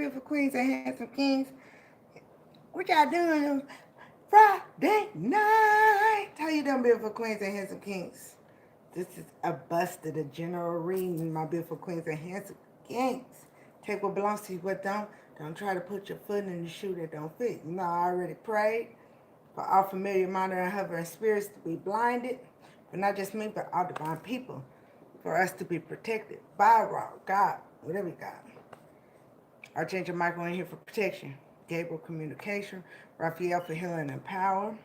beautiful queens and handsome kings? What y'all doing Friday night? How you doing, beautiful queens and handsome kings? This is a bust of the general reading, my beautiful queens and handsome kings. Take what belongs to you, what don't. Don't try to put your foot in the shoe that don't fit. You know, I already prayed for all familiar, minor, and hovering spirits to be blinded, but not just me, but all divine people, for us to be protected by God, whatever God. Archangel Michael in here for protection. Gabriel communication. Raphael for healing and power.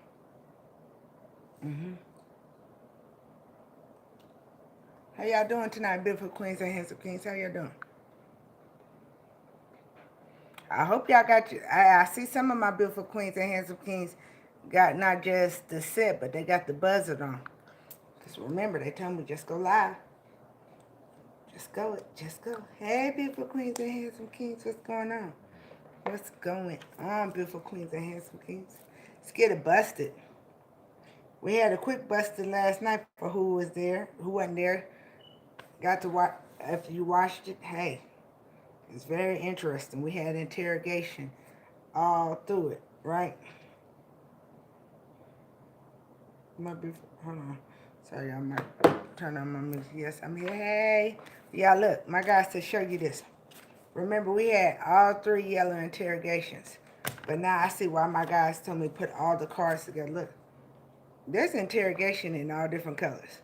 How y'all doing tonight, beautiful queens and handsome kings? How y'all doing? I hope y'all got you. I see some of my beautiful queens and handsome kings got not just the set, but they got the buzzer on. Just remember, they told me just go live. Just go it. Just go. Hey, beautiful queens and handsome kings. What's going on? What's going on, beautiful queens and handsome kings? Let's get it busted. We had a quick busted last night for who was there, who wasn't there. Got to watch. After you watched it, hey, it's very interesting. We had interrogation all through it, right? Might be. Hold on. Sorry, I might turn on my music. Yes, I'm here. Hey, y'all, look. My guys to show you this. Remember, we had all three yellow interrogations, but now I see why my guys told me to put all the cards together. Look, there's interrogation in all different colors.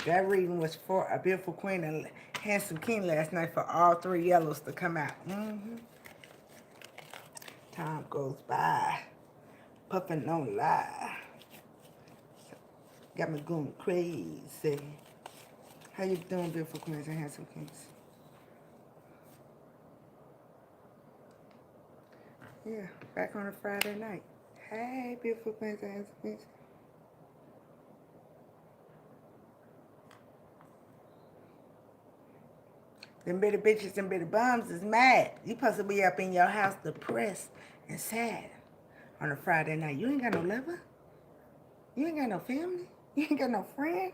That reading was for a beautiful queen and handsome king last night for all three yellows to come out. Time goes by. Puffin' don't lie. Got me going crazy. How you doing, beautiful queens and handsome kings? Yeah, back on a Friday night. Hey, beautiful queens and handsome kings. Them bitty bitches and bitty bums is mad. You supposed to be up in your house depressed and sad on a Friday night. You ain't got no lover. You ain't got no family. You ain't got no friend.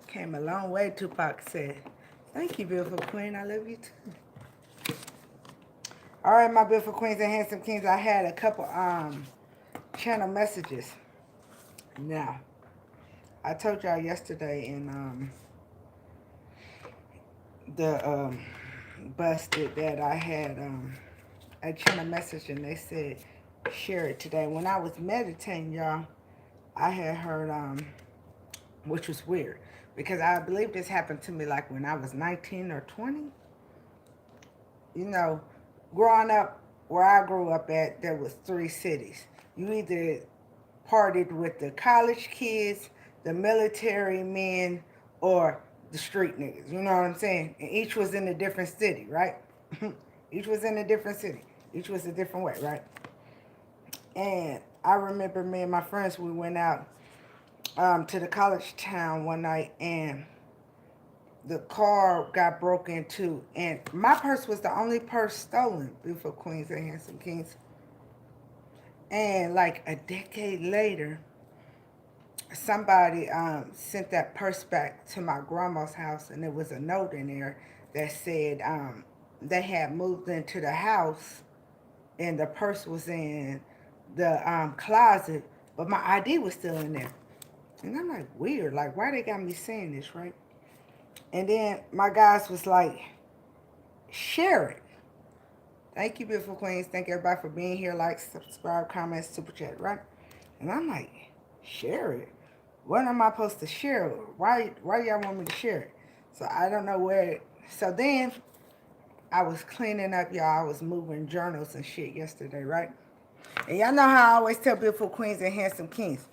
Came a long way, Tupac said. Thank you, beautiful queen. I love you too. All right, my beautiful queens and handsome kings. I had a couple channel messages. Now, I told y'all yesterday in the busted that I had a channel message and they said share it today. When I was meditating, y'all, I had heard which was weird because I believe this happened to me like when I was 19 or 20. You know, growing up where I grew up at, there was three cities. You either partied with the college kids, the military men, or the street niggas. You know what I'm saying? And each was in a different city, right? Each was in a different city. Each was a different way, right? And I remember me and my friends, we went out to the college town one night and the car got broken into. And my purse was the only purse stolen, beautiful queens and handsome kings. And like a decade later, somebody sent that purse back to my grandma's house, and there was a note in there that said they had moved into the house, and the purse was in the closet, but my ID was still in there. And I'm like, weird. Like, why they got me saying this, right? And then my guys was like, share it. Thank you, beautiful queens. Thank everybody for being here. Like, subscribe, comment, super chat, right? And I'm like, share it. What am I supposed to share? Why y'all want me to share it? So I don't know where. So then I was cleaning up, y'all. I was moving journals and shit yesterday, right? And y'all know how I always tell beautiful queens and handsome kings.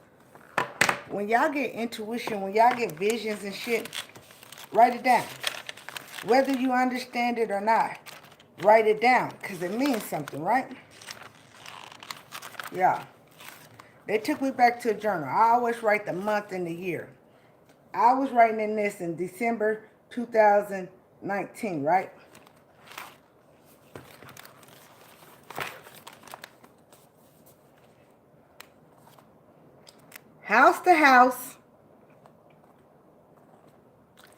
When y'all get intuition, when y'all get visions and shit, write it down. Whether you understand it or not, write it down because it means something, right? Yeah. They took me back to a journal. I always write the month and the year. I was writing in this in December 2019, right? house to house,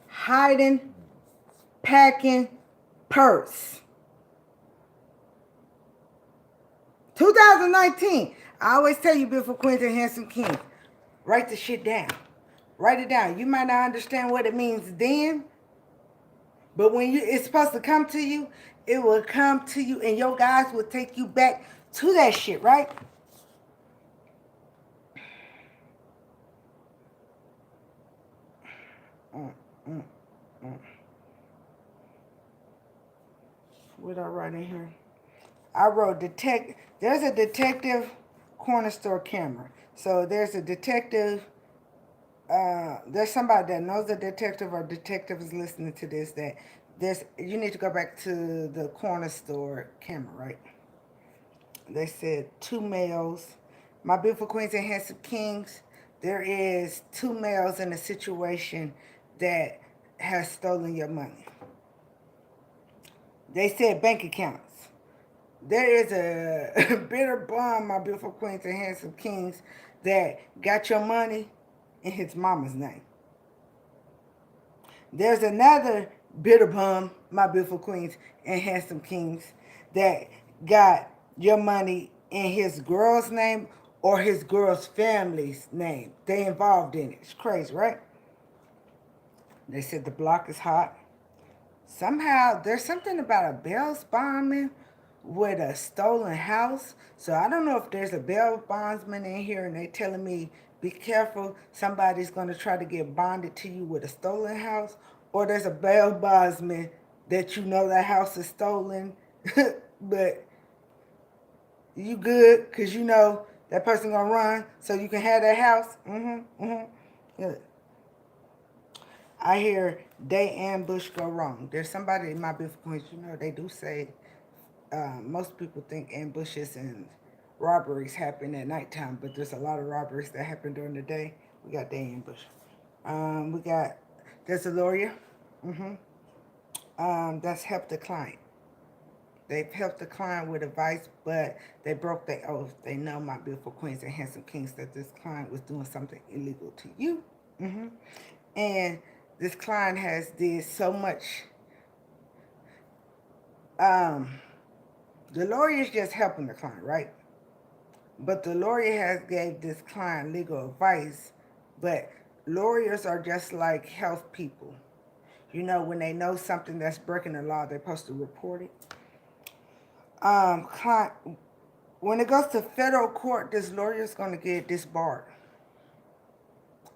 hiding, packing, purse. 2019. I always tell you, beautiful queens and handsome kings, write the shit down. Write it down. You might not understand what it means then, but when it's supposed to come to you, it will come to you, and your guys will take you back to that shit, right? Mm, mm, mm. What I write in here? I wrote detect. There's a detective corner store camera. So there's a detective. There's somebody that knows a detective or detective is listening to this. That there's you need to go back to the corner store camera, right? They said two males. My beautiful queens and handsome kings. There is two males in a situation that has stolen your money. They said bank accounts. There is a bitter bum, my beautiful queens and handsome kings, that got your money in his mama's name. There's another bitter bum, my beautiful queens and handsome kings, that got your money in his girl's name or his girl's family's name. They involved in it. It's crazy, right? They said the block is hot. Somehow there's something about a Bell's bombing with a stolen house. So I don't know if there's a bail bondsman in here and they telling me be careful, somebody's going to try to get bonded to you with a stolen house, or there's a bail bondsman that you know that house is stolen, but you good because you know that person gonna run so you can have that house. Yeah. I hear they ambush go wrong. There's somebody in my beautiful queens, you know, they do say most people think ambushes and robberies happen at nighttime, but there's a lot of robberies that happen during the day. We got day ambush. We got there's a lawyer. hmm that's helped the client. They've helped the client with advice, but they broke their oath. They know, my beautiful queens and handsome kings, that this client was doing something illegal to you. hmm And this client has did so much. Um, the lawyer is just helping the client, right? But the lawyer has gave this client legal advice. But lawyers are just like health people. You know, when they know something that's breaking the law, they're supposed to report it. Client, when it goes to federal court, this lawyer is going to get disbarred.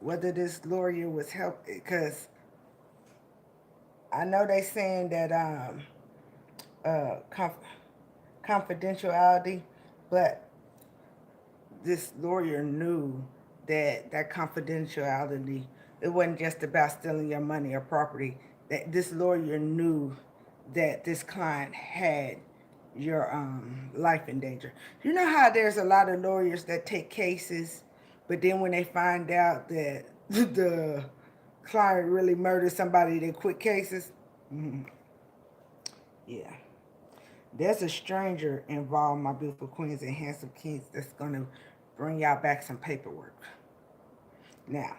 Whether this lawyer was helped, because I know they saying that uh, conf- confidentiality, but this lawyer knew that that confidentiality, it wasn't just about stealing your money or property. That this lawyer knew that this client had your life in danger. You know how there's a lot of lawyers that take cases, but then when they find out that the client really murdered somebody, they quit cases. Mm-hmm. Yeah. There's a stranger involved, my beautiful queens and handsome kings, that's going to bring y'all back some paperwork. Now,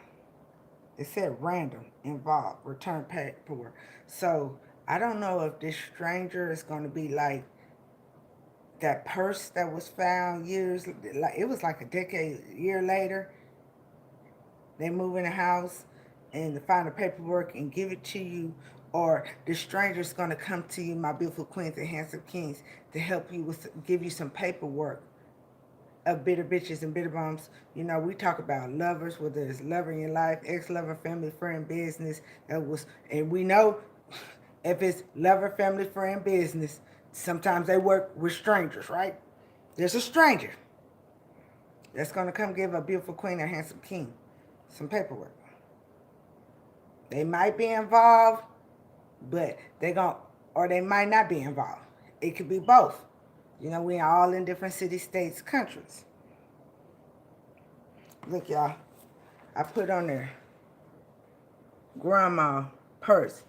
it said random involved, return paperwork. So, I don't know if this stranger is going to be like that purse that was found years, like it was like a decade, year later. They move in the house and find the paperwork and give it to you, or the stranger's gonna come to you, my beautiful queens and handsome kings, to help you with, give you some paperwork of bitter bitches and bitter bums. You know, we talk about lovers, whether it's lover in your life, ex-lover, family, friend, business. That was, and we know if it's lover, family, friend, business, sometimes they work with strangers, right? There's a stranger that's gonna come give a beautiful queen or handsome king some paperwork. They might be involved, but they gon' or they might not be involved. It could be both. You know, we are all in different cities, states, countries. Look, y'all, I put on there grandma purse.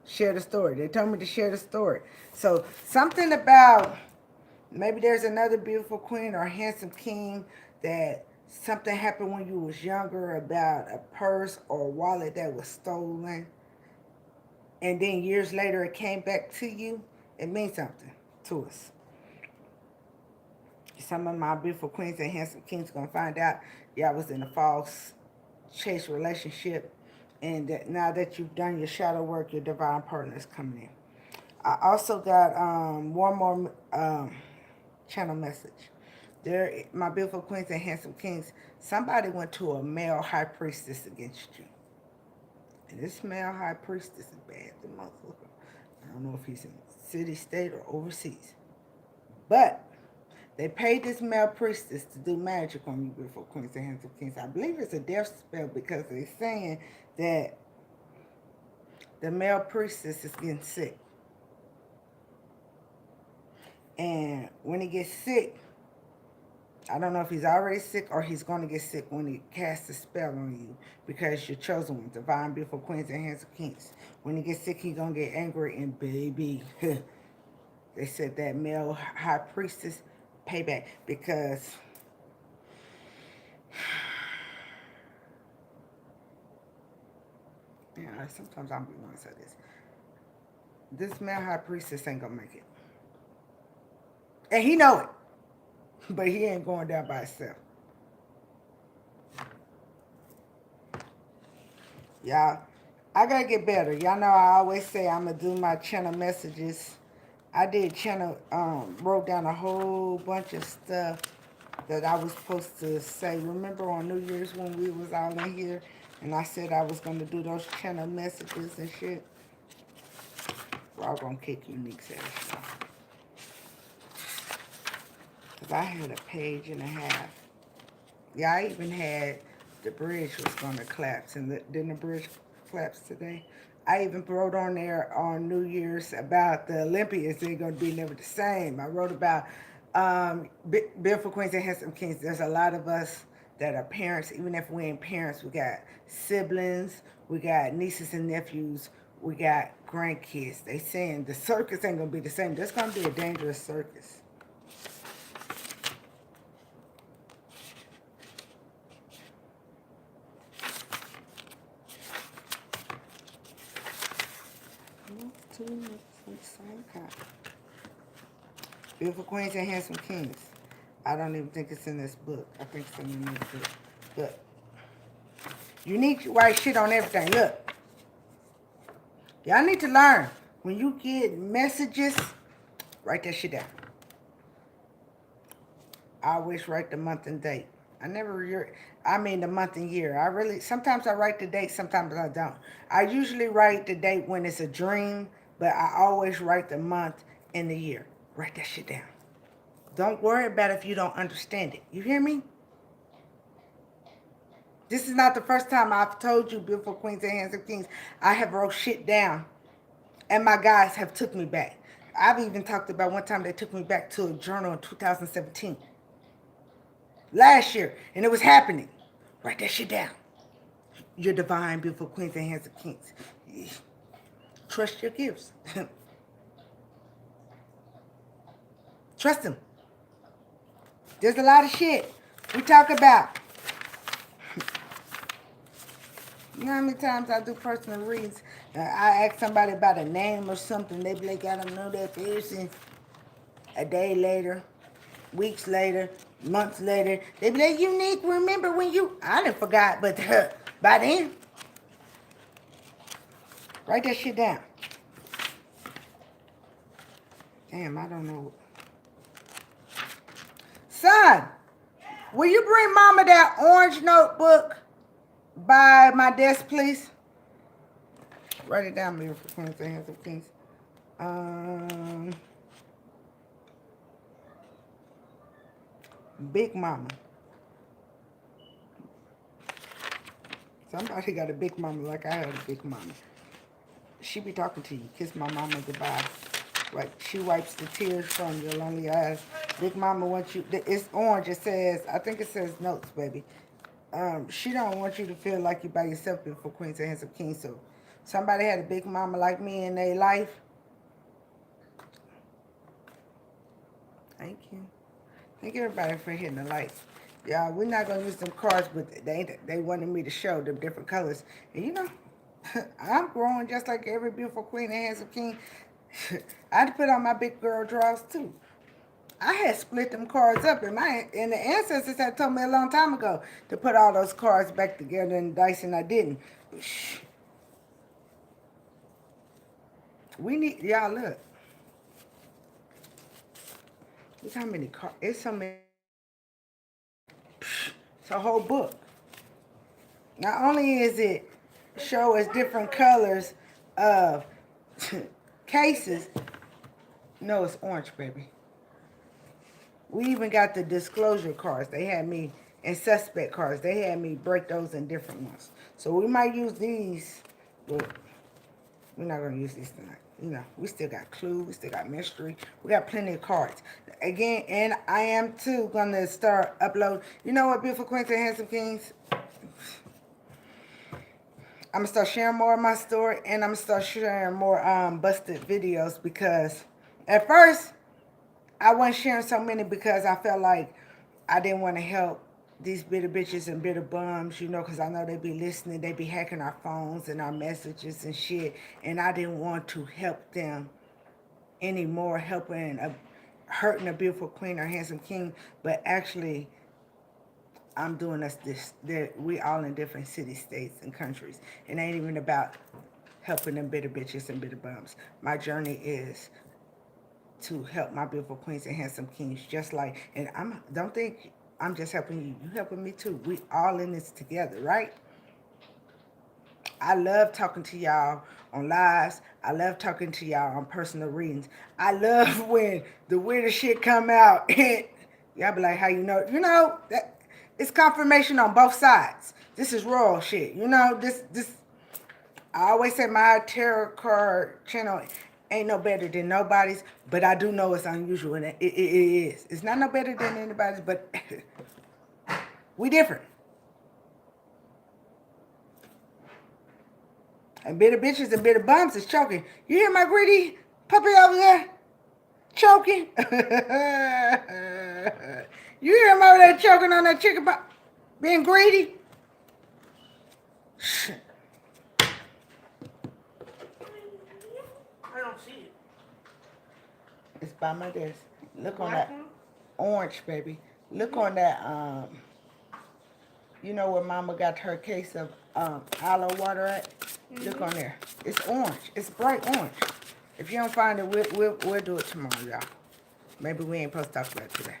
Share the story. They told me to share the story. So something about maybe there's another beautiful queen or handsome king that something happened when you was younger about a purse or a wallet that was stolen, and then years later it came back to you, it means something to us. Some of my beautiful queens and handsome kings gonna find out y'all was in a false chase relationship, and that now that you've done your shadow work, your divine partner is coming in. I also got one more channel message. There, my beautiful queens and handsome kings, somebody went to a male high priestess against you. And this male high priestess is bad, the motherfucker. I don't know if he's in city, state, or overseas. But they paid this male priestess to do magic on you, beautiful queens and handsome kings. I believe it's a death spell because they're saying that the male priestess is getting sick. And when he gets sick, I don't know if he's already sick or he's going to get sick when he casts a spell on you because you're chosen one, divine, beautiful queens and handsome kings. When he gets sick, he's going to get angry and baby. They said that male high priestess payback because yeah, sometimes I'm be want to say this. This male high priestess ain't gonna make it. And he know it. But he ain't going down by himself. Y'all, I gotta get better. Y'all know I always say I'm gonna do my channel messages. I did channel, wrote down a whole bunch of stuff that I was supposed to say. Remember on New Year's when we was all in here and I said I was gonna do those channel messages and shit? We're all gonna kick Unique's ass. Because I had a page and a half. Yeah, I even had the bridge was going to collapse. And didn't the bridge collapse today? I even wrote on there on New Year's about the Olympians. They're going to be never the same. I wrote about Beautiful Queens and Handsome Kings. There's a lot of us that are parents. Even if we ain't parents, we got siblings. We got nieces and nephews. We got grandkids. They saying the circus ain't going to be the same. There's going to be a dangerous circus. Beautiful Queens and Handsome Kings. I don't even think it's in this book. I think it's in the next book. Look. Unique write shit on everything. Look. Y'all need to learn. When you get messages, write that shit down. I always write the month and date. I mean the month and year. Sometimes I write the date, sometimes I don't. I usually write the date when it's a dream, but I always write the month and the year. Write that shit down. Don't worry about it if you don't understand it. You hear me? This is not the first time I've told you, beautiful queens and handsome kings, I have wrote shit down. And my guys have took me back. I've even talked about one time they took me back to a journal in 2017. Last year. And it was happening. Write that shit down. You're divine, beautiful queens and handsome kings. Trust your gifts. Trust them. There's a lot of shit we talk about. You know how many times I do personal reads? I ask somebody about a name or something. They be like, I don't know that person. A day later, weeks later, months later, they be like, Unique, remember when you... I done forgot, but by then, write that shit down. Damn, I don't know. Son, will you bring Mama that orange notebook by my desk, please? Write it down, beautiful queens and handsome kings. Big Mama. Somebody got a big mama like I had a big mama. She be talking to you. Kiss my mama goodbye. Like she wipes the tears from your lonely eyes. Big mama wants you. It's orange. It says, I think it says notes, baby. She don't want you to feel like you're by yourself before Queens and Handsome Kings. So somebody had a big mama like me in their life. Thank you. Thank everybody for hitting the like. Yeah, we're not gonna use them cards, but they wanted me to show them different colors. And you know, I'm growing just like every beautiful queen and handsome king. I had to put on my big girl drawers too. I had split them cards up, and the ancestors had told me a long time ago to put all those cards back together in the dice, and I didn't. Shh. We need y'all look how many cards. It's so many. It's a whole book. Not only is it show us different colors of cases, no, it's orange, baby. We even got the disclosure cards. They had me and suspect cards. They had me break those in different ones. So we might use these, but we're not gonna use these tonight. You know, we still got clue, we still got mystery. We got plenty of cards. Again, and I am too gonna start upload. You know what, beautiful queens and handsome kings? I'm gonna start sharing more of my story, and I'm gonna start sharing more busted videos, because at first I wasn't sharing so many because I felt like I didn't want to help these bitter bitches and bitter bums, you know, because I know they be listening, they be hacking our phones and our messages and shit, and I didn't want to help them anymore, hurting a beautiful queen or handsome king, but actually I'm doing us this. We all in different cities, states, and countries. It ain't even about helping them bitter bitches and bitter bums. My journey is to help my beautiful queens and handsome kings, just like. And don't think I'm just helping you. You helping me too. We all in this together, right? I love talking to y'all on lives. I love talking to y'all on personal readings. I love when the weirdest shit come out and y'all be like, how you know? You know, that it's confirmation on both sides. This is royal shit. You know, this I always say my tarot card channel ain't no better than nobody's, but I do know it's unusual, and it is. It's not no better than anybody's, but we different. And bitter bitches and bitter bums is choking. You hear my greedy puppy over there choking? You hear him over there choking on that chicken pop, being greedy? I don't see it. It's by my desk. Look on that orange, baby. Look on that. You know where Mama got her case of aloe water at? Look on there. It's orange. It's bright orange. If you don't find it, we'll do it tomorrow, y'all. Maybe we ain't supposed to talk about it today.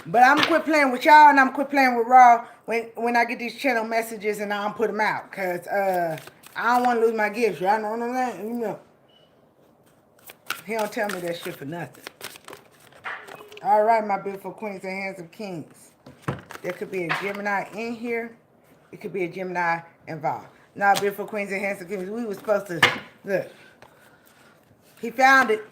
But I'm quit playing with y'all, and I'm quit playing with Raw when I get these channel messages and I don't put them out, cause I don't want to lose my gifts. Y'all know that? You know. He don't tell me that shit for nothing. All right, my beautiful queens and handsome kings. There could be a Gemini in here. It could be a Gemini involved. Now, beautiful queens and handsome kings, we were supposed to look. He found it.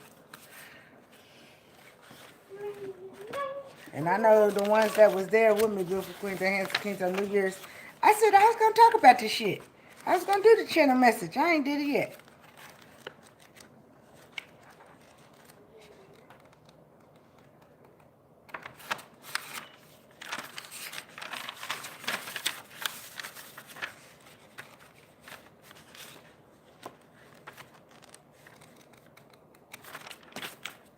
And I know the ones that was there with me, beautiful queens and handsome kings, on New Year's. I said I was gonna talk about this shit. I was gonna do the channel message. I ain't did it yet.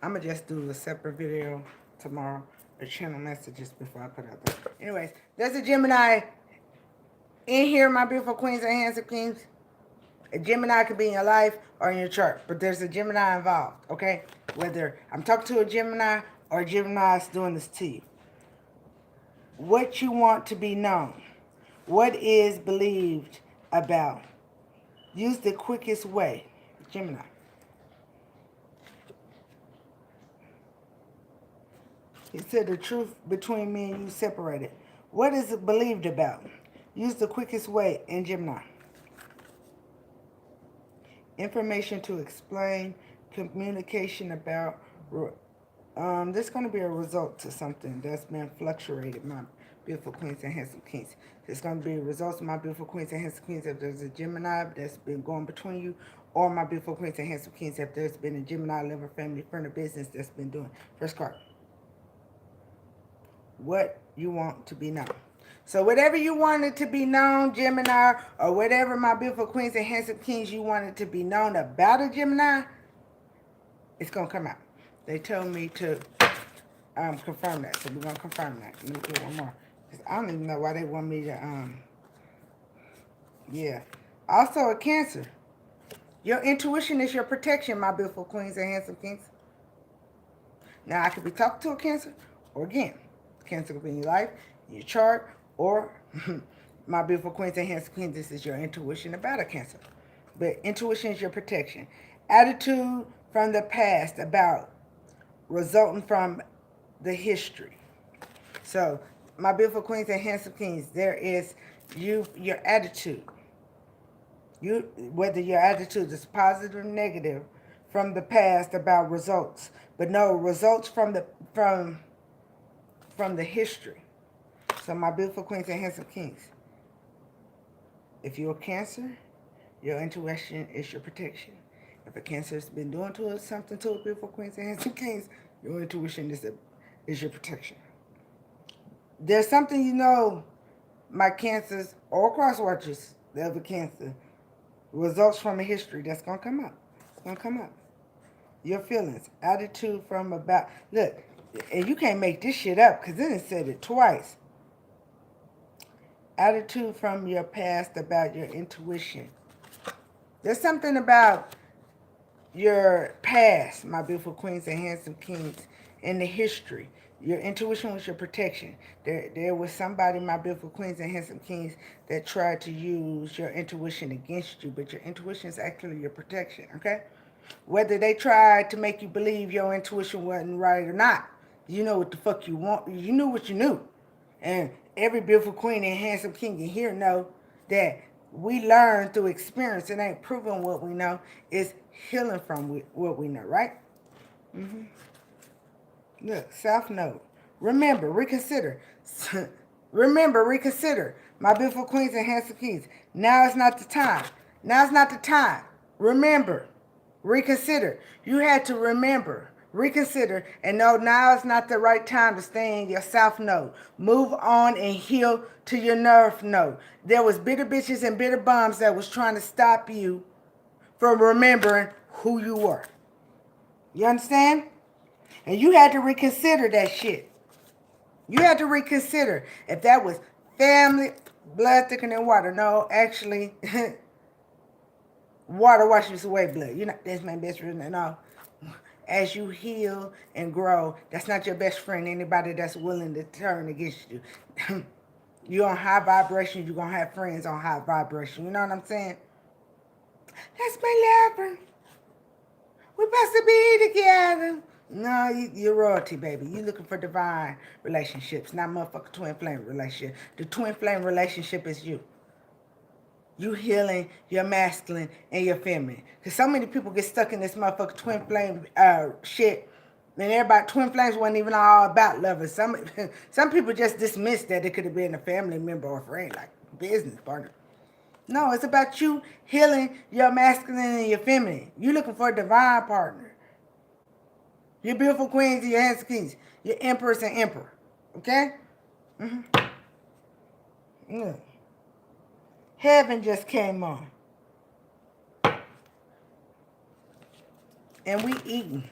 I'm gonna just do a separate video tomorrow, the channel messages before I put out there. Anyways, there's a Gemini in here, my beautiful queens and handsome kings. A Gemini could be in your life or in your chart, but there's a Gemini involved, okay? Whether I'm talking to a Gemini or a Gemini is doing this to you. What you want to be known. What is believed about. Use the quickest way. Gemini. He said the truth between me and you separated. What is it believed about? Use the quickest way in Gemini. Information to explain. Communication about. There's going to be a result to something that's been fluctuated, my beautiful queens and handsome kings. There's going to be results of my beautiful queens and handsome kings if there's a Gemini that's been going between you, or my beautiful queens and handsome kings if there's been a Gemini, liver, family, friend, or business that's been doing. First card. what you want to be known. So whatever you wanted to be known, Gemini, or whatever, my beautiful queens and handsome kings, you wanted to be known about a Gemini, it's going to come out. They told me to confirm that, so we're going to confirm that. Let me get one more. Because I don't even know why they want me to, yeah. Also a Cancer. Your intuition is your protection, my beautiful queens and handsome kings. Now, I could be talking to a Cancer, or again, Cancer could be in your life, in your chart, or my beautiful queens and handsome kings, this is your intuition about a Cancer. But intuition is your protection. Attitude from the past about resulting from the history. So, my beautiful queens and handsome kings, there is your attitude. Whether your attitude is positive or negative from the past about results, but no results from the history. So my beautiful queens and handsome kings, if you're a Cancer, your intuition is your protection. If a Cancer has been doing something to it, beautiful queens and handsome kings, your intuition is your protection. There's something, you know, my Cancers or cross watchers, the other Cancer, results from a history that's going to come up. It's going to come up. Your feelings, attitude from about, look, and you can't make this shit up because then it said it twice. Attitude from your past about your intuition. There's something about your past, my beautiful queens and handsome kings, in the history. Your intuition was your protection. There was somebody, my beautiful queens and handsome kings, that tried to use your intuition against you, but your intuition is actually your protection, okay? Whether they tried to make you believe your intuition wasn't right or not, you know what the fuck you want. You knew what you knew. And every beautiful queen and handsome king in here know that we learn through experience. It ain't proving what we know. It's healing from what we know, right? Mm-hmm. Look, South Node. Remember, reconsider. Remember, reconsider. My beautiful queens and handsome kings. Now is not the time. Now is not the time. Remember, reconsider. You had to remember, reconsider, and know now is not the right time to stay in your South Node. Move on and heal to your North Node. There was bitter bitches and bitter bums that was trying to stop you from remembering who you were. You understand? And you had to reconsider that shit. You had to reconsider if that was family, blood thicker than water. No, actually, water washes away blood. You know, that's my best friend and all. As you heal and grow, that's not your best friend. Anybody that's willing to turn against you. You're on high vibration, you're going to have friends on high vibration. You know what I'm saying? That's my lover. We're supposed to be together. No, you're royalty, baby. You're looking for divine relationships, not motherfucking twin flame relationship. The twin flame relationship is you. You healing your masculine and your feminine. Because so many people get stuck in this motherfucking twin flame shit. And everybody, twin flames wasn't even all about lovers. Some people just dismissed that it could have been a family member or a friend, like business partner. No, it's about you healing your masculine and your feminine. You looking for a divine partner. Your beautiful queens, your handsome kings, your empress and emperor. Okay? Mm-hmm. Yeah. Heaven just came on. And we eating.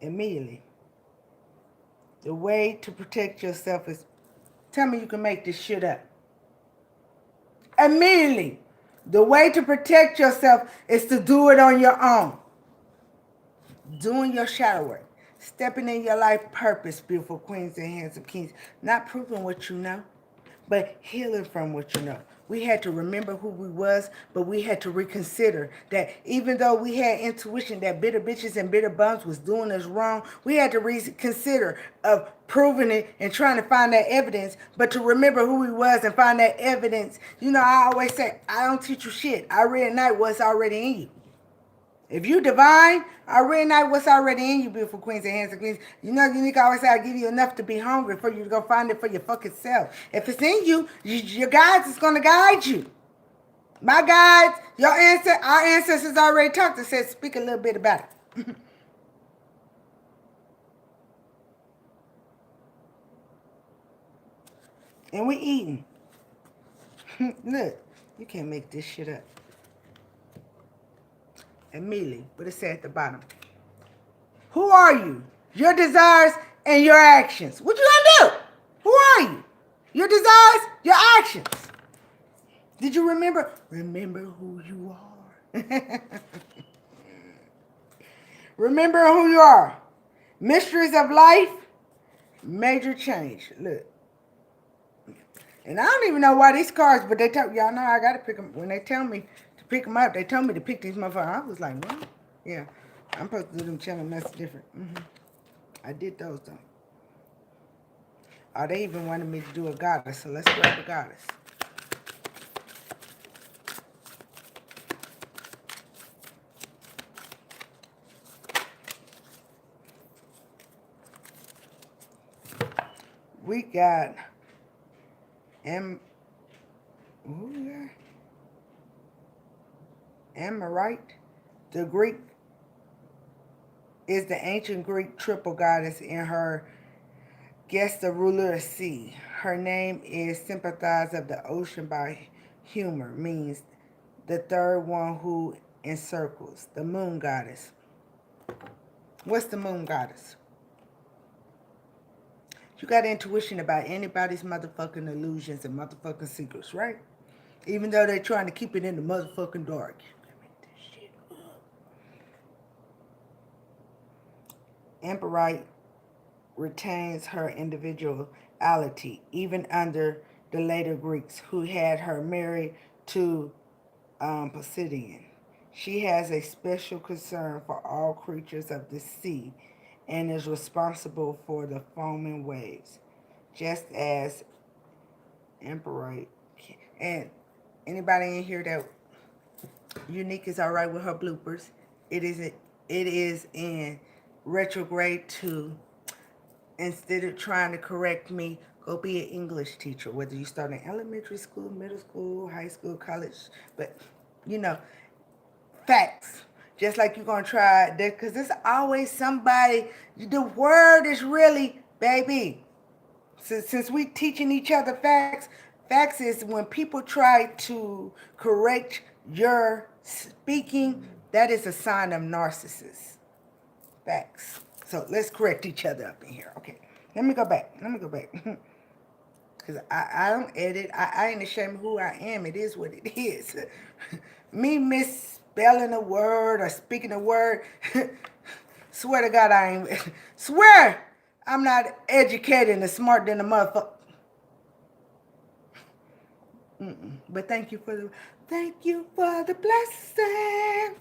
Immediately. The way to protect yourself is, tell me you can make this shit up. Immediately. The way to protect yourself is to do it on your own. Doing your shadow work. Stepping in your life purpose, beautiful queens and handsome kings. Not proving what you know, but healing from what you know. We had to remember who we was, but we had to reconsider that even though we had intuition that bitter bitches and bitter bums was doing us wrong, we had to reconsider of proving it and trying to find that evidence, but to remember who we was and find that evidence. You know, I always say, I don't teach you shit. I reignite what's already in you. If you divine, I reignite what's already in you, beautiful queens and handsome queens. You know, Unique always say, I give you enough to be hungry for you to go find it for your fucking self. If it's in you, your guides is going to guide you. My guides, our ancestors already talked and said, speak a little bit about it. And we eating. Look, you can't make this shit up. Immediately, but it said at the bottom, who are you? Your desires and your actions. What you gonna do? Who are you? Your desires, your actions. Did you remember? Remember who you are. Remember who you are. Mysteries of life, major change. Look. And I don't even know why these cards, but they tell y'all know I gotta pick them. When they tell me to pick them up, they told me to pick these motherfuckers. I was like, what? Yeah, I'm supposed to do them channel message different. I did those though. Oh, they even wanted me to do a goddess, so let's grab a goddess. We got Amorite. The Greek is the ancient Greek triple goddess. In her guest the ruler of sea. Her name is sympathize of the ocean by humor, means the third one who encircles. The moon goddess. What's the moon goddess? You got intuition about anybody's motherfucking illusions and motherfucking secrets, right? Even though they're trying to keep it in the motherfucking dark. Amorite retains her individuality, even under the later Greeks, who had her married to Poseidon. She has a special concern for all creatures of the sea and is responsible for the foaming waves, just as Amorite. And anybody in here that Unique is all right with her bloopers? It is in retrograde 2. Instead of trying to correct me, go be an English teacher, whether you start in elementary school, middle school, high school, college. But, you know, facts. Just like you're going to try that, because there's always somebody. The word is really, baby. Since we teaching each other facts, facts is when people try to correct your speaking, that is a sign of narcissist. Facts. So let's correct each other up in here. Okay. Let me go back. Because I don't edit. I ain't ashamed of who I am. It is what it is. Me misspelling a word or speaking a word. Swear to God I ain't. Swear I'm not educated and smart than a motherfucker. But thank you for the blessing.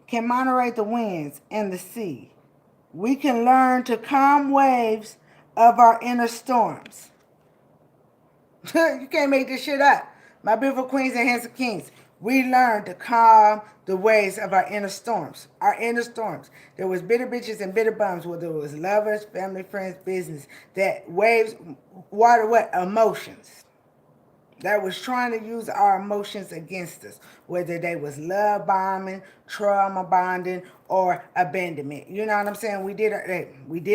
Can moderate the winds and the sea. We can learn to calm waves of our inner storms. You can't make this shit up. My beautiful queens and handsome kings. We learn to calm the waves of our inner storms. Our inner storms. There was bitter bitches and bitter bums, whether it was lovers, family, friends, business. That waves, water, what? Emotions. That was trying to use our emotions against us, whether they was love bombing, trauma bonding, or abandonment. You know what I'm saying? We did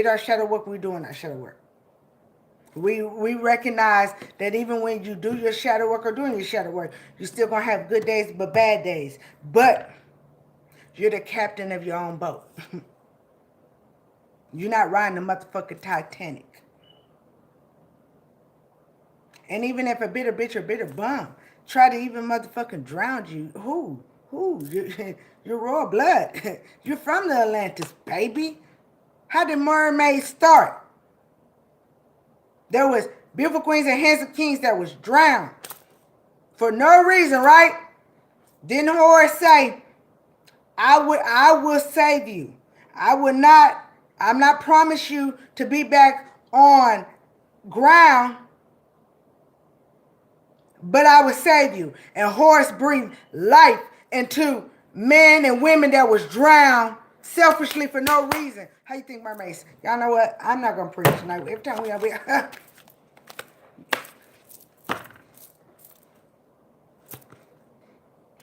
our shadow work. We're doing our shadow work. We recognize that even when you do your shadow work or doing your shadow work, you're still gonna have good days but bad days. But you're the captain of your own boat. You're not riding the motherfucking Titanic. And even if a bitter bitch or bitter bum try to even motherfucking drown you, who? You're royal blood. You're from the Atlantis, baby. How did mermaids start? There was beautiful queens and handsome kings that was drowned for no reason, right? Didn't Horus say, I will save you. I'm not promise you to be back on ground, but I will save you. And Horus breathed life into men and women that was drowned selfishly for no reason. How you think, mermaids? Y'all know what? I'm not going to preach tonight. Every time we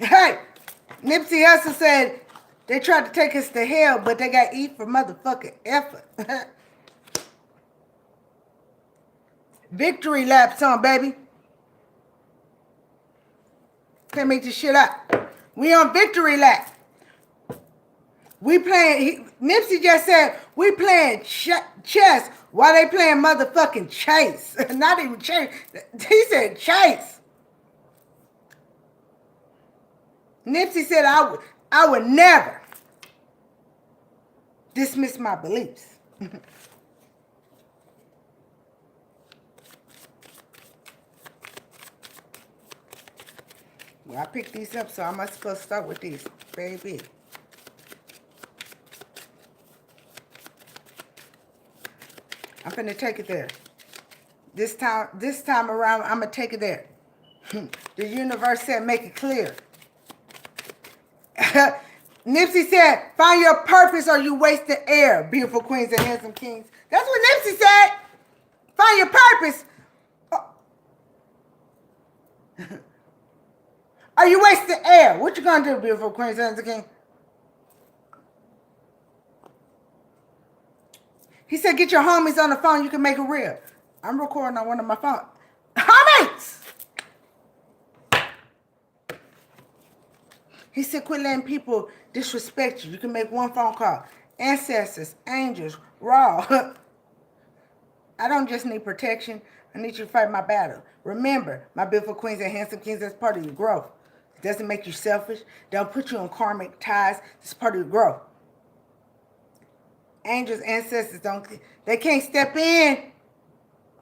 Hey, Nipsey Hussle said they tried to take us to hell, but they got eat for motherfucking effort. Victory lap song, baby. Can't make this shit up. We on victory lap. We playing, Nipsey just said, we playing chess while they playing motherfucking chase. Not even chase. He said chase. Nipsey said, I would never dismiss my beliefs. Well, I picked these up, so I must supposed to start with these, baby. I'm finna take it there. This time around, I'm gonna take it there. The universe said, make it clear. Nipsey said, find your purpose or you waste the air. Beautiful queens and handsome kings. That's what Nipsey said. Find your purpose. Or you waste the air. What you gonna do, beautiful queens and handsome kings? He said, get your homies on the phone. You can make it real. I'm recording on one of my phones. Homies! He said, quit letting people disrespect you. You can make one phone call. Ancestors, angels, raw. I don't just need protection. I need you to fight my battle. Remember, my beautiful queens and handsome kings, that's part of your growth. It doesn't make you selfish. Don't put you on karmic ties. It's part of your growth. Angels, ancestors, they can't step in.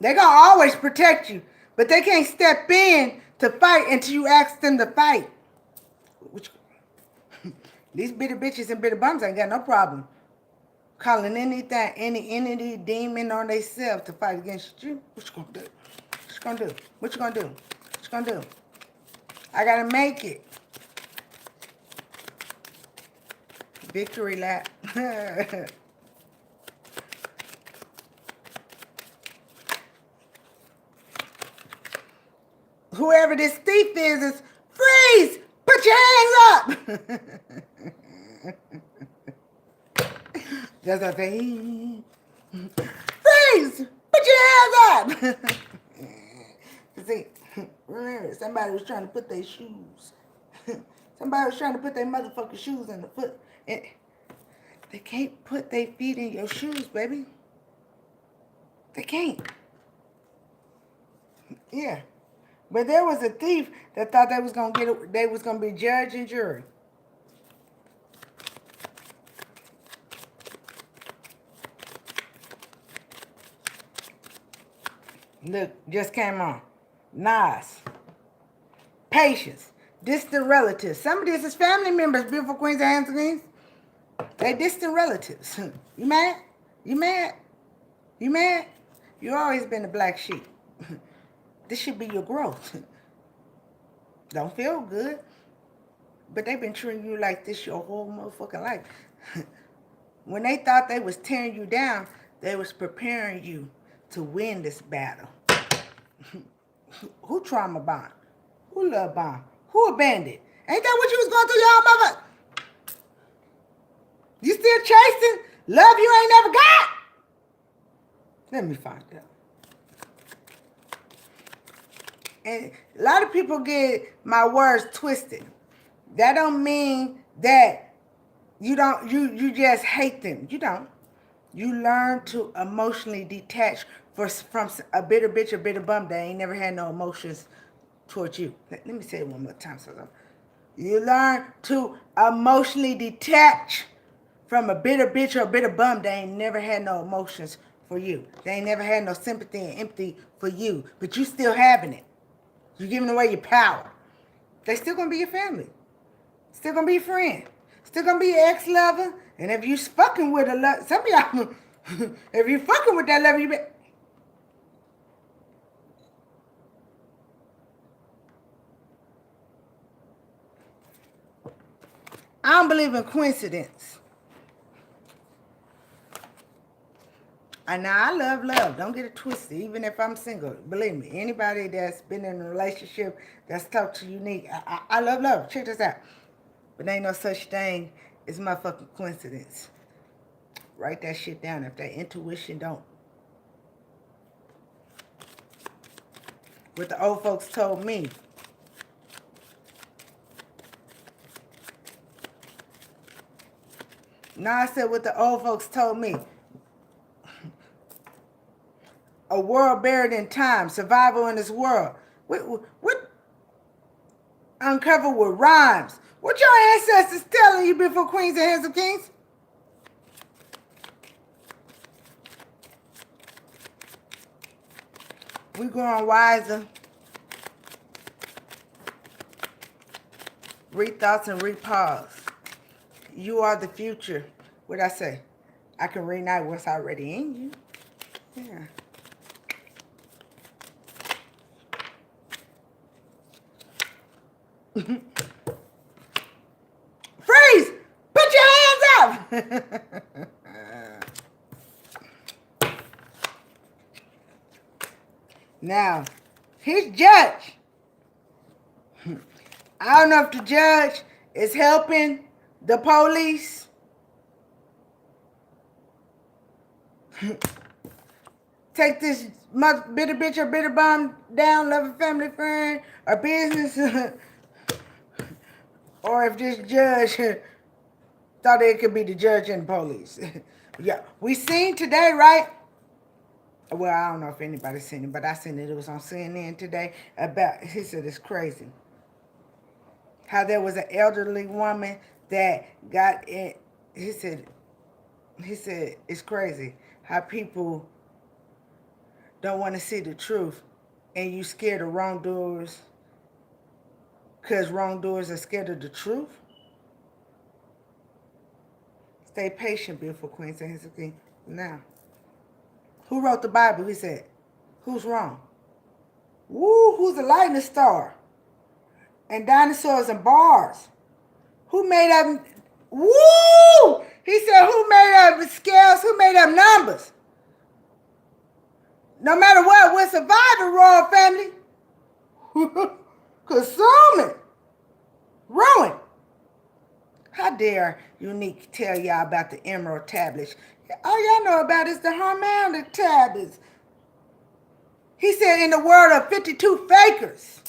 They're going to always protect you. But they can't step in to fight until you ask them to fight. These bitter bitches and bitter bums ain't got no problem calling anything, any entity, demon on themselves to fight against you. What you gonna do? What you gonna do? What you gonna do? What you gonna do? I gotta make it. Victory lap. Whoever this thief is freeze! Put your hands up! That's a thing. Freeze! Put your hands up! See, remember, somebody was trying to put their shoes. Somebody was trying to put their motherfucking shoes in the foot. And they can't put their feet in your shoes, baby. They can't. Yeah. But there was a thief that thought they was gonna be judge and jury. Look, just came on. Nas. Patience. Distant relatives. Some of this is family members, beautiful queens and handsome queens. They distant relatives. You mad? You mad? You mad? You always been the black sheep. This should be your growth. Don't feel good. But they've been treating you like this your whole motherfucking life. When they thought they was tearing you down, they was preparing you to win this battle. Who trauma bond? Who love bond? Who abandoned? Ain't that what you was going through, y'all mother? You still chasing love you ain't never got? Let me find out. And a lot of people get my words twisted. That don't mean that you just hate them. You don't. You learn to emotionally detach from a bitter bitch or bitter bum that ain't never had no emotions towards you. Let me say it one more time. You learn to emotionally detach from a bitter bitch or a bitter bum that ain't never had no emotions for you. They ain't never had no sympathy and empathy for you. But you still having it. You're giving away your power. They still gonna be your family. Still gonna be your friend. Still gonna be your ex-lover. And if you fucking with a love, some of y'all, if you fucking with that lover, you be. I don't believe in coincidence. And now I love love. Don't get it twisted. Even if I'm single, believe me, anybody that's been in a relationship that's talked to unique, I love love. Check this out. But there ain't no such thing as motherfucking coincidence. Write that shit down if that intuition don't. What the old folks told me. No, I said what the old folks told me. A world buried in time. Survival in this world. What uncovered with rhymes? What your ancestors telling you before Queens and Handsome Kings? We growing wiser. Rethoughts and repause. You are the future. What'd I say? I can reignite what's already in you. Yeah. Freeze! Put your hands up! Now, he's judge. I don't know if the judge is helping the police. Take this bitter bitch or bitter bomb down, love a family friend or business. Or if this judge thought it could be the judge and the police. Yeah, we seen today, right? Well, I don't know if anybody's seen it, but I seen it. It was on CNN today about, he said it's crazy. How there was an elderly woman that got in, he said it's crazy how people don't want to see the truth and you scared of wrongdoers because wrongdoers are scared of the truth. Stay patient, beautiful queens and his king. Now, who wrote the Bible? He said, who's wrong? Woo, who's a lightning star? And dinosaurs and bars. Who made up? Woo! He said, who made up scales? Who made up numbers? No matter what, we'll survive the royal family. Consuming. Ruin. How dare Unique tell y'all about the emerald tablets? All y'all know about is the Harmonic tablets. He said in the world of 52 fakers.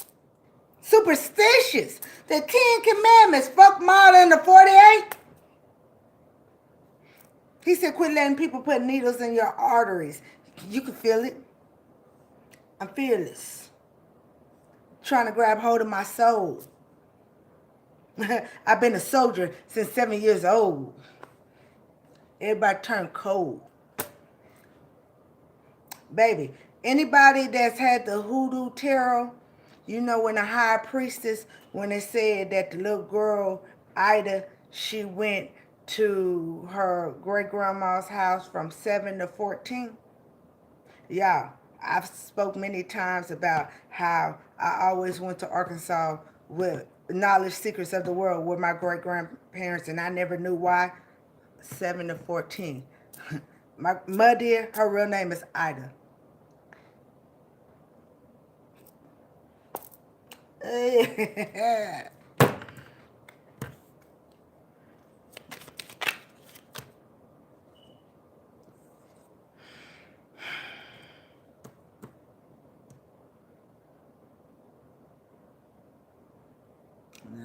Superstitious. The 10 Commandments. Fuck more than the 48. He said quit letting people put needles in your arteries. You can feel it. I'm fearless. Trying to grab hold of my soul. I've been a soldier since 7 years old. Everybody turned cold. Baby, anybody that's had the hoodoo tarot, you know when the high priestess, when they said that the little girl, Ida, she went to her great-grandma's house from 7 to 14? Yeah, I've spoke many times about how I always went to Arkansas with knowledge secrets of the world with my great-grandparents, and I never knew why. 7 to 14. My dear, her real name is Ida.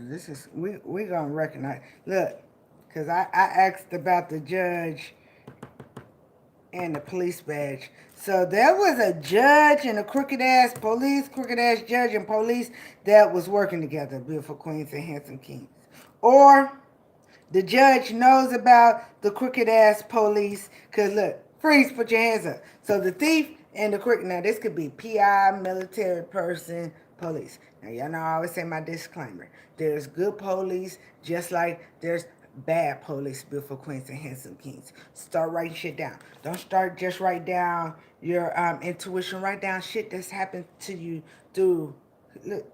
This is, we gonna recognize, look, because I asked about the judge and the police badge. So there was a judge and a crooked ass judge and police that was working together, beautiful queens and handsome kings. Or the judge knows about the crooked ass police, because look, freeze, put your hands up. So the thief and the crooked, now this could be PI, military person, police. Now y'all know I always say my disclaimer. There's good police, just like there's bad police, beautiful queens and handsome kings. Start writing shit down. Don't start just write down your intuition. Write down shit that's happened to you through, look.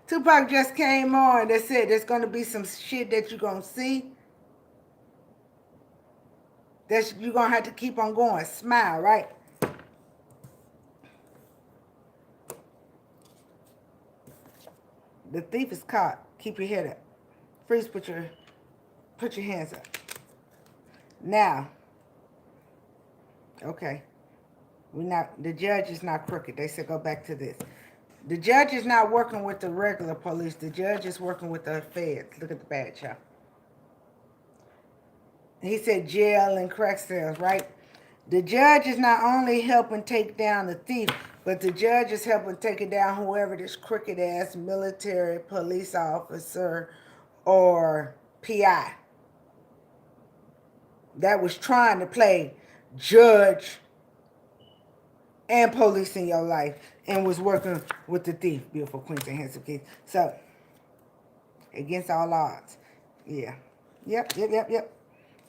Tupac just came on. They said there's going to be some shit that you're going to see. That you're going to have to keep on going. Smile, right? The thief is caught. Keep your head up. Freeze, put your hands up. Now, okay. The judge is not crooked. They said go back to this. The judge is not working with the regular police. The judge is working with the feds. Look at the badge, y'all. He said jail and crack cells, right? The judge is not only helping take down the thief, but the judge is helping take it down whoever this crooked ass military police officer or PI that was trying to play judge and police in your life and was working with the thief, beautiful queens and handsome kings. So, against all odds. Yeah. Yep.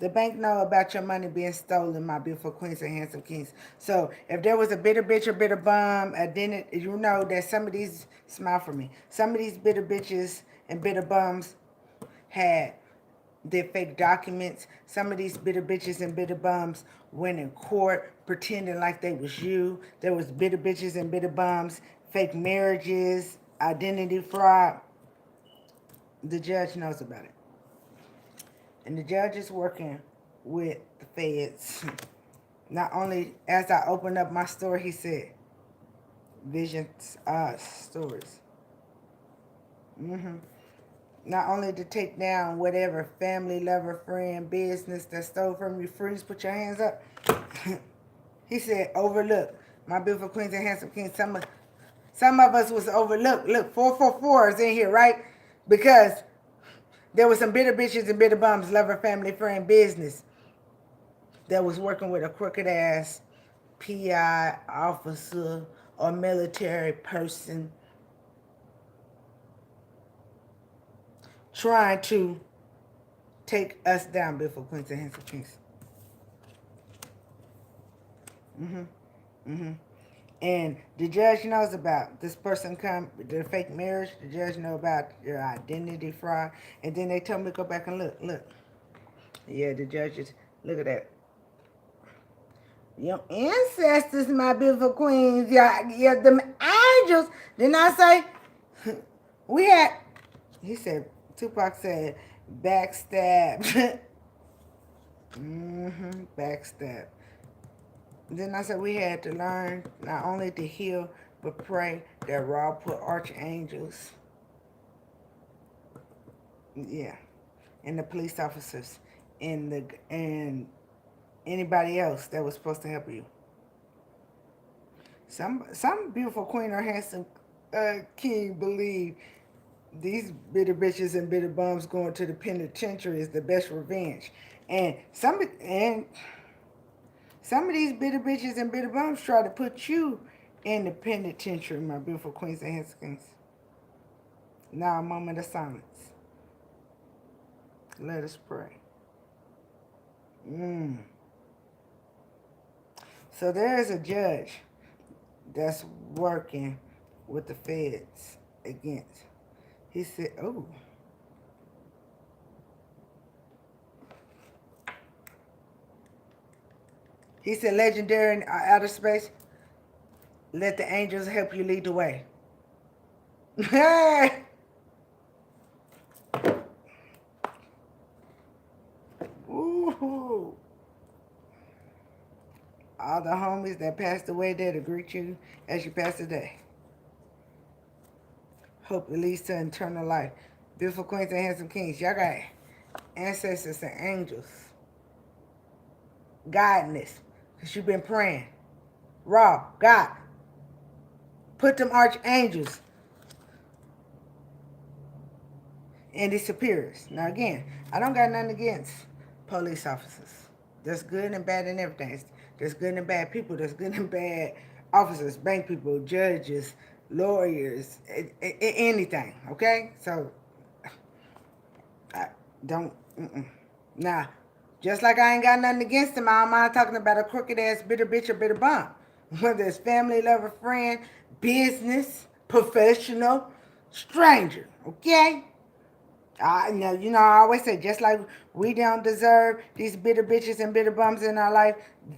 The bank know about your money being stolen, my beautiful queens and handsome kings. So if there was a bitter bitch or bitter bum, then you know that some of these, smile for me, some of these bitter bitches and bitter bums had their fake documents. Some of these bitter bitches and bitter bums went in court pretending like they was you. There was bitter bitches and bitter bums, fake marriages, identity fraud. The judge knows about it. And the judge is working with the feds. Not only, as I opened up my store, he said, visions, stories. Not only to take down whatever family, lover, friend, business that stole from you, freeze, put your hands up. He said, overlook. My beautiful queens and handsome kings, some of us was overlooked. Look, 444 is in here, right? Because there was some bitter bitches and bitter bums, lover, family, friend, business that was working with a crooked ass PI officer or military person trying to take us down, beautiful queens and handsome kings. And the judge knows about this person the fake marriage. The judge know about your identity fraud. And then they told me to go back and look. Yeah, the judges, look at that. Your ancestors, my beautiful queens, yeah, them angels. Didn't I say? We had, he said, Tupac said, backstab. Backstab. Then I said we had to learn not only to heal, but pray that Rob put archangels, yeah, and the police officers, and anybody else that was supposed to help you. Some beautiful queen or handsome king believe these bitter bitches and bitter bums going to the penitentiary is the best revenge, and some of these bitter bitches and bitter bums try to put you in the penitentiary, my beautiful queens and handsome kings. Now a moment of silence. Let us pray. So there is a judge that's working with the feds against. He said, oh. He said, legendary in outer space, let the angels help you lead the way. Hey! Ooh. All the homies that passed away there to greet you as you pass the day. Hope it leads to eternal life. Beautiful queens and handsome kings, y'all got ancestors and angels guiding this, because you've been praying. Rob, God, put them archangels and his superiors. Now again, I don't got nothing against police officers. There's good and bad in everything. There's good and bad people. There's good and bad officers, bank people, judges, lawyers, anything. Okay? So, I don't, nah. Just like I ain't got nothing against them, I'm not talking about a crooked ass bitter bitch or bitter bum. Whether it's family, lover, friend, business, professional, stranger. Okay? I always say, just like we don't deserve these bitter bitches and bitter bums in our life,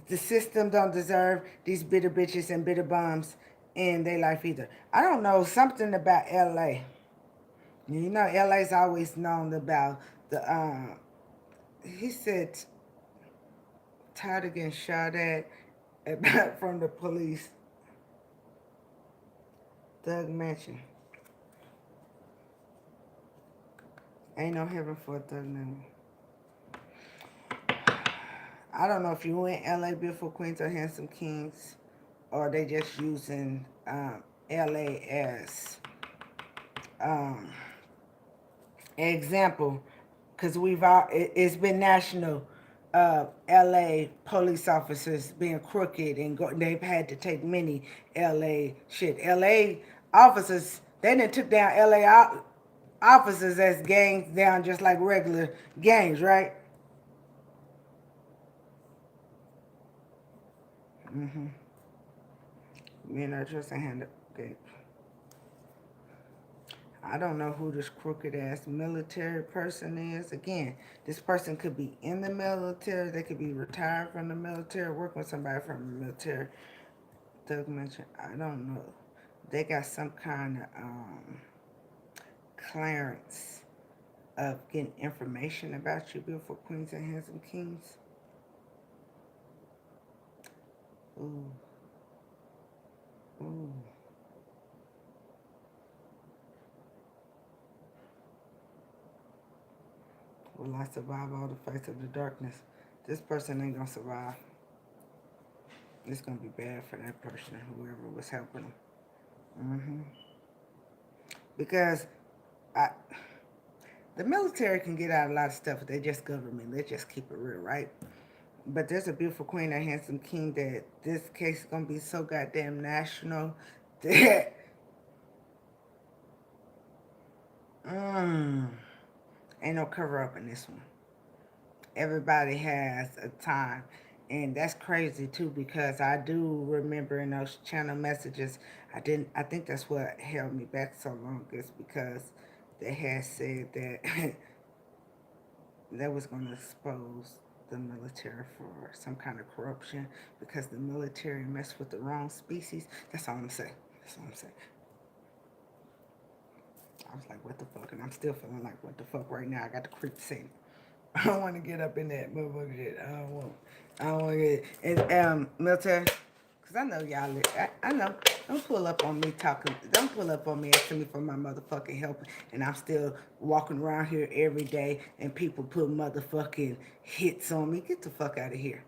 the system don't deserve these bitter bitches and bitter bums in their life either. I don't know, something about LA. LA's always known about he said, tired of getting shot at from the police. Thug Mansion. Ain't no heaven for a thug nigga. I don't know if you in LA, Beautiful Queens, or Handsome Kings, or they just using LA as um, an example, because it's been national. LA police officers being crooked and they've had to take many LA shit. LA officers, they done took down officers as gangs down just like regular gangs, right? Mm-hmm. Me and I just ain't okay. I don't know who this crooked ass military person is. Again, this person could be in the military. They could be retired from the military, working with somebody from the military. Doug mentioned, I don't know. They got some kind of clearance of getting information about you, beautiful queens and handsome kings. Ooh. Ooh. Will I survive all the fights of the darkness? This person ain't gonna survive. It's gonna be bad for that person, whoever was helping them. Mm-hmm. Because I, the military can get out a lot of stuff, but they're just government. They just keep it real, right? But there's a beautiful queen, a handsome king, that this case is gonna be so goddamn national that ain't no cover up in this one. Everybody has a time. And that's crazy too, because I do remember in those channel messages, I think that's what held me back so long, is because they had said that they was going to expose the military for some kind of corruption because the military messed with the wrong species. That's all I'm saying. That's all I'm saying. I was like, what the fuck? And I'm still feeling like, what the fuck right now? I got the creep scene. I don't want to get up in that motherfucker shit. I don't want to get military. Because I know y'all, I know. Don't pull up on me talking. Don't pull up on me asking me for my motherfucking help. And I'm still walking around here every day and people put motherfucking hits on me. Get the fuck out of here.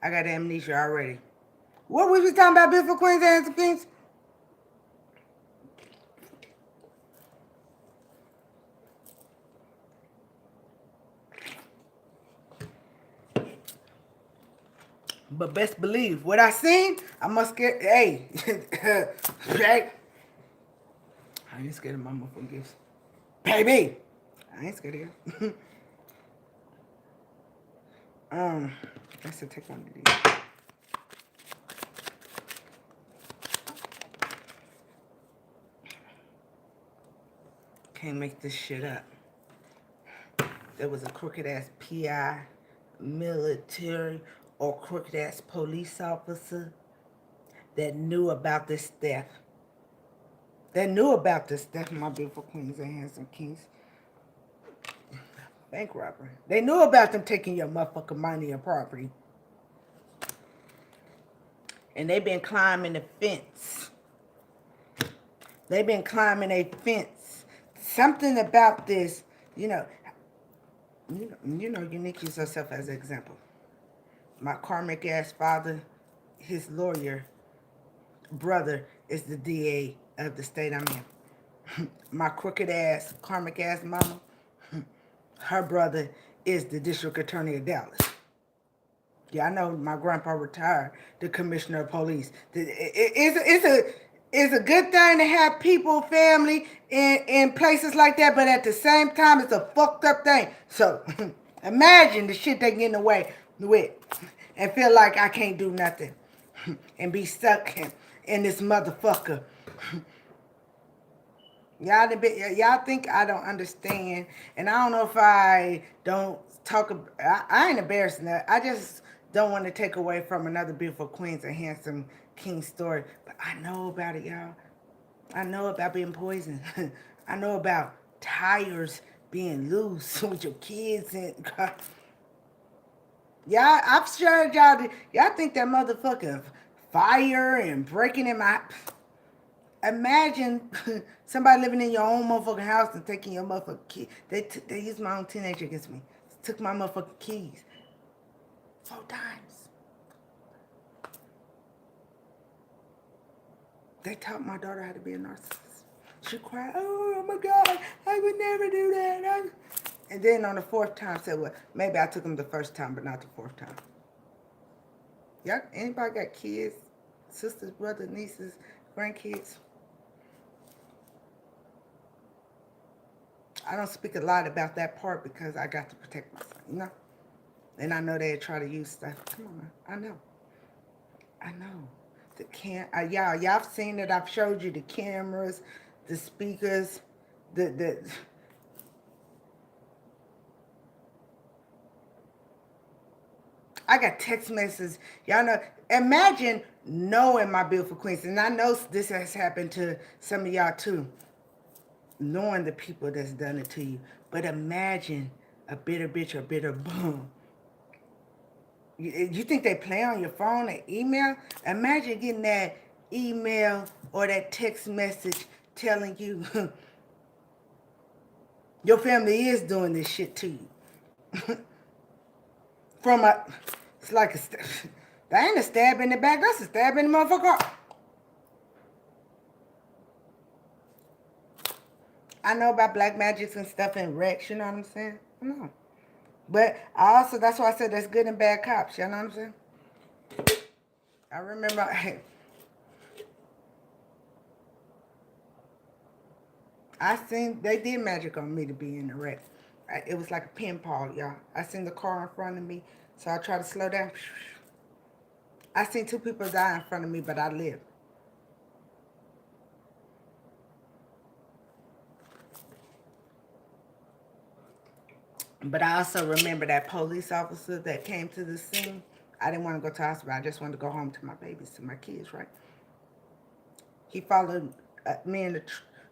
I got amnesia already. What was we talking about, Beautiful Queens and Kings? But best believe, what I seen, I must get, hey, hey, I ain't scared of my motherfucking gifts. Baby, I ain't scared of you. I should take one of these. Can't make this shit up. There was a crooked ass PI, military, or crooked ass police officer that knew about this theft. That knew about this theft, my beautiful queens and handsome kings. Bank robbery. They knew about them taking your motherfucking money and property. And they been climbing the fence. They been climbing a fence. Something about this, you know, unique use yourself as an example. My karmic ass father, his lawyer brother is the DA of the state I'm in. My crooked ass, karmic ass mama, her brother is the district attorney of Dallas. Yeah, I know my grandpa retired, the commissioner of police. It's a good thing to have people, family in places like that, but at the same time, it's a fucked up thing. So imagine the shit they get in the way with and feel like I can't do nothing and be stuck in this motherfucker. Y'all think I don't understand, and I don't know if I don't talk. I ain't embarrassing that. I just don't want to take away from another beautiful queens and handsome king story. But I know about it, y'all. I know about being poisoned. I know about tires being loose with your kids and. Y'all, I've shared y'all. Y'all think that motherfucker fire and breaking in my. Imagine somebody living in your own motherfucking house and taking your motherfucking key. They used my own teenager against me. Took my motherfucking keys 4 times. They taught my daughter how to be a narcissist. She cried, oh my God, I would never do that. And then on the 4th time said, well, maybe I took them the 1st time, but not the 4th time. Y'all, anybody got kids, sisters, brothers, nieces, grandkids? I don't speak a lot about that part because I got to protect myself, you know? And I know they try to use stuff. Come on, I know. I know. Y'all have seen it. I've showed you the cameras, the speakers, the I got text messages. Y'all know. Imagine knowing my beautiful queens, and I know this has happened to some of y'all too. Knowing the people that's done it to you, but imagine a bitter bitch or bitter bum. You think they play on your phone and email? Imagine getting that email or that text message telling you your family is doing this shit to you. From a, it's like that ain't a stab in the back. That's a stab in the motherfucker. I know about black magics and stuff and Rex. You know what I'm saying? I know. But I also, that's why I said there's good and bad cops. You know what I'm saying? I remember, I seen, they did magic on me to be in the wreck. It was like a pinball, y'all. I seen the car in front of me, so I tried to slow down. I seen 2 people die in front of me, but I lived. But I also remember that police officer that came to the scene. I didn't want to go to the hospital. I just wanted to go home to my babies, to my kids, right? He followed me in the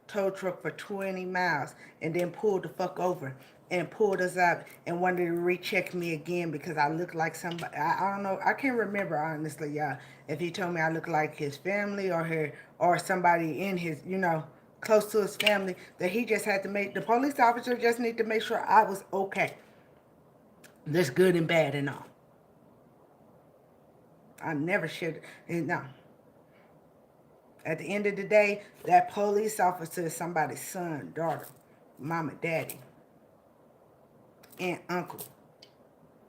tow truck for 20 miles and then pulled the fuck over and pulled us out and wanted to recheck me again because I looked like somebody. I don't know. I can't remember, honestly, y'all, if he told me I looked like his family or somebody in his, close to his family, that he just had to make, the police officer just need to make sure I was okay. That's good and bad and all. I never should, no. At the end of the day, that police officer is somebody's son, daughter, mama, daddy, aunt, uncle,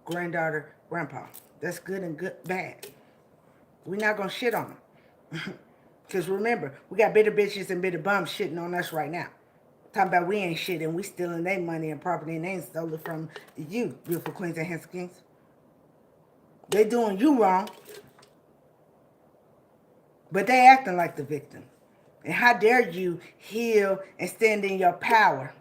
granddaughter, grandpa. That's good and good, bad. We're not going to shit on them. Because remember, we got bitter bitches and bitter bums shitting on us right now. Talking about we ain't shit and we stealing their money and property and they ain't stolen from you, beautiful queens and handsome kings. They doing you wrong. But they acting like the victim. And how dare you heal and stand in your power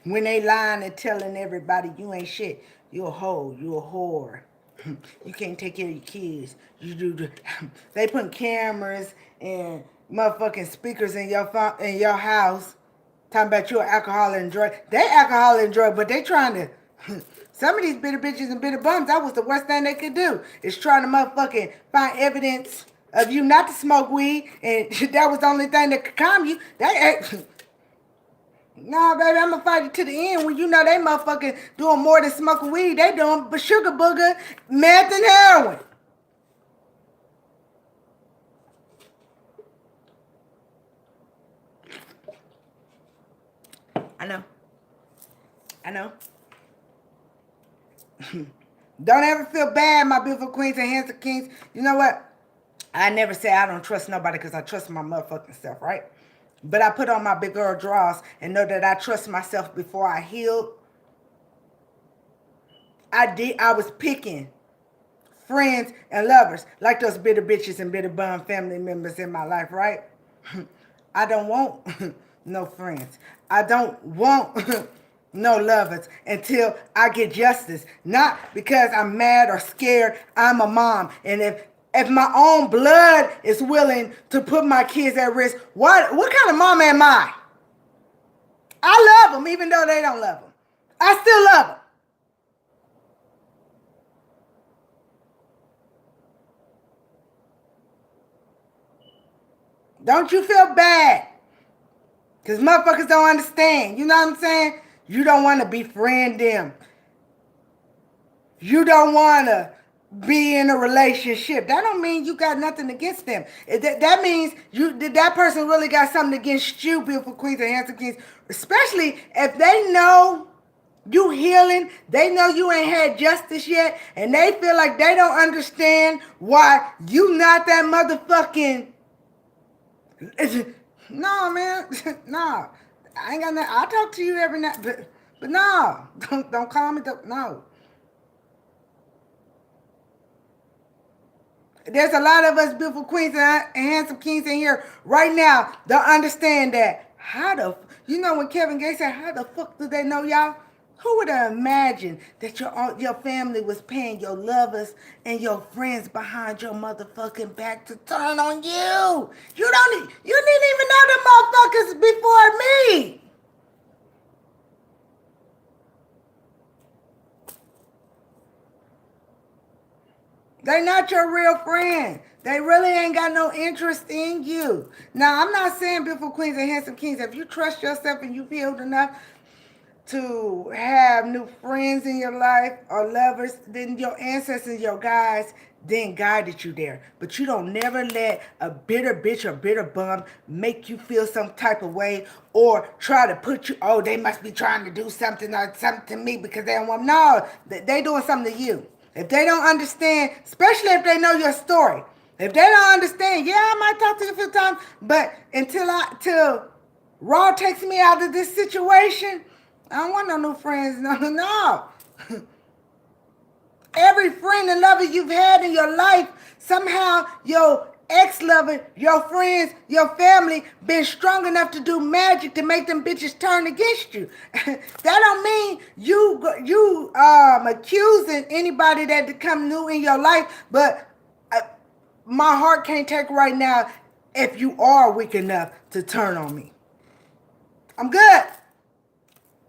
when they lying and telling everybody you ain't shit. You a hoe. You a whore. You can't take care of your kids. You do. They put cameras and motherfucking speakers in your house. Talking about you alcohol and drug. They alcohol and drug, but they trying to. Some of these bitter bitches and bitter bums, that was the worst thing they could do. Is trying to motherfucking find evidence of you not to smoke weed, and that was the only thing that could calm you. Nah, baby, I'm gonna fight it to the end when you know they motherfucking doing more than smoking weed. They doing sugar booger, meth, and heroin. I know. I know. Don't ever feel bad, my beautiful queens and handsome kings. You know what? I never say I don't trust nobody because I trust my motherfucking self, right? But I put on my big girl drawers and know that I trust myself before I healed. I was picking friends and lovers like those bitter bitches and bitter bum family members in my life, right? I don't want no friends. I don't want no lovers until I get justice. Not because I'm mad or scared. I'm a mom. And if my own blood is willing to put my kids at risk, what kind of mom am I? I love them even though they don't love them. I still love them. Don't you feel bad? Because motherfuckers don't understand. You know what I'm saying? You don't want to befriend them. You don't want to be in a relationship. That don't mean you got nothing against them. That means that person really got something against you, beautiful queens and handsome kings. Especially if they know you healing, they know you ain't had justice yet, and they feel like they don't understand why you not that motherfucking. No, man, no. I ain't got nothing. I'll talk to you every night, but no, don't call me. No. There's a lot of us beautiful queens and handsome kings in here right now don't understand that. You know when Kevin Gates said, how the fuck do they know y'all? Who would have imagined that your family was paying your lovers and your friends behind your motherfucking back to turn on you? You didn't even know the motherfuckers before me. They're not your real friend. They really ain't got no interest in you. Now, I'm not saying beautiful queens and handsome kings. If you trust yourself and you've healed enough to have new friends in your life or lovers, then your ancestors, your guides, then guided you there. But you don't never let a bitter bitch or bitter bum make you feel some type of way or try to put you, oh, they must be trying to do something or something to me because they don't want, no, they doing something to you. If they don't understand, especially if they know your story, if they don't understand, yeah, I might talk to you a few times, but till Raw takes me out of this situation, I don't want no new friends. No. Every friend and lover you've had in your life, somehow your ex-lover, your friends, your family been strong enough to do magic to make them bitches turn against you. That don't mean you accusing anybody that come new in your life, but my heart can't take right now if you are weak enough to turn on me. I'm good.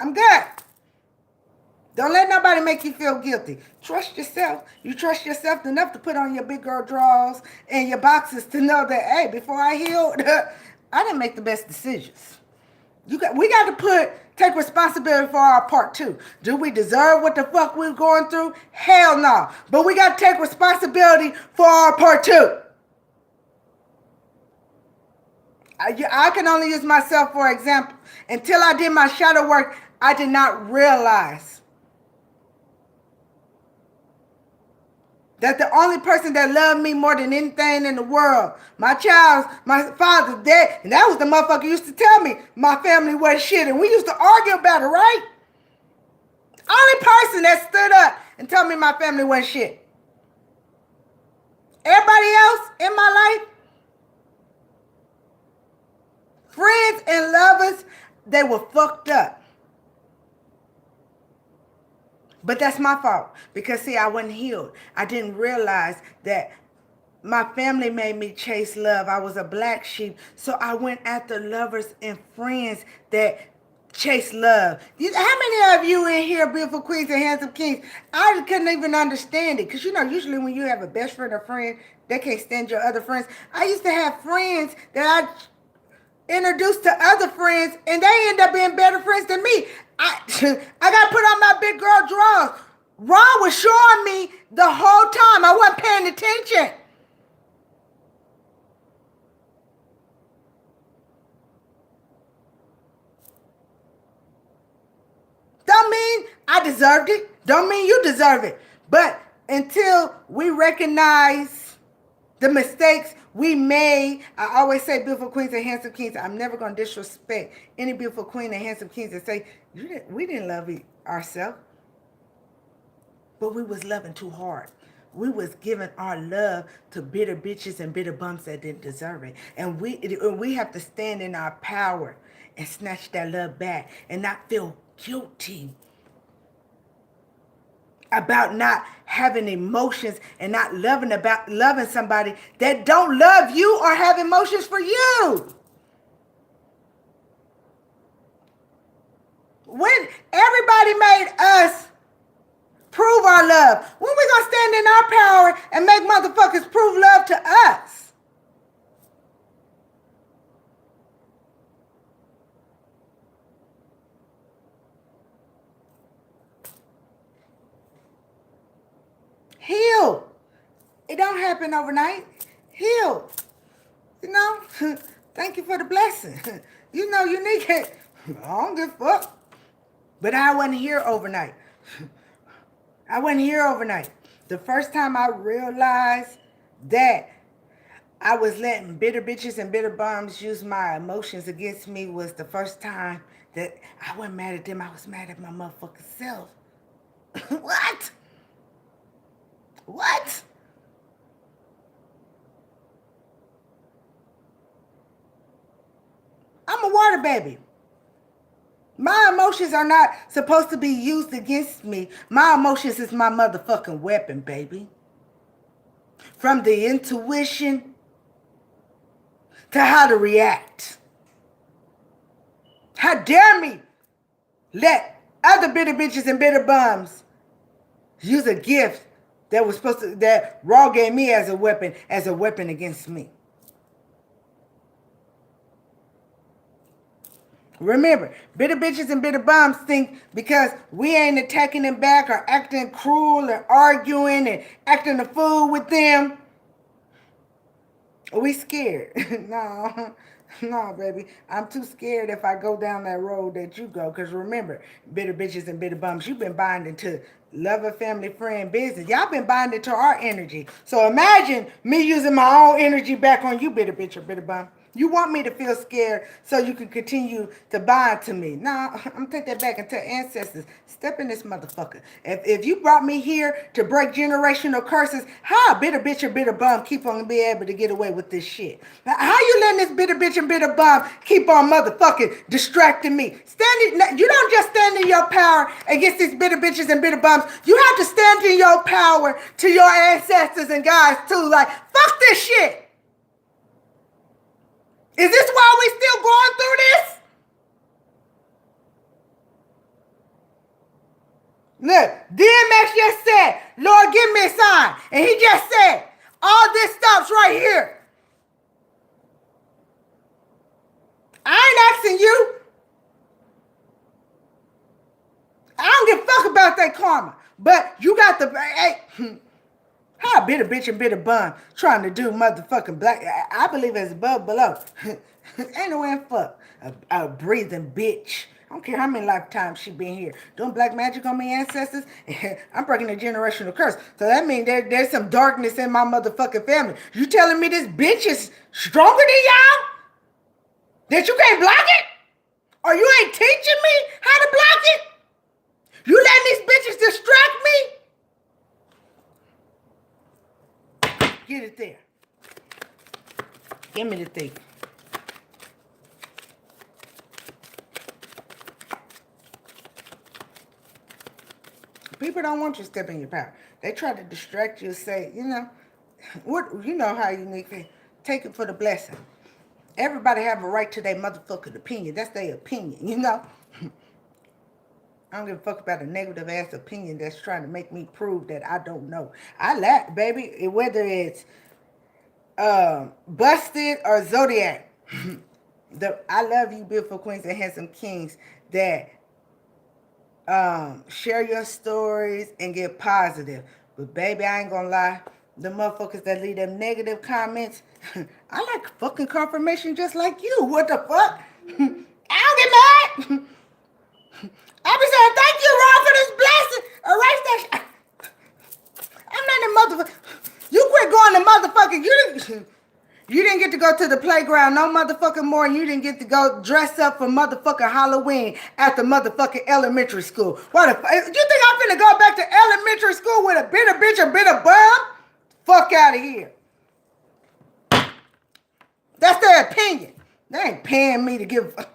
I'm good. Don't let nobody make you feel guilty. Trust yourself. You trust yourself enough to put on your big girl drawers and your boxes to know that, hey, before I healed, I didn't make the best decisions. We got to take responsibility for our part too. Do we deserve what the fuck we're going through? Hell no. But we got to take responsibility for our part too. I can only use myself for example. Until I did my shadow work, I did not realize that the only person that loved me more than anything in the world, my father's dead, and that was the motherfucker who used to tell me my family was shit, and we used to argue about it, right? Only person that stood up and told me my family was shit. Everybody else in my life, friends and lovers, they were fucked up. But that's my fault because, see, I wasn't healed. I didn't realize that my family made me chase love. I was a black sheep, so I went after lovers and friends that chase love. How many of you in here, beautiful queens and handsome kings, I couldn't even understand it because, usually when you have a best friend or friend, they can't stand your other friends. I used to have friends that I introduced to other friends, and they end up being better friends than me. I got put on my big girl drawers. Ron was showing me the whole time. I wasn't paying attention. Don't mean I deserved it. Don't mean you deserve it. But until we recognize the mistakes we made, I always say beautiful queens and handsome kings. I'm never going to disrespect any beautiful queen and handsome kings and say, we didn't love ourselves. But we was loving too hard. We was giving our love to bitter bitches and bitter bums that didn't deserve it. And we have to stand in our power and snatch that love back and not feel guilty about not having emotions and not loving somebody that don't love you or have emotions for you. When everybody made us prove our love, when we gonna stand in our power and make motherfuckers prove love to us? happen overnight. Healed. You know? Thank you for the blessing. You know you need it. I don't give a fuck. But I wasn't here overnight. I wasn't here overnight. The first time I realized that I was letting bitter bitches and bitter bums use my emotions against me was the first time that I wasn't mad at them. I was mad at my motherfucking self. What? What? I'm a water baby. My emotions are not supposed to be used against me. My emotions is my motherfucking weapon, baby. From the intuition to how to react. How dare me let other bitter bitches and bitter bums use a gift that was supposed to, that Raw gave me as a weapon against me. Remember, bitter bitches and bitter bums think because we ain't attacking them back or acting cruel or arguing and acting a fool with them, we scared. No, no, baby. I'm too scared if I go down that road that you go. Because remember, bitter bitches and bitter bums, you've been binding to lover, family, friend, business. Y'all been binding to our energy. So imagine me using my own energy back on you, bitter bitch or bitter bum. You want me to feel scared so you can continue to bind to me. Nah, I'm going to take that back and tell ancestors, step in this motherfucker. If you brought me here to break generational curses, how a bitter bitch or bitter bum keep on being able to get away with this shit? Now, how you letting this bitter bitch and bitter bum keep on motherfucking distracting me? You don't just stand in your power against these bitter bitches and bitter bums. You have to stand in your power to your ancestors and guys too. Like, fuck this shit. Is this why we still going through this? Look, DMX just said, Lord, give me a sign. And he just said, all this stops right here. I ain't asking you. I don't give a fuck about that karma. But you got the... Hey, how a bitter bitch and bitter bum trying to do motherfucking black... I believe it's above below. Ain't no way in fuck. A breathing bitch. I don't care how many lifetimes she been here. Doing black magic on my ancestors. I'm breaking a generational curse. So that means there's some darkness in my motherfucking family. You telling me this bitch is stronger than y'all? That you can't block it? Or you ain't teaching me how to block it? You letting these bitches distract me? Get it there. Give me the thing. People don't want you to step in your power. They try to distract you and say, you know, what, you know how you need to take it for the blessing. Everybody have a right to their motherfucking opinion. That's their opinion, you know. I don't give a fuck about a negative ass opinion that's trying to make me prove that I don't know. I laugh, baby, whether it's Busted or Zodiac. I love you, beautiful queens and handsome kings that share your stories and get positive. But baby, I ain't gonna lie. The motherfuckers that leave them negative comments, I like fucking confirmation just like you. What the fuck? I don't get mad. I be saying, thank you, Ron, for this blessing. Erase that shit. I'm not the motherfucker. You quit going to motherfucking, you didn't get to go to the playground no motherfucking more. You didn't get to go dress up for motherfucking Halloween at the motherfucking elementary school. What the fuck? You think I'm finna go back to elementary school with a bitter bitch or bitter bum? Fuck out of here. That's their opinion. They ain't paying me to give a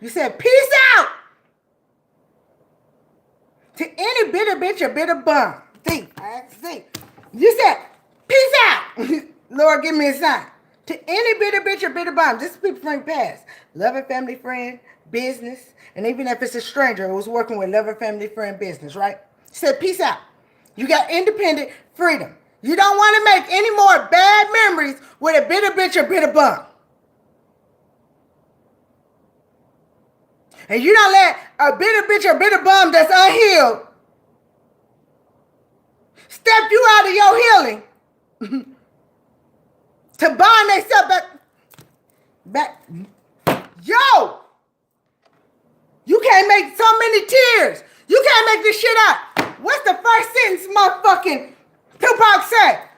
You said peace out to any bitter bitch or bitter bum. See. You said peace out. Lord, give me a sign. To any bitter bitch or bitter bum. This is people from the past. Lover, family, friend, business. And even if it's a stranger who was working with lover, family, friend, business, right? You said peace out. You got independent freedom. You don't want to make any more bad memories with a bitter bitch or bitter bum. And you don't let a bitter bitch or bitter bum that's unhealed step you out of your healing to bind themselves back. Yo! You can't make so many tears. You can't make this shit up. What's the first sentence motherfucking Tupac said?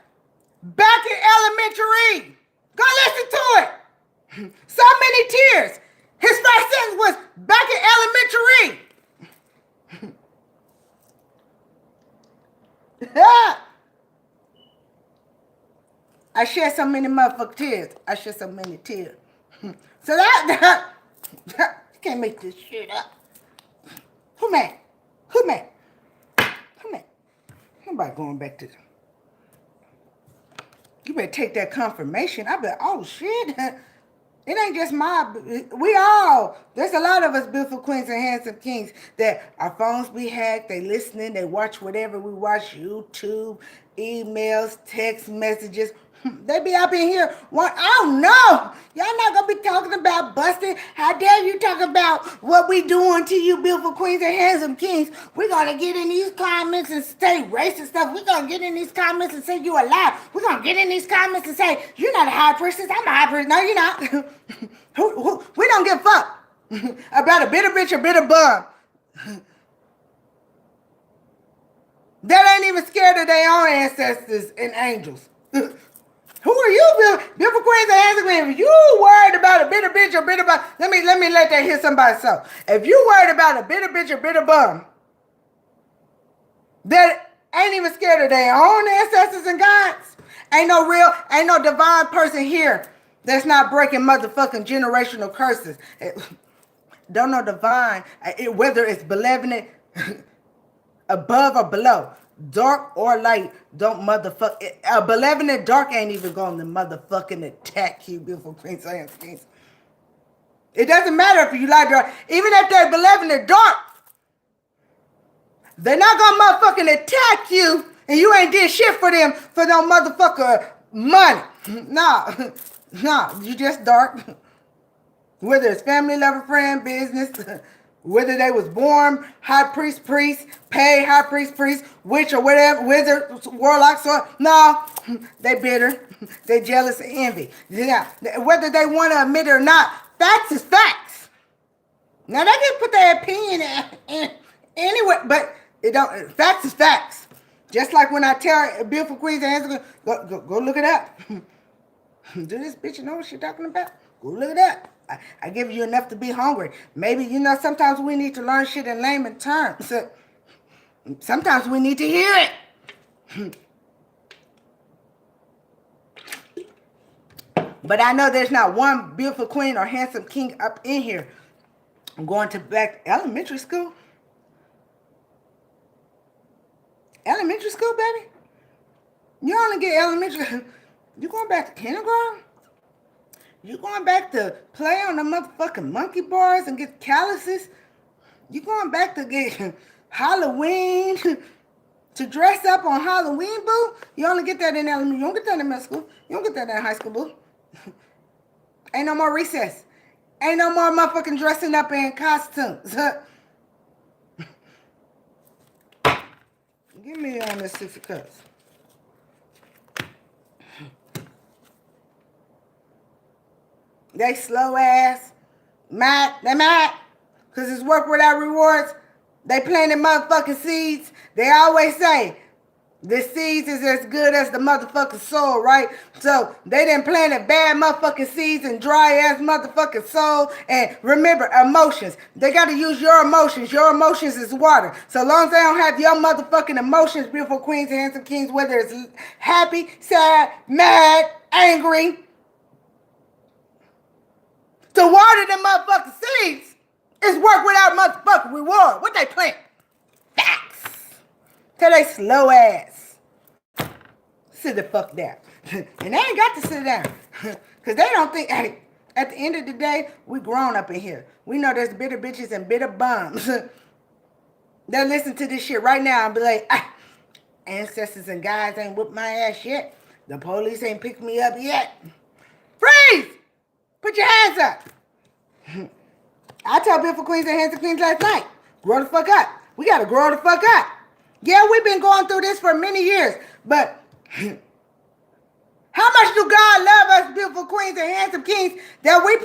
Back in elementary. Go listen to it. So many tears. His first sentence was back in elementary. I shed so many motherfucking tears. I shed so many tears. So that you can't make this shit up. Who mad? Who mad? Who mad? Nobody going back to them. You better take that confirmation. I bet, oh shit. It ain't just we all, there's a lot of us beautiful queens and handsome kings that our phones be hacked, they listening, they watch whatever we watch, YouTube, emails, text messages. They be up in here, oh no, y'all not gonna be talking about busting. How dare you talk about what we doing to you beautiful queens and handsome kings. We're gonna get in these comments and say racist stuff. We're gonna get in these comments and say you a lie. We're gonna get in these comments and say, you're not a high priestess, I'm a high priestess. No, you're not. We don't give a fuck about a bitter bitch or bitter bum that ain't even scared of their own ancestors and angels. Who are you, beautiful queens and handsome queens? If you worried about a bitter bitch or bitter bum, let me let that hit somebody. So, if you worried about a bitter bitch or bitter bum that ain't even scared of their own ancestors and gods, ain't no divine person here that's not breaking motherfucking generational curses. Don't know divine, whether it's benevolent, above or below, dark or light, don't motherfuck. A benevolent dark ain't even going to motherfucking attack you, beautiful queens and kings. It doesn't matter if you like dark. Even if they're benevolent dark, they're not going to motherfucking attack you and you ain't did shit for them for no motherfucker money. No, you just dark. Whether it's family, lover, friend, business, whether they was born high priest, paid high priest, witch or whatever, wizard, warlock, so no, they bitter, they jealous and envy. Yeah, whether they want to admit it or not, facts is facts. Now they can put their opinion in anyway, but it don't. Facts is facts. Just like when I tell beautiful queens and handsome, go look it up. Do this bitch know what she talking about? Go look it up. I give you enough to be hungry. Maybe, sometimes we need to learn shit in layman terms. So, sometimes we need to hear it. But I know there's not one beautiful queen or handsome king up in here. I'm going to back elementary school. Elementary school, baby? You only get elementary. You going back to kindergarten? You going back to play on the motherfucking monkey bars and get calluses? You going back to get Halloween, to dress up on Halloween, boo? You only get that in elementary. You don't get that in middle school. You don't get that in high school, boo. Ain't no more recess. Ain't no more motherfucking dressing up in costumes. Give me on this 6 of cups. They slow ass. Mad. They mad. Because it's work without rewards. They planted motherfucking seeds. They always say, the seeds is as good as the motherfucking soil, right? So they done planted bad motherfucking seeds and dry ass motherfucking soil. And remember, emotions. They got to use your emotions. Your emotions is water. So long as they don't have your motherfucking emotions, beautiful queens and handsome kings, whether it's happy, sad, mad, angry, to water them motherfucking seeds is work without motherfucking reward. What they plant? Facts. Tell they slow ass. Sit the fuck down. And they ain't got to sit down. Because they don't think, hey, at the end of the day, we grown up in here. We know there's bitter bitches and bitter bums. They'll listen to this shit right now and be like, ancestors and guides ain't whooped my ass yet. The police ain't picked me up yet. Freeze! Put your hands up. I told Beautiful Queens and Handsome Queens last night, grow the fuck up. We got to grow the fuck up. Yeah, we've been going through this for many years, but how much do God love us, Beautiful Queens and Handsome Kings, that we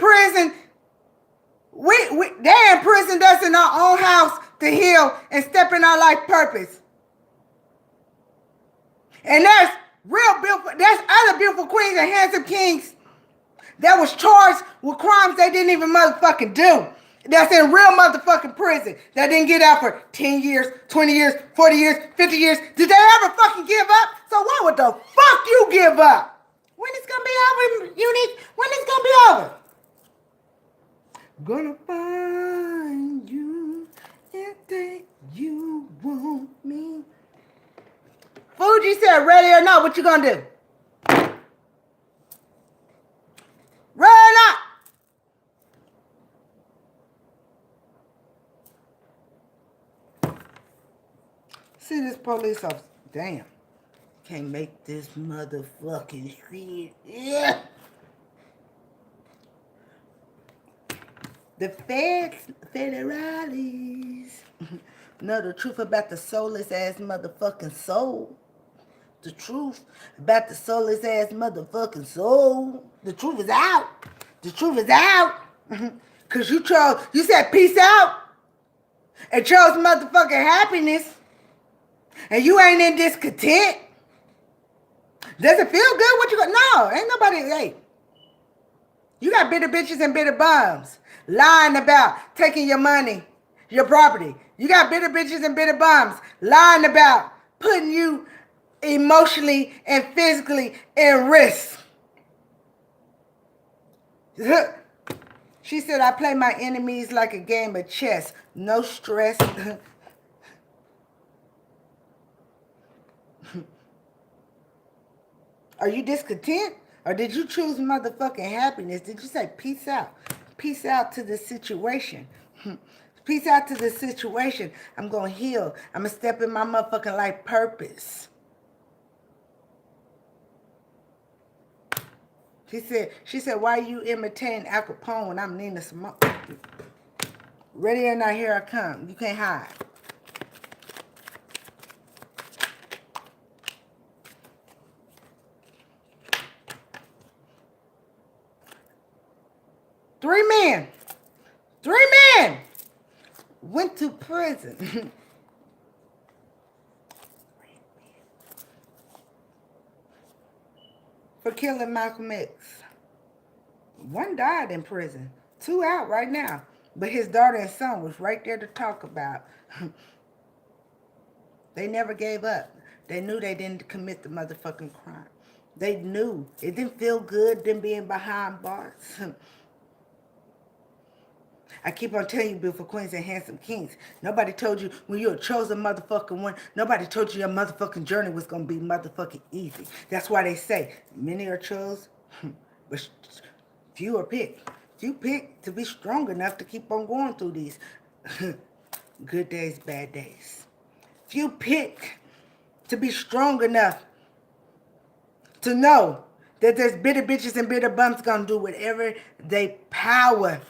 they imprisoned us in our own house to heal and step in our life purpose. And there's other beautiful queens and handsome kings that was charged with crimes they didn't even motherfucking do. That's in real motherfucking prison. That didn't get out for 10 years, 20 years, 40 years, 50 years. Did they ever fucking give up? So why would the fuck you give up? When it's gonna be over, Unique? When it's gonna be over? Gonna find you if you want me. Fuji said, ready or not, what you gonna do? Ready or not? See this police officer. Damn. Can't make this motherfucking shit. Yeah. The federales know the truth about the soulless ass motherfucking soul. The truth about the soulless ass motherfucking soul. The truth is out. The truth is out. Cause you said peace out and chose motherfucking happiness. And you ain't in discontent. Does it feel good? What you got? No, ain't nobody. Hey, you got bitter bitches and bitter bums lying about taking your money, your property. You got bitter bitches and bitter bums lying about putting you emotionally and physically in risk. She said, I play my enemies like a game of chess. No stress. Are you discontent? Or did you choose motherfucking happiness? Did you say peace out? Peace out to the situation. Peace out to the situation. I'm going to heal. I'm going to step in my motherfucking life purpose. She said, why you imitating Al Capone when I'm Nina Simone? Ready or not, here I come. You can't hide. Three men went to prison. For killing Malcolm X. One died in prison. 2 out right now. But his daughter and son was right there to talk about. They never gave up. They knew they didn't commit the motherfucking crime. They knew. It didn't feel good them being behind bars. I keep on telling you, beautiful queens and handsome kings. Nobody told you when you're a chosen motherfucking one. Nobody told you your motherfucking journey was going to be motherfucking easy. That's why they say many are chosen, but few are picked. Few picked to be strong enough to keep on going through these good days, bad days. Few pick to be strong enough to know that there's bitter bitches and bitter bums going to do whatever they power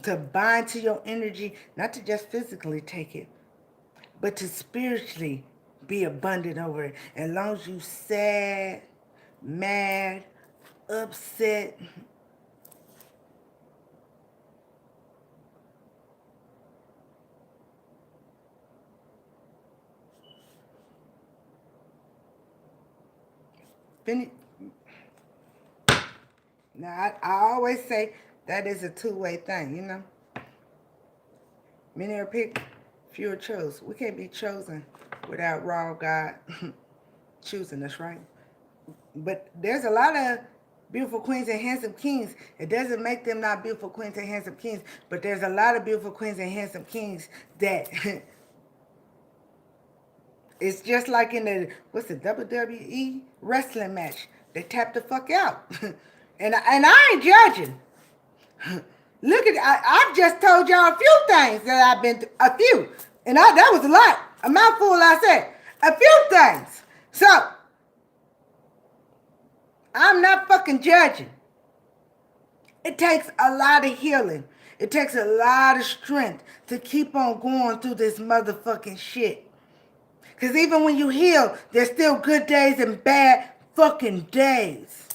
to bind to your energy, not to just physically take it, but to spiritually be abundant over it. As long as you sad, mad, upset, now I always say that is a two-way thing, you know. Many are picked, few are chosen. We can't be chosen without raw God choosing us, right? But there's a lot of beautiful queens and handsome kings. It doesn't make them not beautiful queens and handsome kings, but there's a lot of beautiful queens and handsome kings that it's just like in the, what's the WWE wrestling match. They tap the fuck out. and I ain't judging. Look at, I've just told y'all a few things that I've been through. A few. And that was a lot. A mouthful, I said. A few things. So, I'm not fucking judging. It takes a lot of healing. It takes a lot of strength to keep on going through this motherfucking shit. Because even when you heal, there's still good days and bad fucking days.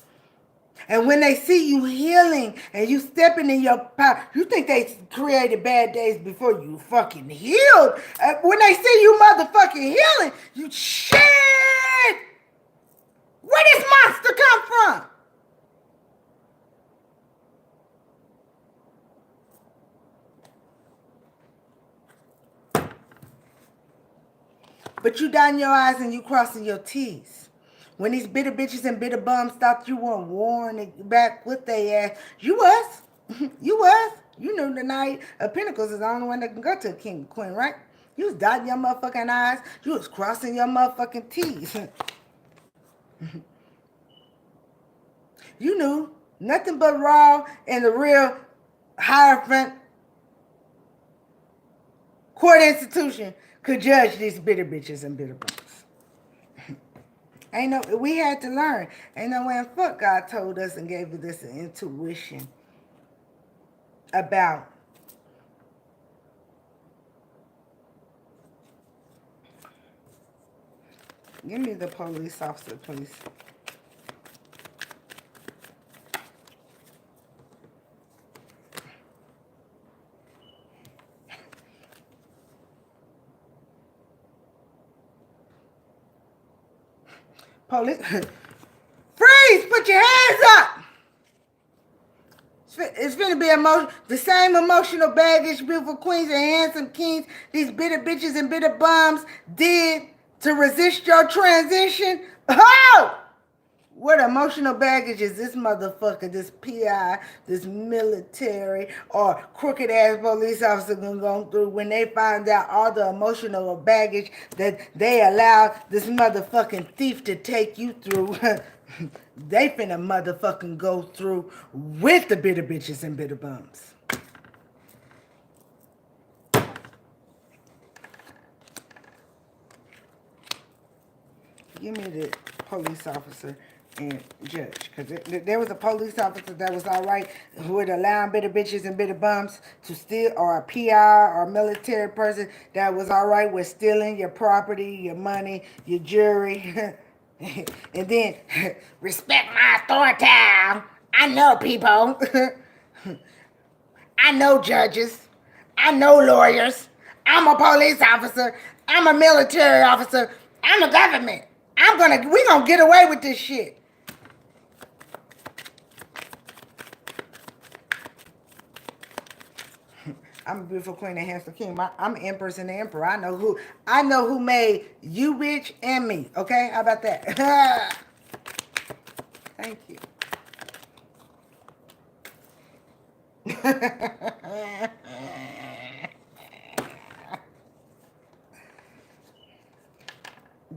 And when they see you healing and you stepping in your power, you think they created bad days before you fucking healed. When they see you motherfucking healing, you shit. Where this monster come from? But you dotting your I's and you crossing your T's. When these bitter bitches and bitter bums thought you weren't warring back with they ass, you was. You was. You knew the Knight of Pentacles is the only one that can go to a king and queen, right? You was dotting your motherfucking I's. You was crossing your motherfucking T's. You knew nothing but Raw and the real Hierophant court institution could judge these bitter bitches and bitter bums. Ain't no, we had to learn. Ain't no way in fuck God told us and gave us this intuition about give me the police officer, please. Police. Freeze! Put your hands up! It's gonna be the same emotional baggage beautiful queens and handsome kings these bitter bitches and bitter bums did to resist your transition. Oh! What emotional baggage is this motherfucker, this PI, this military, or crooked ass police officer gonna go through when they find out all the emotional baggage that they allowed this motherfucking thief to take you through? They finna motherfucking go through with the bitter bitches and bitter bums. Give me the police officer and judge, because there was a police officer that was all right who would allow bitter bitches and bitter bums to steal, or a PI or a military person that was all right with stealing your property, your money, your jewelry. And then respect my authority. I know people. I know judges. I know lawyers. I'm a police officer. I'm a military officer. I'm the government. We gonna get away with this shit. I'm a beautiful queen and handsome king. I'm empress and the emperor. I know who made you bitch and me. Okay, how about that? Thank you.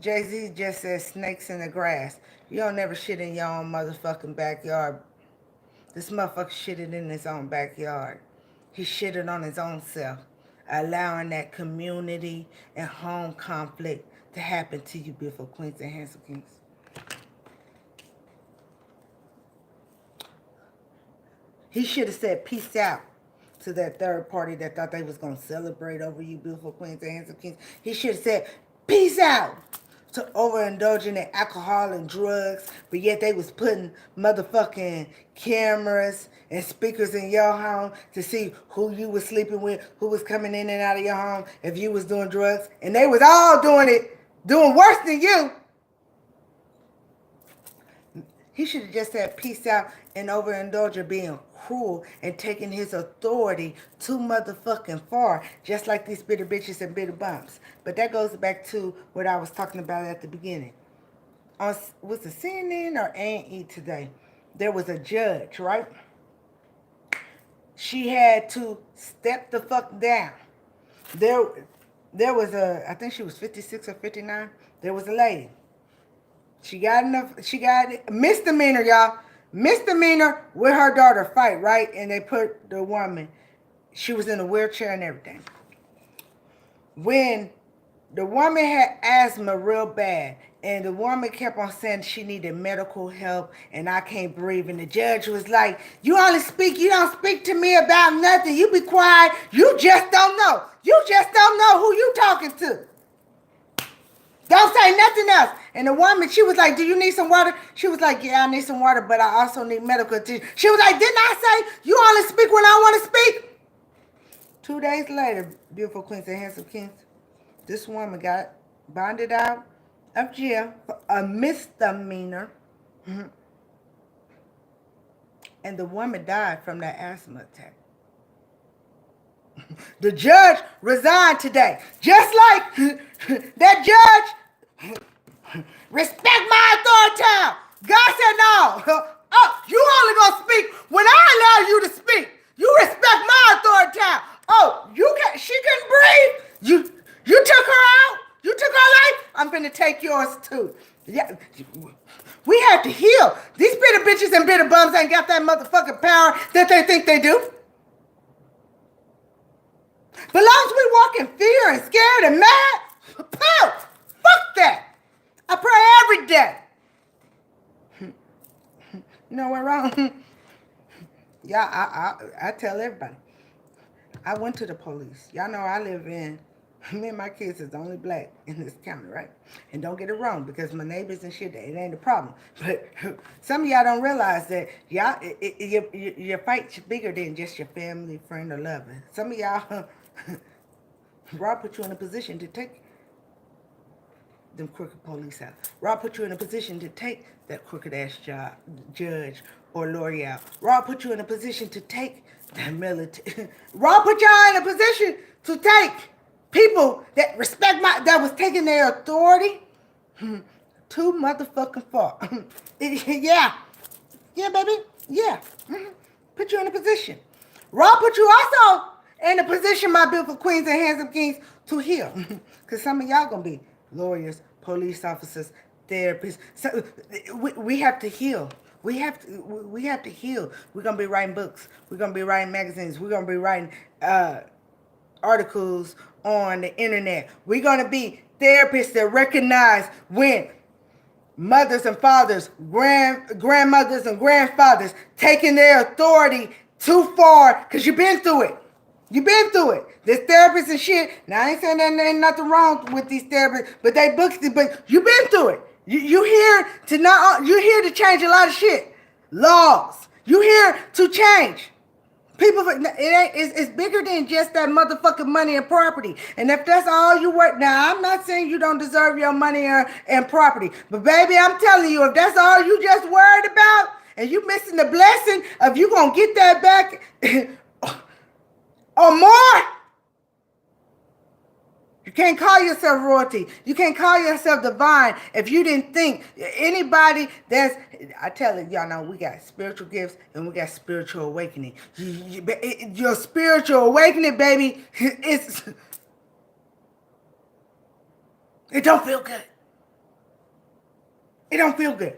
Jay-Z just says snakes in the grass. You don't never shit in your own motherfucking backyard. This motherfucker shitted in his own backyard. He shitted on his own self, allowing that community and home conflict to happen to you, beautiful queens and handsome kings. He should have said peace out to that third party that thought they was going to celebrate over you, beautiful queens and handsome kings. He should have said peace out to overindulging in alcohol and drugs, but yet they was putting motherfucking cameras and speakers in your home to see who you was sleeping with, who was coming in and out of your home, if you was doing drugs, and they was all doing worse than you. He should have just said peace out and overindulge being cruel and taking his authority too motherfucking far, just like these bitter bitches and bitter bumps. But that goes back to what I was talking about at the beginning. Was it CNN or A&E today? There was a judge, right? She had to step the fuck down. There was I think she was 56 or 59. There was a lady. She got misdemeanor, y'all. Misdemeanor with her daughter fight, right? And they put the woman, she was in a wheelchair and everything. When The woman had asthma real bad, and the woman kept on saying she needed medical help, and I can't breathe. And the judge was like, "You only speak, you don't speak to me about nothing. You be quiet. You just don't know. You just don't know who you talking to. Don't say nothing else." And the woman, she was like, "Do you need some water?" She was like, "Yeah, I need some water, but I also need medical attention." She was like, "Didn't I say you only speak when I want to speak?" 2 days later, beautiful queens and handsome kings, this woman got bonded out of jail for a misdemeanor, and the woman died from that asthma attack. The judge resigned today, just like that judge. Respect my authority. God said no. Oh, you only gonna speak when I allow you to speak. You respect my authority. Oh, you can. She couldn't breathe. You took her out. You took her life. I'm finna take yours too. Yeah, we have to heal. These bitter bitches and bitter bums ain't got that motherfucking power that they think they do. But as long as we walk in fear and scared and mad, fuck that. I pray every day. You know what wrong? Yeah, I tell everybody. I went to the police. Y'all know I live in, me and my kids is the only black in this county, right? And don't get it wrong, because my neighbors and shit, it ain't a problem. But some of y'all don't realize that y'all, your fight's bigger than just your family, friend, or lover. Some of y'all, Rob put you in a position to take them crooked police out. Rob put you in a position to take that crooked ass judge or lawyer out. Rob put you in a position to take that military. Rob put y'all in a position to take people that respect that was taking their authority too motherfucking far. Yeah. Yeah, baby. Yeah. Put you in a position. Rob put you also in a position, my beautiful queens and handsome kings, to heal. Because some of y'all going to be lawyers, police officers, therapists. So we have to heal. We have to heal. We're going to be writing books. We're going to be writing magazines. We're going to be writing articles on the internet. We're going to be therapists that recognize when mothers and fathers, grandmothers and grandfathers taking their authority too far, because you've been through it. You've been through it. There's therapists and shit. Now, I ain't saying that there ain't nothing wrong with these therapists, but they books, but you've been through it. You here to you here to change a lot of shit. Laws. You here to change. People, it's bigger than just that motherfucking money and property. And if that's all you work, now I'm not saying you don't deserve your money and property, but baby, I'm telling you, if that's all you just worried about, and you missing the blessing of you gonna get that back or more, you can't call yourself royalty. You can't call yourself divine if you didn't think anybody that's, I tell it, y'all know we got spiritual gifts and we got spiritual awakening. Your spiritual awakening, baby, it don't feel good. It don't feel good.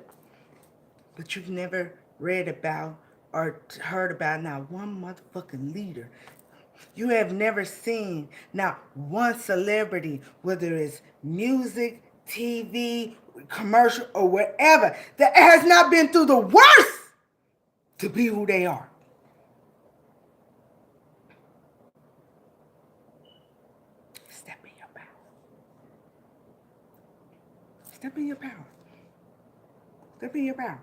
But you've never read about or heard about not one motherfucking leader. You have never seen not one celebrity, whether it's music, TV, commercial, or whatever, that has not been through the worst to be who they are. Step in your power. Step in your power. Step in your power.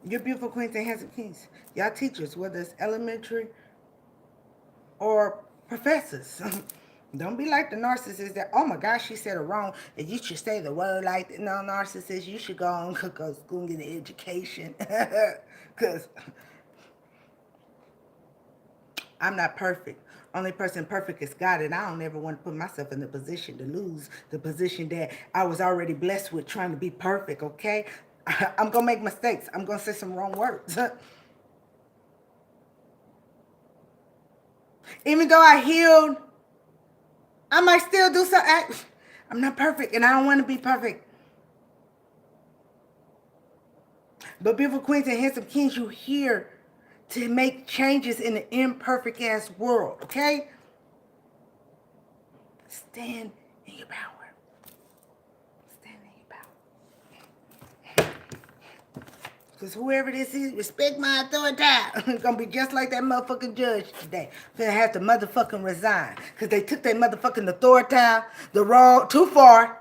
You're beautiful queens and handsome kings. Y'all teachers, whether it's elementary or professors. Don't be like the narcissist that, oh my gosh, she said it wrong, and you should say the word like that. No, narcissist, you should go on, go to school and get an education. Because I'm not perfect. Only person perfect is God, and I don't ever want to put myself in the position to lose the position that I was already blessed with, trying to be perfect, okay? I'm going to make mistakes. I'm going to say some wrong words. Even though I healed, I might still do something. I'm not perfect, and I don't want to be perfect. But beautiful queens and handsome kings, you here to make changes in an imperfect ass world, okay? Stand in your power. Stand in your power. Because whoever this is, respect my authority. It's going to be just like that motherfucking judge today. Gonna have to motherfucking resign. Because they took their motherfucking authority too far.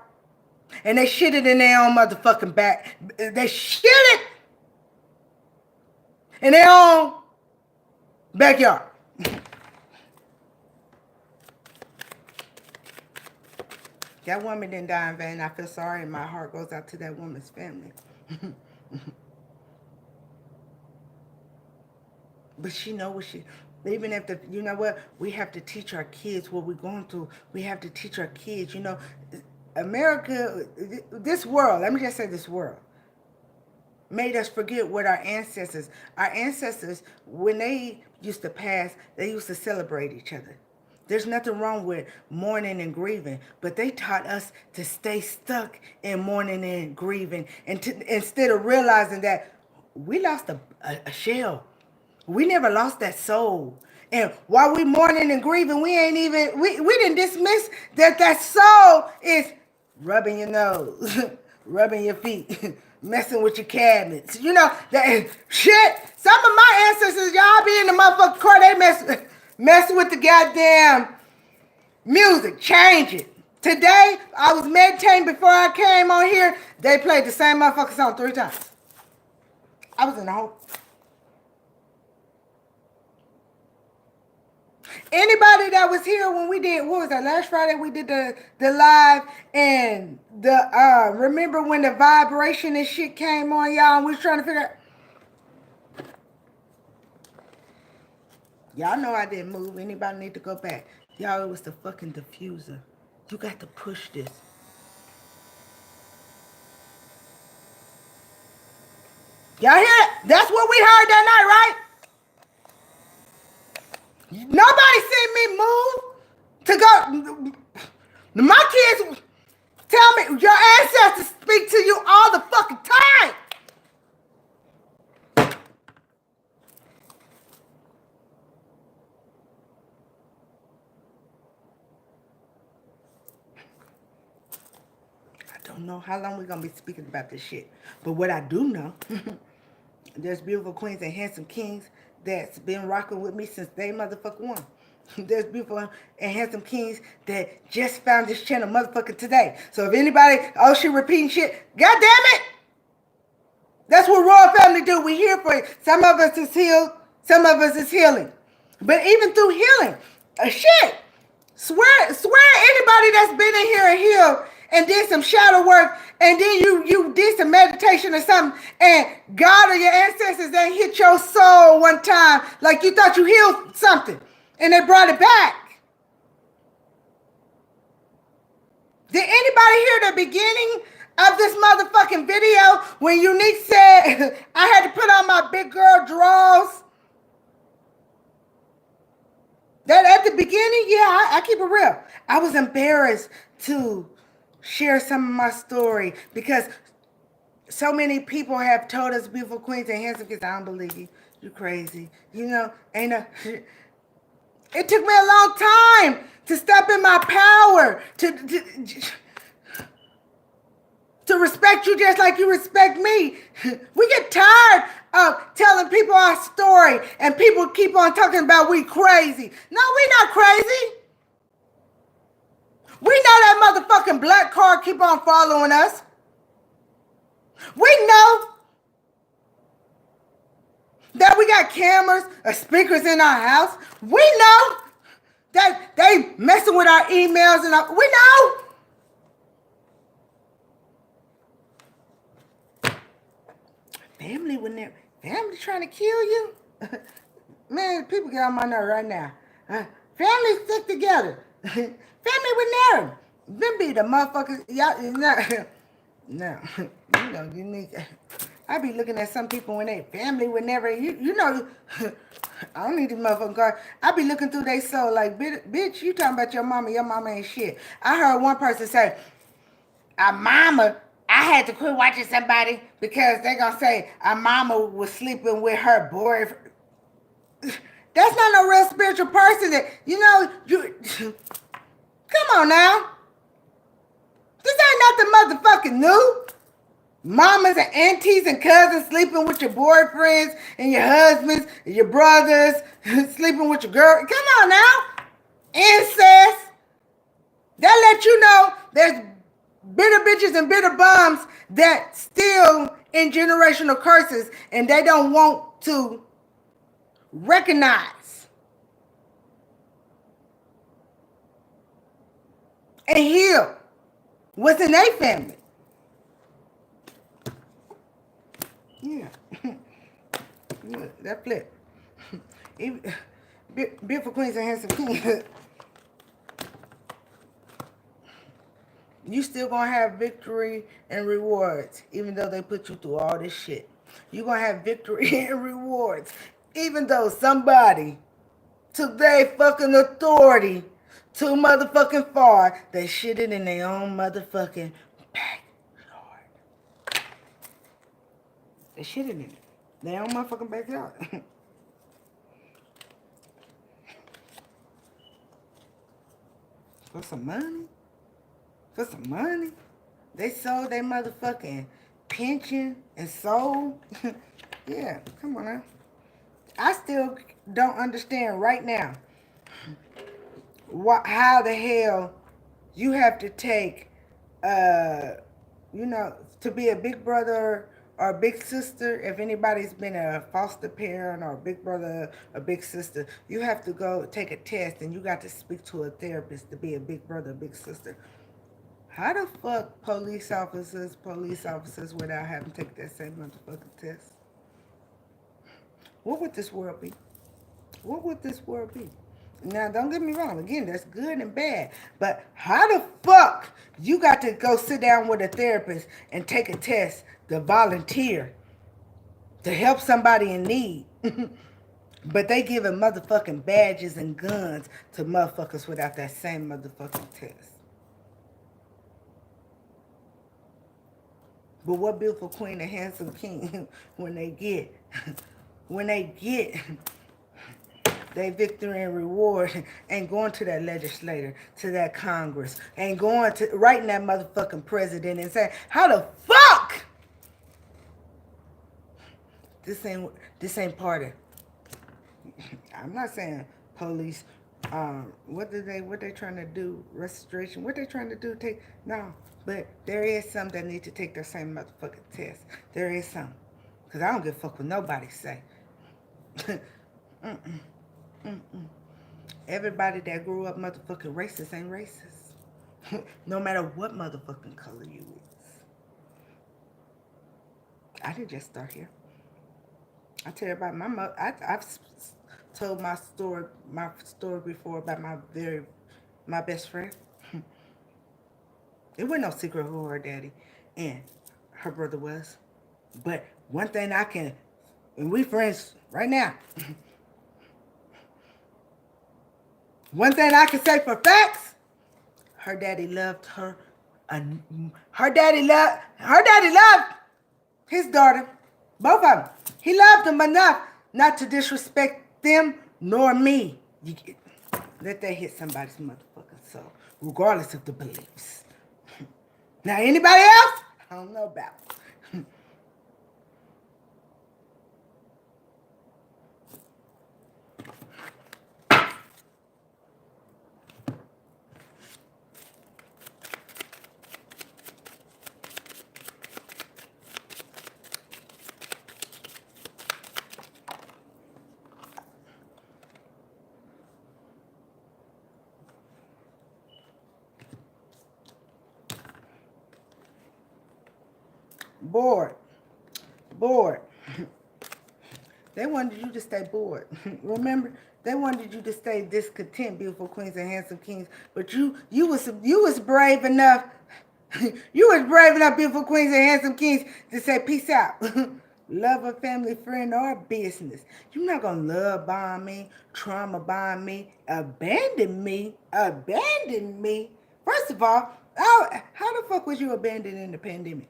And they shitted in their own motherfucking back. They shitted in their own backyard. That woman didn't die in vain. I feel sorry, and my heart goes out to that woman's family. But she know what she, even if the, you know what, we have to teach our kids what we're going through. We have to teach our kids, you know, America, this world, let me just say this world, made us forget what our ancestors, when they used to pass, they used to celebrate each other. There's nothing wrong with mourning and grieving, but they taught us to stay stuck in mourning and grieving, and instead of realizing that we lost a shell. We never lost that soul. And while we mourning and grieving, we didn't dismiss that soul is rubbing your nose, rubbing your feet, messing with your cabinets. You know, that shit. Some of my ancestors, y'all be in the motherfucking car, they messing with the goddamn music. Change it. Today, I was meditating before I came on here. They played the same motherfucking song 3 times. I was in the whole... Anybody that was here when we did, what was that, last Friday we did the live, and the remember when the vibration and shit came on, y'all, and we was trying to figure out. Y'all know I didn't move. Anybody need to go back? Y'all, it was the fucking diffuser. You got to push this. Y'all hear it? That's what we heard that night, right? Nobody seen me move to go. My kids tell me your ancestors speak to you all the fucking time. I don't know how long we're going to be speaking about this shit. But what I do know, there's beautiful queens and handsome kings that's been rocking with me since they motherfucking won. There's beautiful and handsome kings that just found this channel motherfucking today. So if anybody, oh, she repeating shit, god damn it! That's what Royal Family do. We here for it. Some of us is healed, some of us is healing. But even through healing, shit, swear anybody that's been in here and healed and did some shadow work, and then you did some meditation or something, and God or your ancestors, they hit your soul one time like you thought you healed something, and they brought it back. Did anybody hear the beginning of this motherfucking video when Unique said I had to put on my big girl drawers? That at the beginning, yeah, I keep it real. I was embarrassed to share some of my story because so many people have told us, beautiful queens and handsome kids, I don't believe you. You crazy. You know, ain't no... It took me a long time to step in my power, to respect you just like you respect me. We get tired of telling people our story, and people keep on talking about we crazy. No, we not crazy. We know that motherfucking black car keep on following us. We know that we got cameras or speakers in our house. We know that they messing with our emails and we know. Family would never. Family trying to kill you? Man, people get on my nerve right now. Family stick together. Family would never. Them be the motherfuckers. Y'all, no. You know, you need. I be looking at some people when they family would never. You know. I don't need this motherfucking car. I be looking through their soul like, bitch, you talking about your mama ain't shit. I heard one person say, our mama, I had to quit watching somebody because they gonna say our mama was sleeping with her boyfriend. That's not no real spiritual person that, you know, Come on now. This ain't nothing motherfucking new. Mamas and aunties and cousins sleeping with your boyfriends and your husbands and your brothers, sleeping with your girl. Come on now. Incest. That let you know there's bitter bitches and bitter bums that still in generational curses and they don't want to recognize and heal what's in their family. Yeah. Look, that flip. Beautiful queens and handsome kings. You still gonna have victory and rewards, even though they put you through all this shit. You gonna have victory and rewards, even though somebody took their fucking authority too motherfucking far. They shitted in their own motherfucking backyard. They shitted in it. Their own motherfucking backyard. For some money? For some money? They sold their motherfucking pension and soul. Yeah, come on now. I still don't understand right now how the hell you have to take, to be a big brother or a big sister. If anybody's been a foster parent or a big brother or big sister, you have to go take a test and you got to speak to a therapist to be a big brother or big sister. How the fuck police officers without having to take that same motherfucking test? What would this world be? What would this world be? Now, don't get me wrong. Again, that's good and bad. But how the fuck you got to go sit down with a therapist and take a test to volunteer to help somebody in need? But they giving motherfucking badges and guns to motherfuckers without that same motherfucking test. But what beautiful queen and handsome king when they get their victory and reward ain't going to that legislator, to that Congress, ain't going to writing that motherfucking president and saying, how the fuck? This ain't part of. I'm not saying police. What they trying to do? Restoration. What they trying to do? But there is some that need to take their same motherfucking test. There is some. Because I don't give a fuck what nobody say. Everybody that grew up motherfucking racist ain't racist. No matter what motherfucking color you is. I didn't just start here. I tell you about my mother. I've told my story before about my best friend. It wasn't no secret who her daddy and her brother was. But one thing and we friends right now. One thing I can say for facts, her daddy loved her. Her daddy loved his daughter. Both of them. He loved them enough not to disrespect them nor me. Let that hit somebody's motherfucking soul, regardless of the beliefs. Now, anybody else? I don't know about. Bored. They wanted you to stay bored. Remember? They wanted you to stay discontent, beautiful queens and handsome kings. But you was brave enough. You was brave enough, beautiful queens and handsome kings, to say peace out. Love a family, friend, or business. You're not gonna love bomb me, trauma bomb me, abandon me. First of all, how the fuck was you abandoned in the pandemic?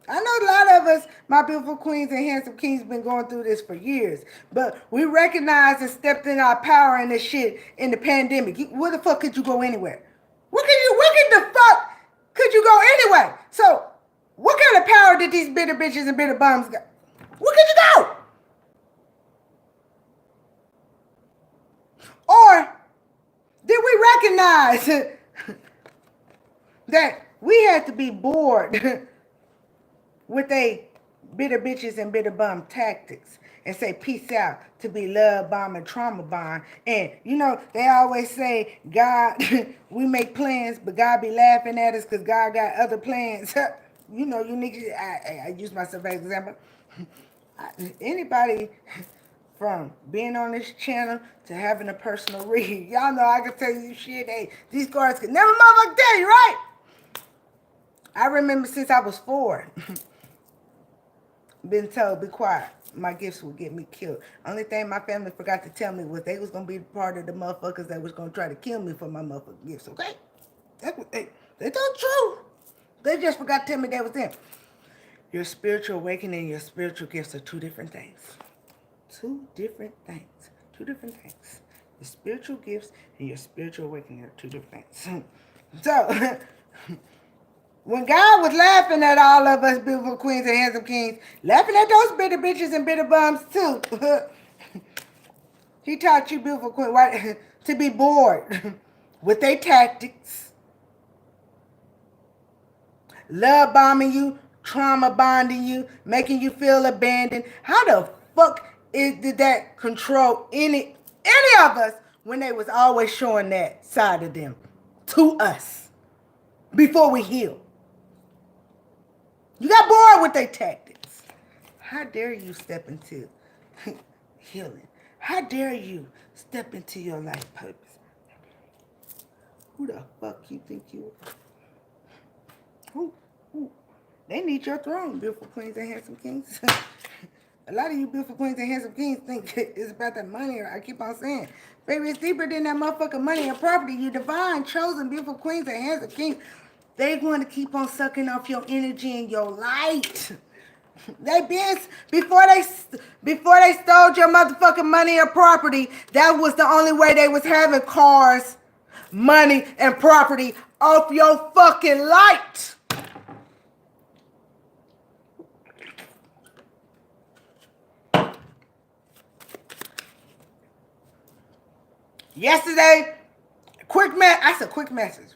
I know a lot of us, my beautiful queens and handsome kings, been going through this for years. But we recognized and stepped in our power in this shit in the pandemic. Where the fuck could you go anywhere? Where the fuck could you go anyway? So, what kind of power did these bitter bitches and bitter bums got? Where could you go? Or did we recognize that we had to be bored with a bitter bitches and bitter bum tactics and say peace out to be love bomb and trauma bond? And you know, they always say God, we make plans, but God be laughing at us because God got other plans. You know, I use myself as an example. Anybody from being on this channel to having a personal read, y'all know I can tell you shit. Hey, these cards could never motherfucking tell you, right? I remember since I was 4, been told, be quiet. My gifts will get me killed. Only thing my family forgot to tell me was they was going to be part of the motherfuckers that was going to try to kill me for my motherfucking gifts, okay? That's what they told true. They just forgot to tell me that was them. Your spiritual awakening and your spiritual gifts are two different things. Two different things. Two different things. Your spiritual gifts and your spiritual awakening are two different things. So, when God was laughing at all of us beautiful queens and handsome kings, laughing at those bitter bitches and bitter bums too, he taught you beautiful queen to be bored with their tactics, love bombing you, trauma bonding you, making you feel abandoned. How the fuck did that control any of us when they was always showing that side of them to us before we healed? You got bored with their tactics. How dare you step into healing? How dare you step into your life purpose? Who the fuck you think you are? Who? They need your throne, beautiful queens and handsome kings. A lot of you beautiful queens and handsome kings think it's about that money. I keep on saying, baby, it's deeper than that motherfucking money and property. You divine, chosen, beautiful queens and handsome kings. They want to keep on sucking off your energy and your light. They been before they stole your motherfucking money or property. That was the only way they was having cars, money, and property off your fucking light. Yesterday, I said quick message.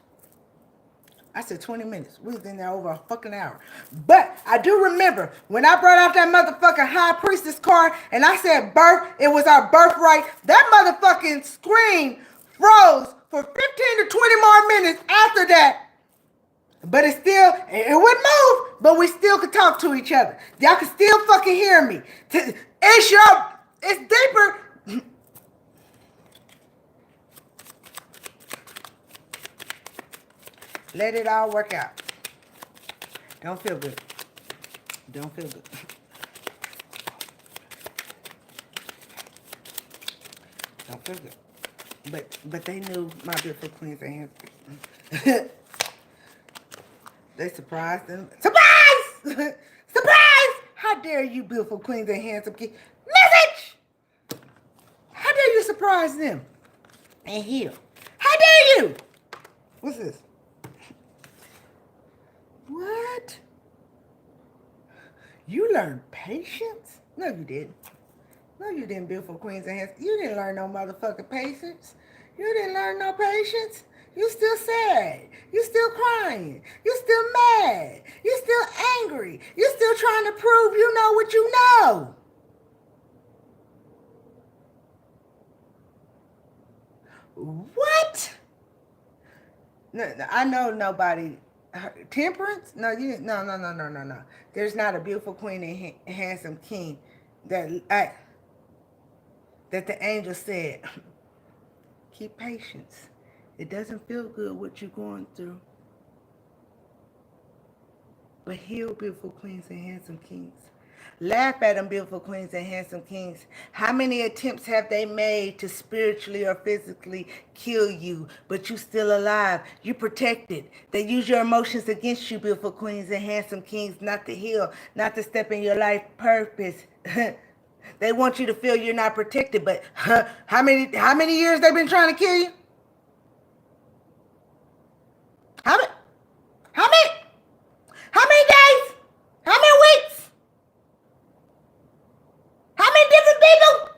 I said 20 minutes. We was in there over a fucking hour. But I do remember when I brought out that motherfucking high priestess card and I said birth, it was our birthright. That motherfucking screen froze for 15 to 20 more minutes after that. But it wouldn't move, but we still could talk to each other. Y'all can still fucking hear me. It's deeper. Let it all work out. Don't feel good. Don't feel good. Don't feel good. But they knew my beautiful queens and hands. They surprised them. Surprise! Surprise! How dare you, beautiful queens and handsome kings? Message! How dare you surprise them and heal? How dare you? What's this? What? You learned patience? No, you didn't. No, you didn't, beautiful queens and hands. You didn't learn no motherfucking patience. You didn't learn no patience. You still sad. You still crying. You still mad. You still angry. You still trying to prove you know what you know. What? No, I know nobody. Temperance? No, no. There's not a beautiful queen and handsome king that the angel said, keep patience. It doesn't feel good what you're going through. But heal, beautiful queens and handsome kings. Laugh at them, beautiful queens and handsome kings. How many attempts have they made to spiritually or physically kill you, but you still alive? You protected. They use your emotions against you, beautiful queens and handsome kings, not to heal, not to step in your life purpose. They want you to feel you're not protected, but how many years they've been trying to kill you? How many? How many? How many days? How many weeks? How many different people?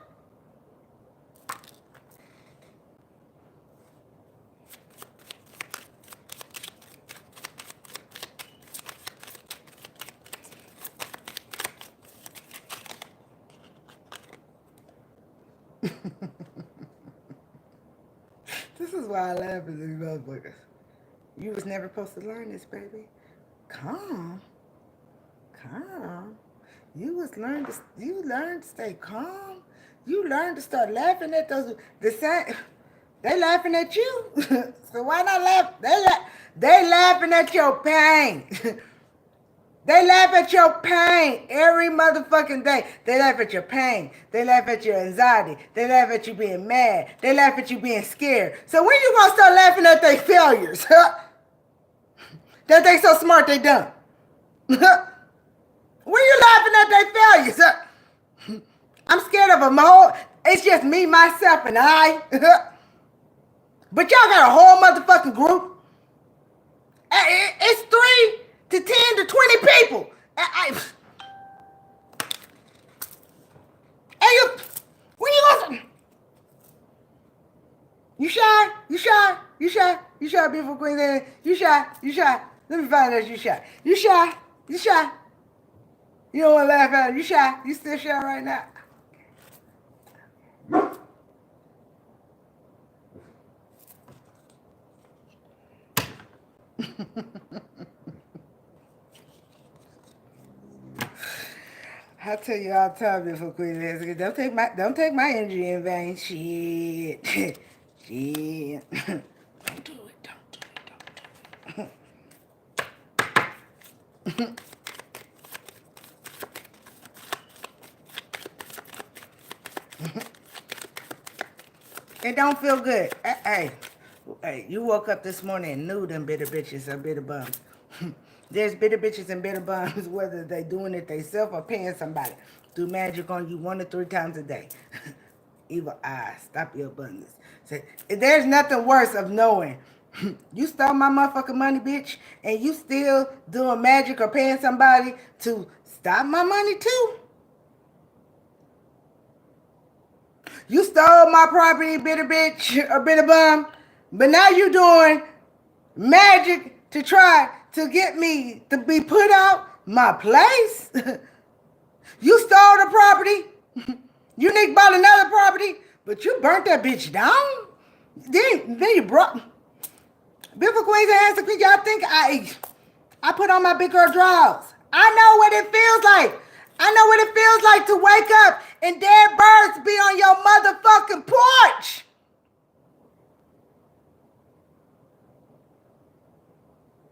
This is why I laugh at these motherfuckers. You was never supposed to learn this, baby. Calm. Calm. You learned to stay calm. You learned to start laughing at those the same they laughing at you. So why not laugh? They laughing at your pain. They laugh at your pain every motherfucking day. They laugh at your pain. They laugh at your anxiety. They laugh at you being mad. They laugh at you being scared. So when you gonna start laughing at their failures? That they so smart they dumb. When you laughing at their failures? I'm scared of them. It's just me, myself, and I. But y'all got a whole motherfucking group. It's 3 to 10 to 20 people. And you, when you gonna? You shy? You shy? You shy? You shy, beautiful queen? You shy? You shy? Let me find out you shy. You shy? You shy? You don't want to laugh at it. You shy? You still shy right now? I tell you all the time, beautiful queen, don't take my energy in vain. Shit. Shit. Don't do it. Don't do it. It don't feel good. Hey, you woke up this morning and knew them bitter bitches are bitter bums. There's bitter bitches and bitter bums, whether they doing it themselves or paying somebody. Do magic on you 1 to 3 times a day. Evil eyes, stop your abundance. So, there's nothing worse of knowing you stole my motherfucking money, bitch, and you still doing magic or paying somebody to stop my money too. You stole my property, bitter bitch or bitter bum, but now you doing magic to try to get me to be put out my place. You stole the property. You Nick bought another property, but you burnt that bitch down. Then you brought beautiful queens and handsome queens. Y'all think I put on my big girl drawers. I know what it feels like. I know what it feels like to wake up and dead birds be on your motherfucking porch.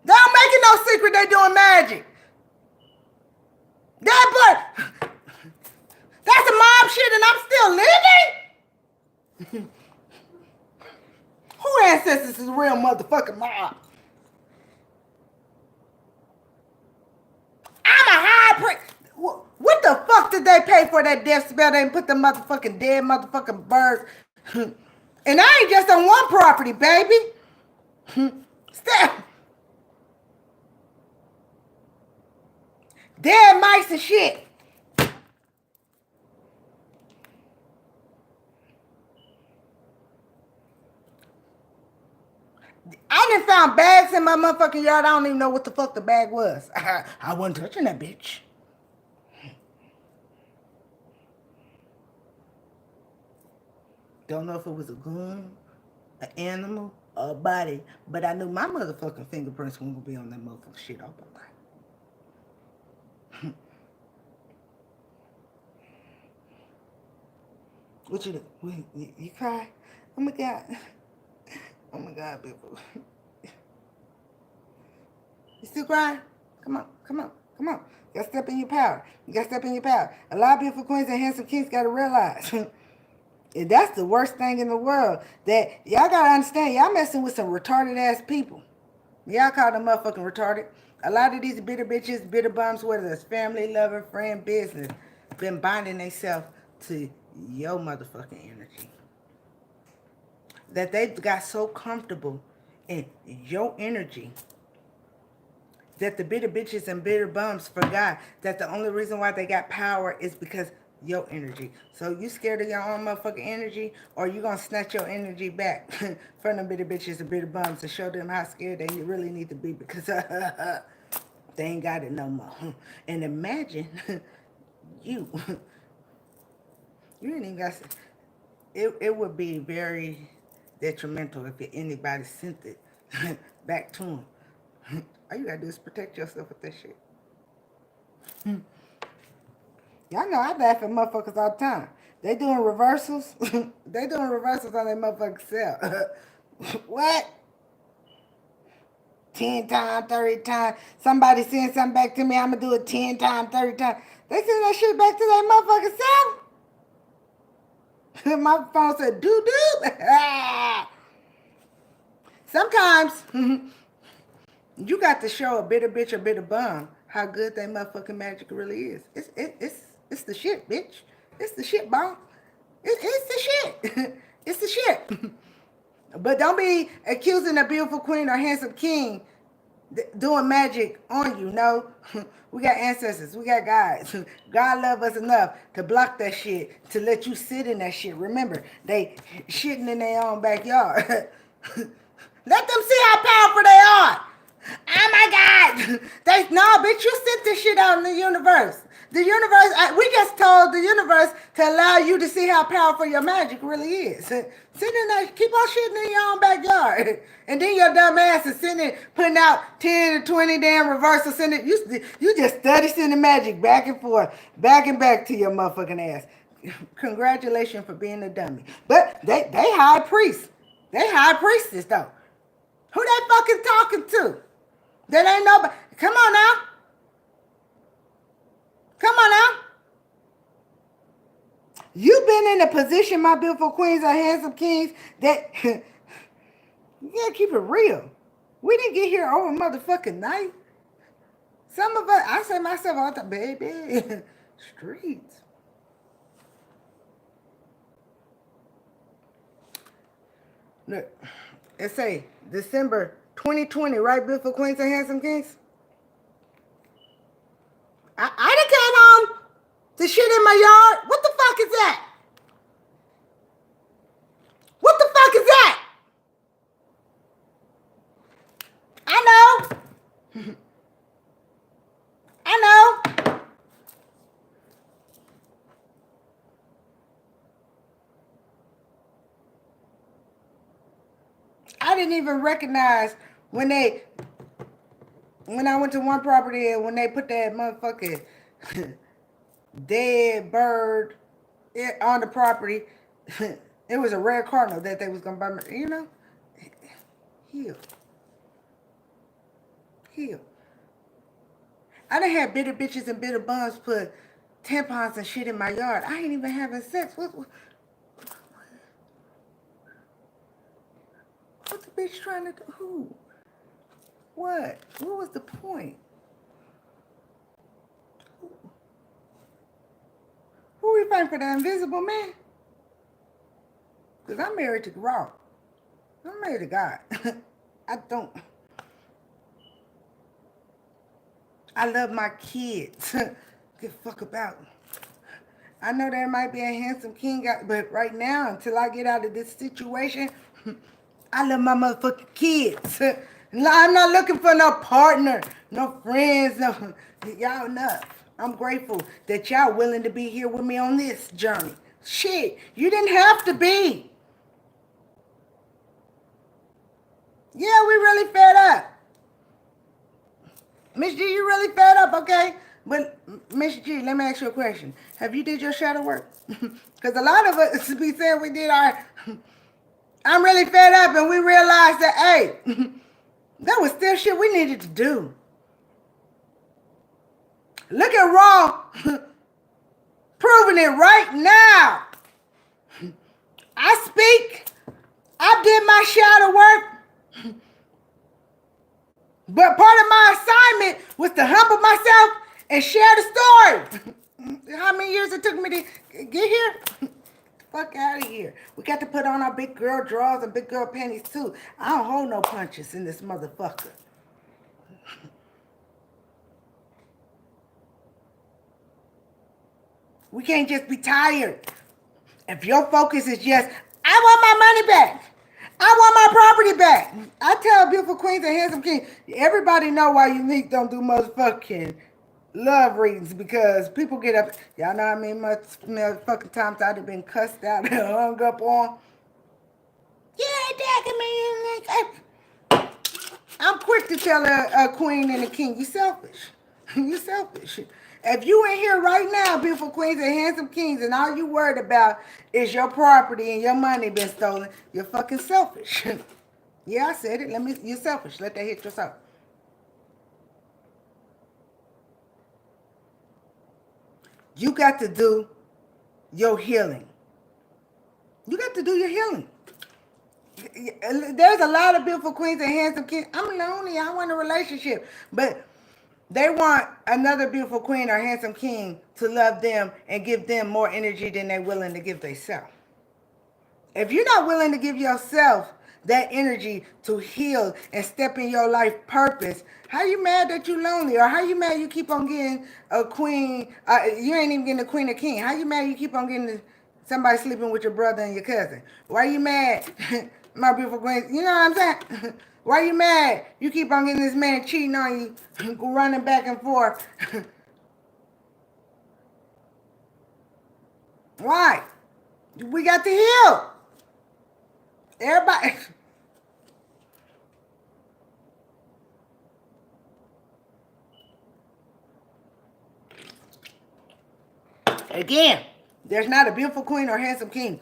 They don't make it no secret they doing magic. That's a mob shit and I'm still living? Who ancestors is a real motherfucking mob? I'm a high priest. What the fuck did they pay for that death spell? They put the motherfucking dead motherfucking birds. And I ain't just on one property, baby. Still. Dead mice and shit. I done found bags in my motherfucking yard. I don't even know what the fuck the bag was. I wasn't touching that bitch. Don't know if it was a gun, an animal, or a body, but I knew my motherfucking fingerprints weren't gonna be on that motherfucking shit all my life. What you do? You cry? Oh my God. Oh my God, people. You still crying? Come on, come on, Come on. You gotta step in your power. You gotta step in your power. A lot of beautiful queens and handsome kings gotta realize that's the worst thing in the world. That y'all gotta understand, y'all messing with some retarded ass people. Y'all call them motherfucking retarded. A lot of these bitter bitches, bitter bums, whether it's family, lover, friend, business, been binding themselves to your motherfucking energy. That they got so comfortable in your energy that the bitter bitches and bitter bums forgot that the only reason why they got power is because your energy. So you scared of your own motherfucking energy, or you gonna snatch your energy back from the bitter bitches and bitter bums and show them how scared they really need to be, because they ain't got it no more. And imagine you ain't even got it would be very detrimental if anybody sent it back to them. All you gotta do is protect yourself with that shit. Y'all know I laugh at motherfuckers all the time. They doing reversals. They doing reversals on their motherfucking self. What? 10 times, 30 times. Somebody send something back to me, I'm gonna do it 10 times, 30 times. They send that shit back to their motherfucking self. My phone said, doo-doo. Sometimes you got to show a bitter bitch or bitter bum how good that motherfucking magic really is. It's the shit, bitch. It's the shit, bro. It's the shit. It's the shit. But don't be accusing a beautiful queen or handsome king doing magic on you. No, we got ancestors. We got guides. God love us enough to block that shit, to let you sit in that shit. Remember, they shitting in their own backyard. Let them see how powerful they are. Oh my God. No, bitch, you sent this shit out in the universe. The universe, we just told the universe to allow you to see how powerful your magic really is. Sit in there, keep on shitting in your own backyard. And then your dumb ass is sitting there putting out 10 to 20 damn reversals. You just study sending magic back and forth, back and back to your motherfucking ass. Congratulations for being a dummy. But they high priests. They high priestess though. Who they fucking talking to? That ain't nobody. Come on now. Come on now. You've been in a position, my beautiful queens or handsome kings, that you gotta keep it real. We didn't get here over motherfucking night. Some of us, I say myself all the time, baby, streets. Look, it say December 2020, right, beautiful queens and handsome kings? I done came home to shit in my yard. What the fuck is that? What the fuck is that? I know. I know. I didn't even recognize when I went to one property and when they put that motherfucking dead bird on the property, it was a rare cardinal that they was gonna buy me, you know? Heal. I done had bitter bitches and bitter bums put tampons and shit in my yard. I ain't even having sex. What the bitch trying to do? Who? What? What was the point? Who we fighting for, the invisible man? Because I'm married to Raw. I'm married to God. I love my kids. Give a fuck about them. I know there might be a handsome king, but right now, until I get out of this situation, I love my motherfucking kids. I'm not looking for no partner, no friends, no. Y'all enough. I'm grateful that y'all willing to be here with me on this journey. Shit, you didn't have to be. Yeah, we really fed up. Miss G, you really fed up, okay? But Miss G, let me ask you a question. Have you did your shadow work? Because a lot of us be saying we did our, I'm really fed up, and we realized that, hey, that was still shit we needed to do. Look at Raw proving it right now. I speak. I did my shadow work. But part of my assignment was to humble myself and share the story. How many years it took me to get here? Fuck out of here. We got to put on our big girl drawers and big girl panties too. I don't hold no punches in this motherfucker. We can't just be tired. If your focus is just, I want my money back. I want my property back. I tell beautiful queens and handsome kings, everybody know why Unique don't do motherfucking love readings, because people get up. Y'all know how many motherfucking times I've been cussed out and hung up on. Yeah, attacking me. I'm quick to tell a queen and a king, you selfish. You selfish. If you in here right now, beautiful queens and handsome kings, and all you worried about is your property and your money been stolen, you're fucking selfish. Yeah, I said it. You're selfish. Let that hit yourself. You got to do your healing. You got to do your healing. There's a lot of beautiful queens and handsome kings. I'm lonely. I want a relationship. But they want another beautiful queen or handsome king to love them and give them more energy than they're willing to give themselves. If you're not willing to give yourself that energy to heal and step in your life purpose, how you mad that you lonely? Or how you mad you keep on getting a queen? You ain't even getting a queen or king. How you mad you keep on getting somebody sleeping with your brother and your cousin? Why you mad? My beautiful queen, you know what I'm saying? Why you mad? You keep on getting this man cheating on you, running back and forth. Why? We got to heal. Everybody. Again, there's not a beautiful queen or handsome king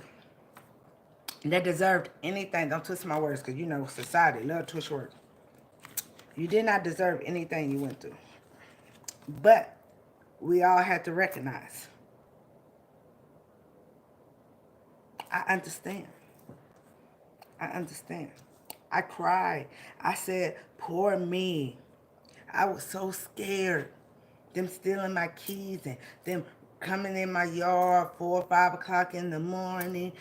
that deserved anything. Don't twist my words, because you know society love twist words. You did not deserve anything you went through. But we all had to recognize. I understand. I understand. I cried. I said, poor me. I was so scared. Them stealing my keys and them coming in my yard 4 or 5 o'clock in the morning.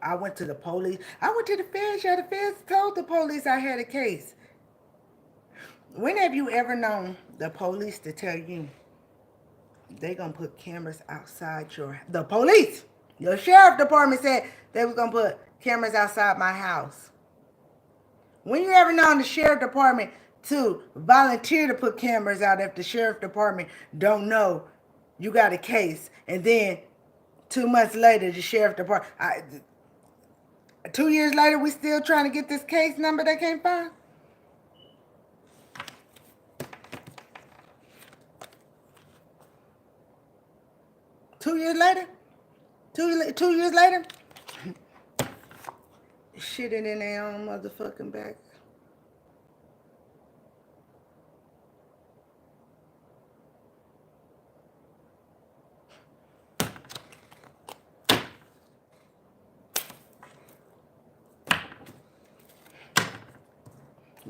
I went to the police. I went to the feds. Yeah, the feds told the police I had a case. When have you ever known the police to tell you they gonna put cameras outside the police? Your sheriff department said they was gonna put cameras outside my house. When you ever known the sheriff department to volunteer to put cameras out if the sheriff department don't know you got a case, and then 2 months later the sheriff department, 2 years later we still trying to get this case number they can't find? Two years later? 2 years later? Shitting in their own motherfucking back.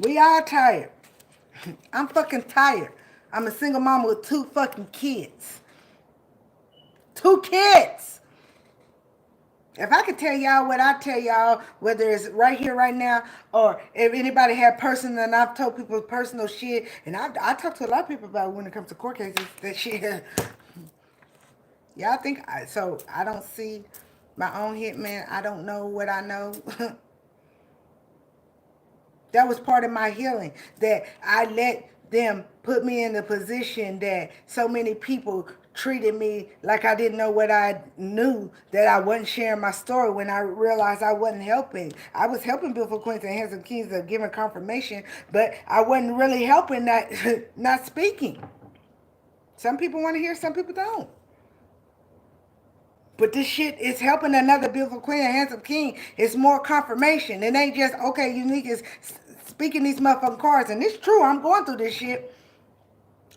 We all tired. I'm fucking tired. I'm a single mama with 2 fucking kids. 2 kids. If I could tell y'all what I tell y'all, whether it's right here, right now, or if anybody had personal, and I've told people personal shit, and I talk to a lot of people about it when it comes to court cases, that shit. Y'all think, so I don't see my own hitman. I don't know what I know. That was part of my healing, that I let them put me in the position that so many people treated me like I didn't know what I knew, that I wasn't sharing my story when I realized I wasn't helping. I was helping beautiful queens and handsome kings of giving confirmation, but I wasn't really helping that not speaking. Some people want to hear, some people don't. But this shit is helping another beautiful queen and handsome king. It's more confirmation. It ain't just, okay, Unique is speaking these motherfucking cards. And it's true, I'm going through this shit.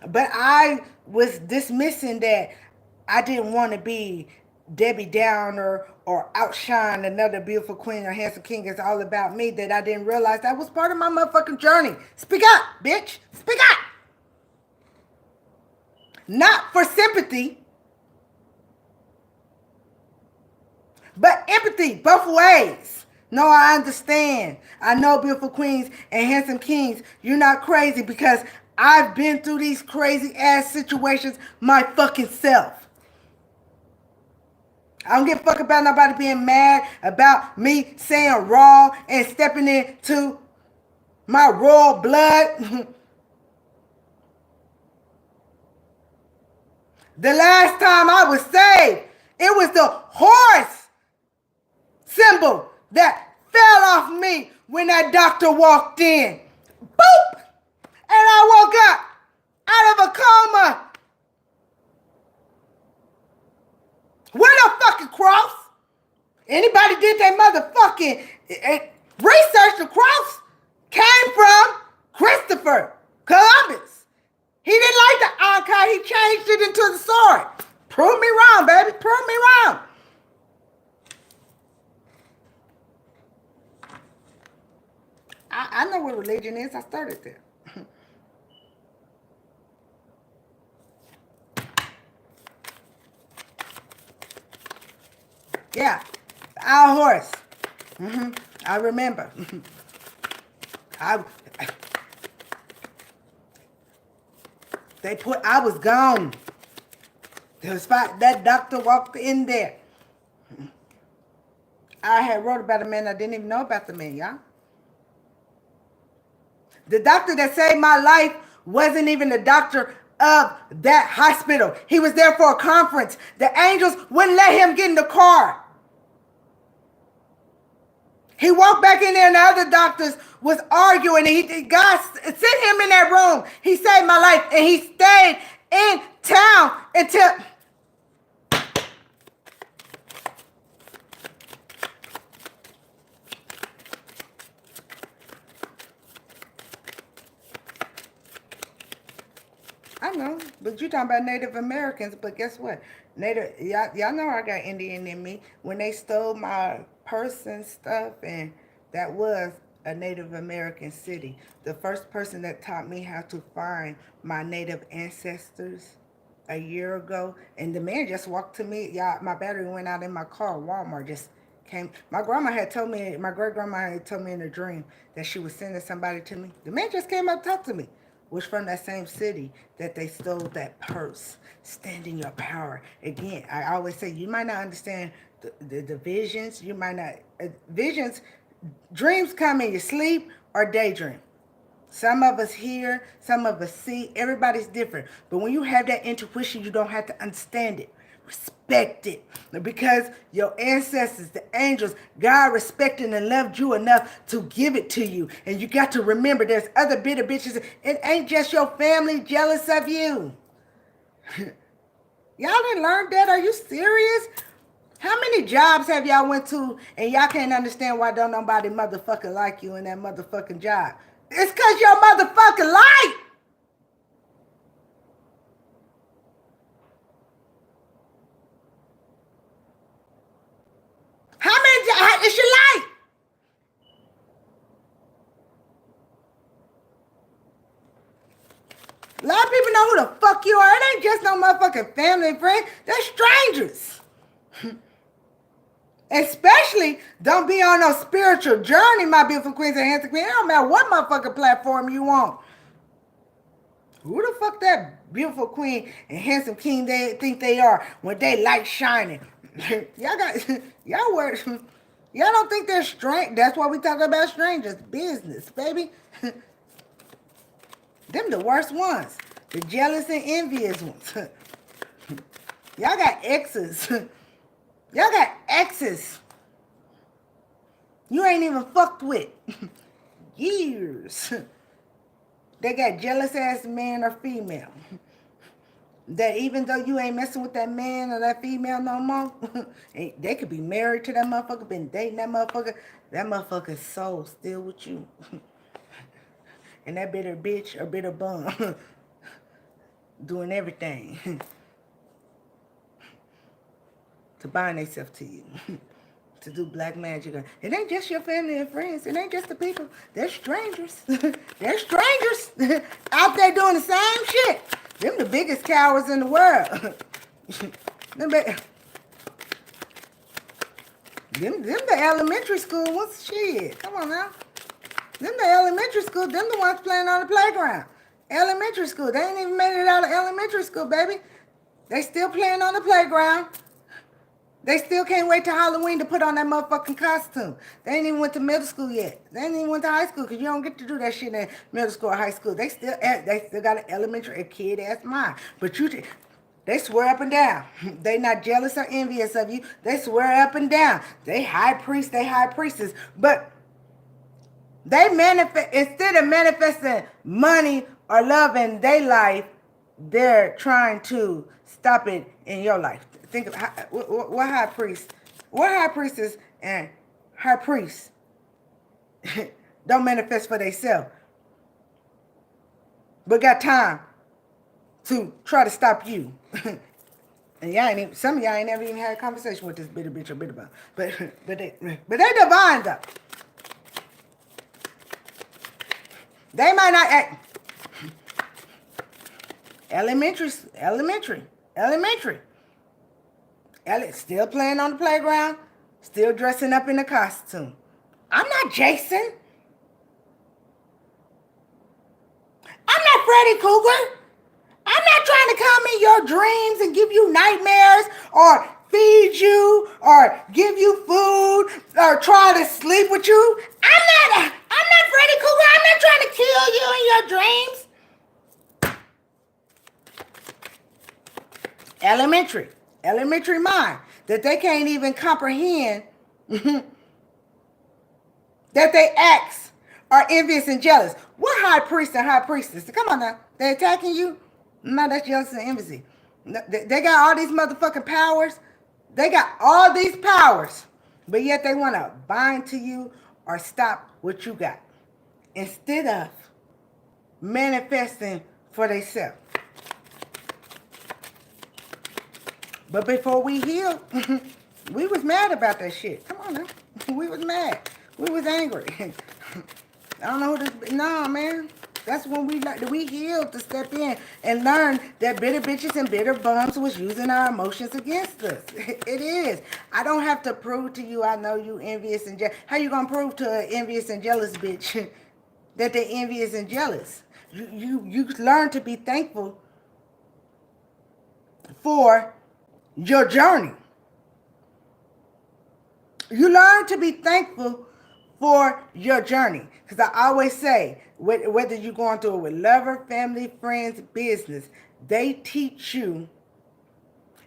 But I was dismissing that I didn't want to be Debbie Downer or outshine another beautiful queen or handsome king. It's all about me, that I didn't realize that was part of my motherfucking journey. Speak up, bitch. Speak up. Not for sympathy, but empathy, both ways. No, I understand. I know, beautiful queens and handsome kings, you're not crazy, because I've been through these crazy ass situations my fucking self. I don't give a fuck about nobody being mad about me saying raw and stepping into my royal blood. The last time I was saved, it was the horse symbol that fell off me when that doctor walked in. Boop! And I woke up out of a coma with a fucking cross. Anybody did that motherfucking research, the cross came from Christopher Columbus. He didn't like the icon. He changed it into the sword. Prove me wrong, baby. Prove me wrong. I know what religion is. I started there. Yeah. Our horse. I remember. I was gone. There was that doctor walked in there. I had wrote about a man. I didn't even know about the man, y'all. The doctor that saved my life wasn't even the doctor of that hospital. He was there for a conference. The angels wouldn't let him get in the car. He walked back in there and the other doctors was arguing. And God sent him in that room. He saved my life and he stayed in town until... I know, but you talking about Native Americans, but guess what? Y'all know I got Indian in me. When they stole my purse and stuff, and that was a Native American city. The first person that taught me how to find my Native ancestors a year ago, and the man just walked to me. Y'all, my battery went out in my car. Walmart just came. My grandma had told me, my great-grandma had told me in a dream that she was sending somebody to me. The man just came up to talk to me. Was from that same city that they stole that purse. Stand in your power. Again, I always say, you might not understand the visions. You might not, visions, dreams come in your sleep or daydream. Some of us hear, some of us see. Everybody's different. But when you have that intuition, you don't have to understand it. Respect it, because your ancestors, the angels, God respected and loved you enough to give it to you. And you got to remember, there's other bitter bitches. It ain't just your family jealous of you. Y'all didn't learn that? Are you serious? How many jobs have y'all went to and y'all can't understand why don't nobody motherfucking like you in that motherfucking job? It's because your motherfucking light. It's your life. A lot of people know who the fuck you are. It ain't just no motherfucking family and friends. They're strangers. Especially, don't be on no spiritual journey, my beautiful queens and handsome queens. It don't matter what motherfucking platform you on. Who the fuck that beautiful queen and handsome king they think they are when they light shining? Y'all don't think they're strange. That's why we talk about strangers. Business, baby. Them the worst ones. The jealous and envious ones. Y'all got exes. Y'all got exes. You ain't even fucked with. Years. They got jealous ass man or female. That even though you ain't messing with that man or that female no more, they could be married to that motherfucker, been dating that motherfucker's soul still with you. And that bitter bitch or bitter bum, doing everything to bind themselves to you. To do black magic. It ain't just your family and friends. It ain't just the people. They're strangers. They're strangers out there doing the same shit. Them the biggest cowards in the world. them the elementary school ones. Shit. Come on now. Them the elementary school. Them the ones playing on the playground. Elementary school. They ain't even made it out of elementary school, baby. They still playing on the playground. They still can't wait till Halloween to put on that motherfucking costume. They ain't even went to middle school yet. They ain't even went to high school because you don't get to do that shit in middle school or high school. They still got an elementary kid ass mind. But they swear up and down. They not jealous or envious of you. They swear up and down. They high priest, they high priestess. But they manifest, instead of manifesting money or love in their life, they're trying to stop it in your life. Think of what high priestess and high priests don't manifest for themselves, but got time to try to stop you. And y'all ain't even, some of y'all ain't never even had a conversation with this bitter bitch or bitter bum. But they divine though. They might not act elementary. Still playing on the playground, still dressing up in a costume. I'm not Jason. I'm not Freddy Krueger. I'm not trying to come in your dreams and give you nightmares or feed you or give you food or try to sleep with you. I'm not Freddy Krueger. I'm not trying to kill you in your dreams. Elementary mind that they can't even comprehend that they acts are envious and jealous. What high priest and high priestess? Come on now. They attacking you? No, that's jealousy and envy. They got all these motherfucking powers. They got all these powers. But yet they want to bind to you or stop what you got. Instead of manifesting for themselves. But before we healed, we was mad about that shit. Come on now. We was mad. We was angry. I don't know who this... No, man. That's when we healed to step in and learn that bitter bitches and bitter bums was using our emotions against us. It is. I don't have to prove to you I know you envious and jealous. How you going to prove to an envious and jealous bitch that they envious and jealous? You learn to be thankful for your journey. You learn to be thankful for your journey. Because I always say, whether you're going through it with lover, family, friends, business, they teach you.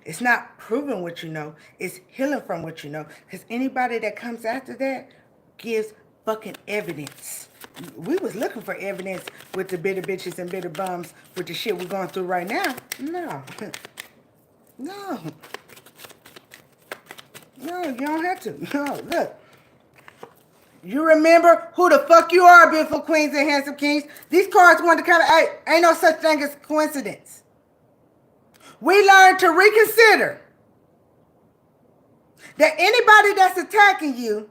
It's not proving what you know. It's healing from what you know. Because anybody that comes after that gives fucking evidence. We was looking for evidence with the bitter bitches and bitter bums with the shit we're going through right now. No. No. No, you don't have to. No, look. You remember who the fuck you are, beautiful queens and handsome kings. These cards want to come. Hey, ain't no such thing as coincidence. We learn to reconsider that anybody that's attacking you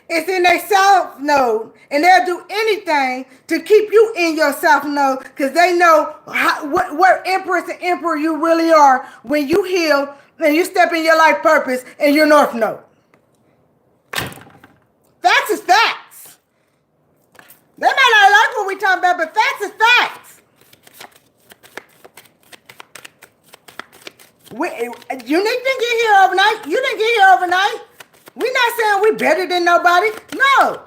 is in their south node, and they'll do anything to keep you in your south node because they know what empress and emperor you really are when you heal and you step in your life purpose in your north node. Facts is facts. They might not like what we talking about, but facts is facts. You didn't get here overnight. You didn't get here overnight. We're not saying we're better than nobody. No.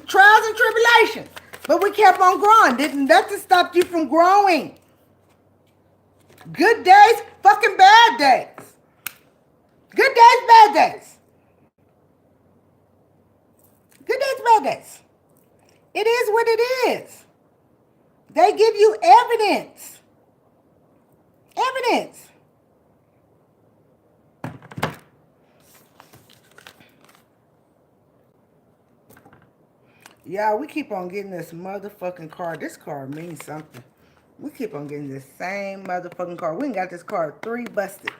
Trials and tribulations. But we kept on growing. Didn't nothing stop you from growing. Good days, fucking bad days. Good days, bad days. Good days, bad days. It is what it is. They give you evidence. Evidence. Yeah, we keep on getting this motherfucking card. This card means something. We keep on getting the same motherfucking card. We ain't got this card 3 busted.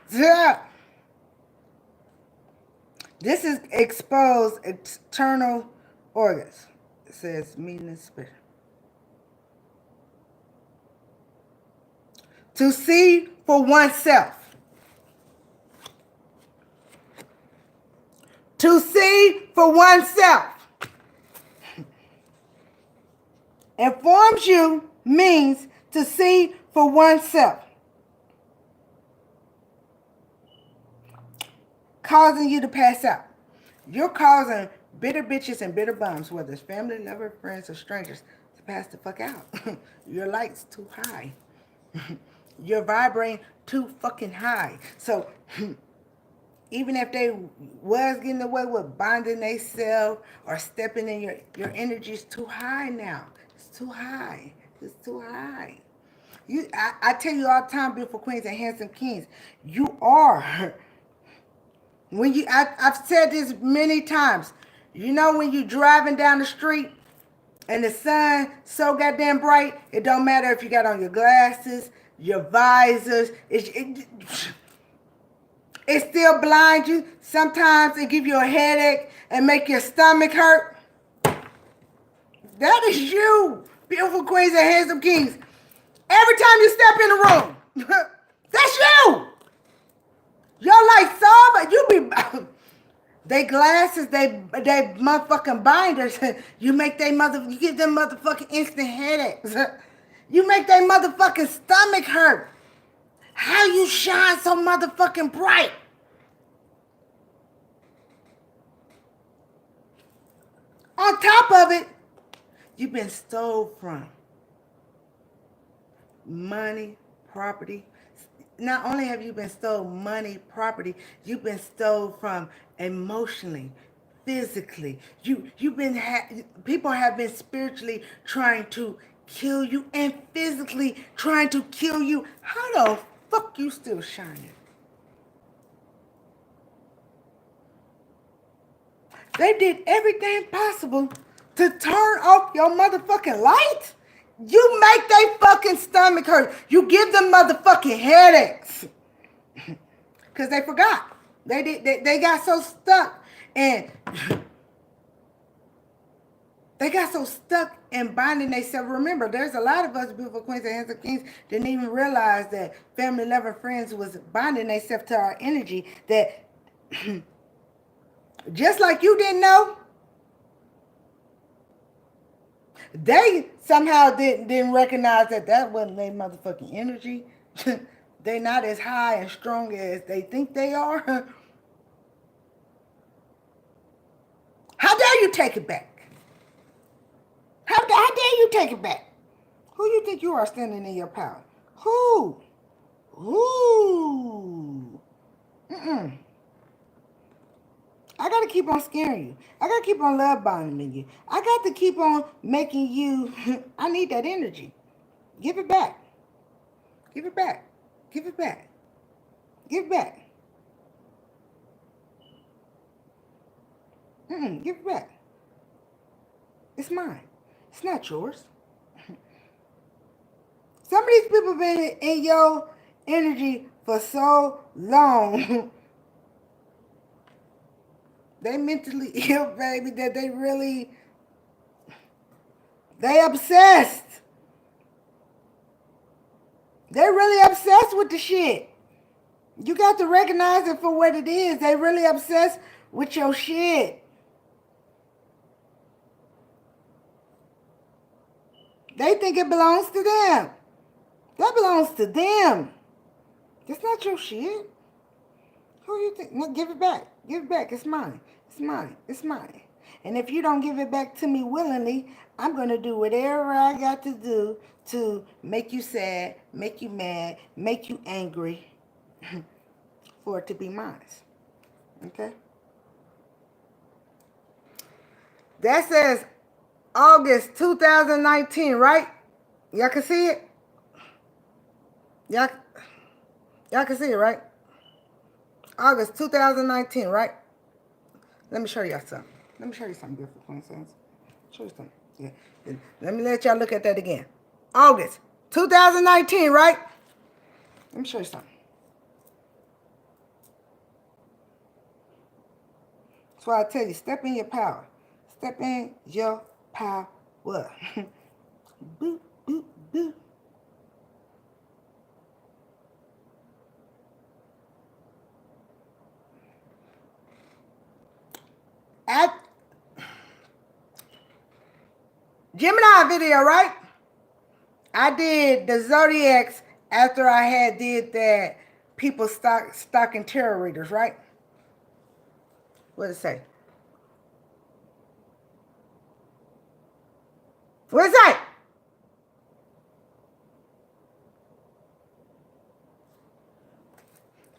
This is exposed external organs. It says meeting in spirit. To see for oneself. To see for oneself. Informs you means to see for oneself. Causing you to pass out. You're causing bitter bitches and bitter bums, whether it's family, lover, friends, or strangers, to pass the fuck out. Your light's too high. You're vibrating too fucking high. So even if they was getting away with bonding themselves or stepping in your energy's too high now. It's too high. It's too high. I tell you all the time, beautiful queens and handsome kings, you are. I've said this many times. You know when you driving down the street and the sun so goddamn bright, it don't matter if you got on your glasses, your visors, it still blinds you. Sometimes it give you a headache and make your stomach hurt. That is you, beautiful queens and handsome kings. Every time you step in the room, that's you. You're like but you be they glasses, they motherfucking binders. You give them motherfucking instant headaches. You make their motherfucking stomach hurt. How you shine so motherfucking bright? On top of it, you've been stole from. Money, property. Not only have you been stole money, property, you've been stole from emotionally, physically. People have been spiritually trying to kill you and physically trying to kill you. How the fuck you still shining? They did everything possible to turn off your motherfucking light. You make their fucking stomach hurt. You give them motherfucking headaches. Because they forgot. They got so stuck and they got so stuck in binding themselves. Remember, there's a lot of us beautiful queens and handsome kings didn't even realize that family, loving friends was binding themselves to our energy. That just like you didn't know, they somehow didn't recognize that wasn't their motherfucking energy. They not as high and strong as they think they are. How dare you take it back? How dare you take it back? Who you think you are standing in your power? Who? I got to keep on scaring you. I got to keep on love bombing you. I got to keep on making you, I need that energy. Give it back. Give it back. Give it back. Give it back. Give it back. It's mine. It's not yours. Some of these people been in your energy for so long. They mentally ill, baby, that they obsessed. They're really obsessed with the shit. You got to recognize it for what it is. They really obsessed with your shit. They think it belongs to them. That belongs to them. That's not your shit. Who you think? No, give it back. Give it back. It's mine. It's mine. It's mine. And if you don't give it back to me willingly, I'm going to do whatever I got to do to make you sad, make you mad, make you angry for it to be mine. Okay? That says August 2019, right? Y'all can see it? Y'all can see it, right? August 2019, right? Let me show y'all something. Let me show you something beautiful, Queen Sons. Show you something. Yeah. Let me let y'all look at that again. August 2019, right? Let me show you something. That's why I tell you, step in your power. Step in your power. Boop, boop, boop. At Gemini video, right? I did the Zodiacs after I had did that people stalking tarot readers, right? What did it say? What did it say?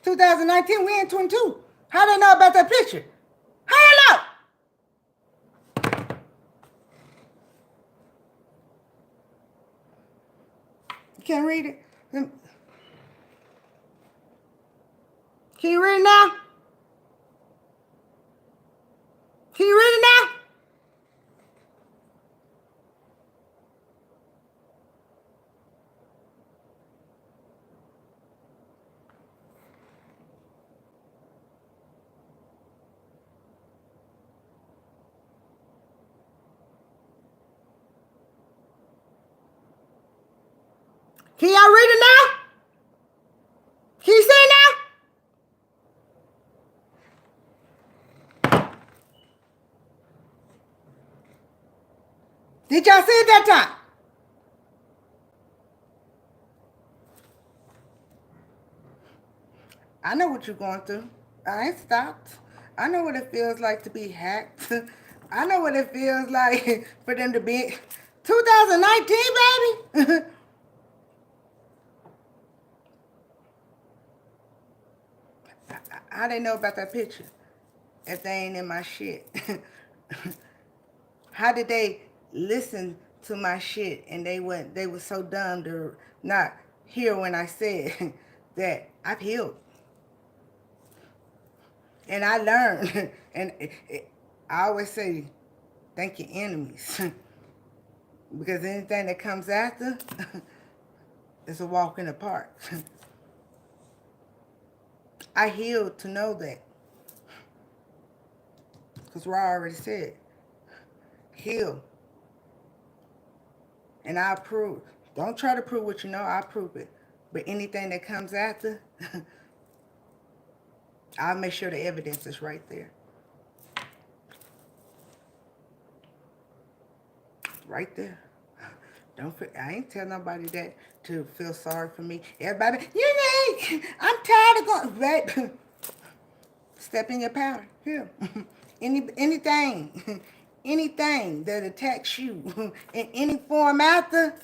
"2019, we in 22. How they know about that picture? How they know? You can't read it? Can you read it now? Can you read it now? Can y'all read it now? Can you see it now? Did y'all see it that time? I know what you're going through. I ain't stopped. I know what it feels like to be hacked. I know what it feels like for them to be 2019, baby. How they know about that picture if they ain't in my shit? How did they listen to my shit and they were so dumb to not hear when I said that I've healed and I learned. And I always say thank your enemies because anything that comes after is a walk in the park. I healed to know that because Ra already said heal. And I approve. Don't try to prove what you know. I prove it. But anything that comes after, I'll make sure the evidence is right there. Right there. I ain't tell nobody that to feel sorry for me. Everybody, I'm tired of going. Babe, step in your power. Here. Anything. Anything that attacks you in any form after,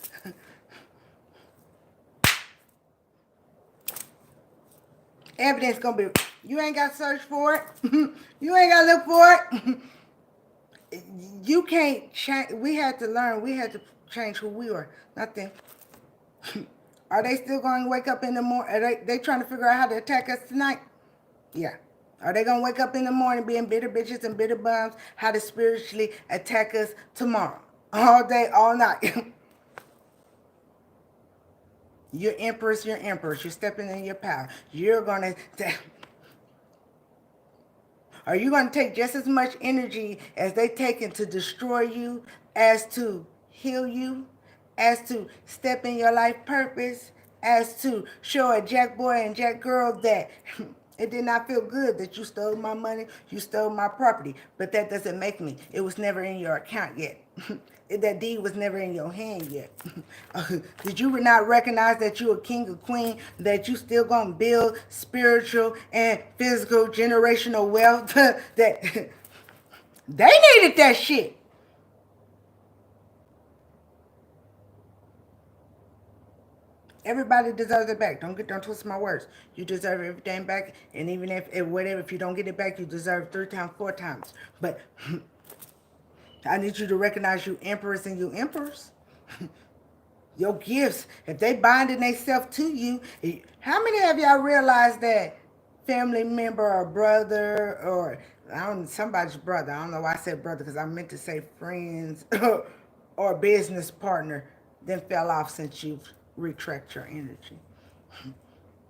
evidence gonna be, you ain't got to search for it. You ain't got to look for it. You can't change. We had to learn. We had to change who we are. Nothing. Are they still going to wake up in the morning? Are they trying to figure out how to attack us tonight? Yeah. Are they going to wake up in the morning being bitter bitches and bitter bums? How to spiritually attack us tomorrow? All day, all night. You're empress, you're empress. You're stepping in your power. You're going to... Are you going to take just as much energy as they taken to destroy you, as to heal you, as to step in your life purpose, as to show a jack boy and jack girl that it did not feel good that you stole my money, you stole my property, but that doesn't make me. It was never in your account yet. That deed was never in your hand yet. Did you not recognize that you a king or queen, that you still gonna build spiritual and physical generational wealth? That they needed that shit. Everybody deserves it back. Don't twist my words. You deserve everything back, and even if you don't get it back, you deserve 3 times, 4 times. But I need you to recognize you emperors and you emperors. Your gifts, if they binding themselves to you, how many of y'all realize that family member or brother or somebody's brother, I don't know why I said brother because I meant to say friends or business partner, then fell off since you've retract your energy.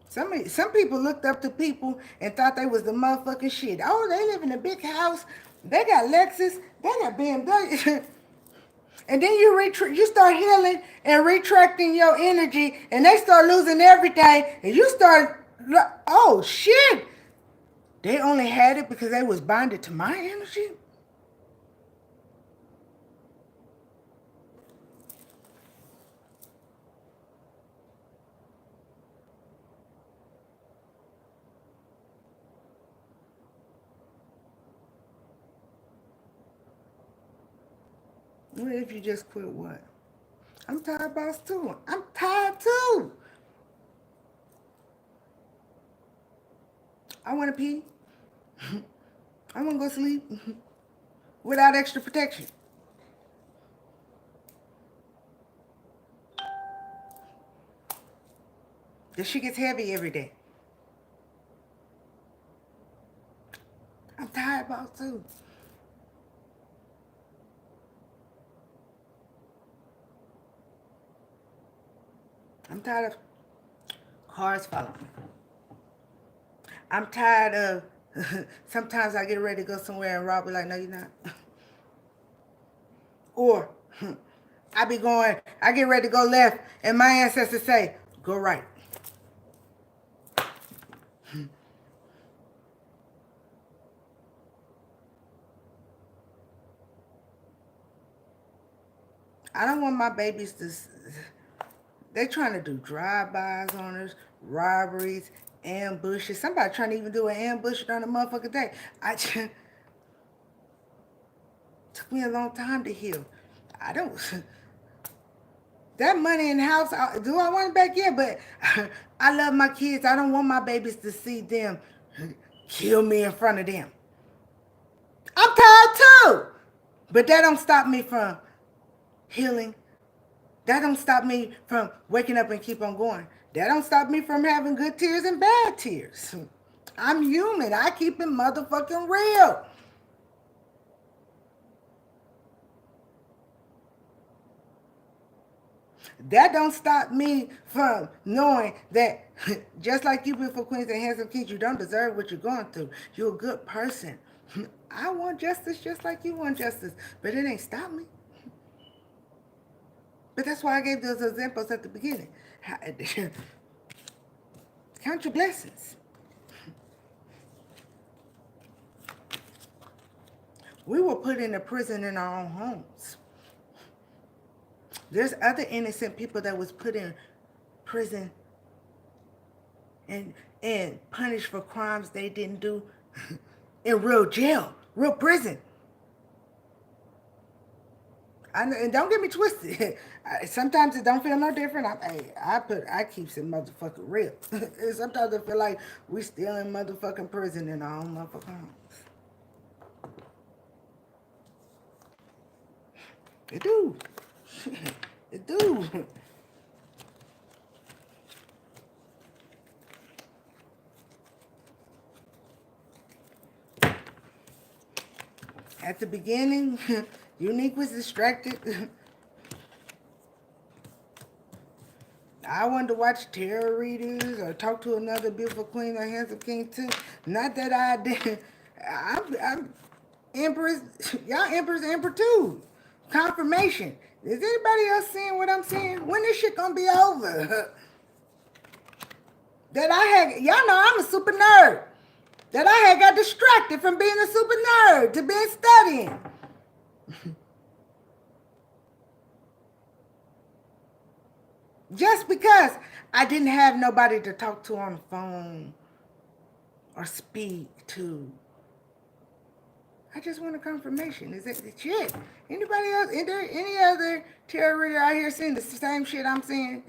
Some people looked up to people and thought they was the motherfucking shit. Oh, they live in a big house. They got Lexus. They got BMW. And then you start healing and retracting your energy, and they start losing everything, and you start, oh shit, they only had it because they was bonded to my energy. What if you just quit what? I'm tired, boss, too. I'm tired, too. I want to pee. I want to go sleep without extra protection. The shit gets heavy every day. I'm tired, boss, too. I'm tired of cars following me. I'm tired of, sometimes I get ready to go somewhere and Rob be like, no, you're not. Or I get ready to go left and my ancestors say, go right. I don't want my babies to, they're trying to do drive-bys on us, robberies, ambushes. Somebody trying to even do an ambush during the motherfucking day. Took me a long time to heal. I don't, that money in the house, do I want it back? Yeah, but I love my kids. I don't want my babies to see them kill me in front of them. I'm tired too. But that don't stop me from healing. That don't stop me from waking up and keep on going. That don't stop me from having good tears and bad tears. I'm human. I keep it motherfucking real. That don't stop me from knowing that just like you, beautiful queens and handsome kings, you don't deserve what you're going through. You're a good person. I want justice just like you want justice, but it ain't stopped me. But that's why I gave those examples at the beginning. Count your blessings. We were put in a prison in our own homes. There's other innocent people that was put in prison and punished for crimes they didn't do in real jail, real prison. And don't get me twisted. Sometimes it don't feel no different. I keep it motherfucking real. Sometimes I feel like we still in motherfucking prison in our own motherfucking homes. It do. It do. At the beginning, Unique was distracted. I wanted to watch tarot readers or talk to another beautiful queen or handsome king too. Not that I did. I'm Empress. Y'all Empress, Emperor too. Confirmation. Is anybody else seeing what I'm seeing? When this shit gonna be over? Y'all know I'm a super nerd. That I had got distracted from being a super nerd to being studying. Just because I didn't have nobody to talk to on the phone or speak to. I just want a confirmation. Is it shit? Anybody else? Is there any other tarot reader out here seeing the same shit I'm seeing?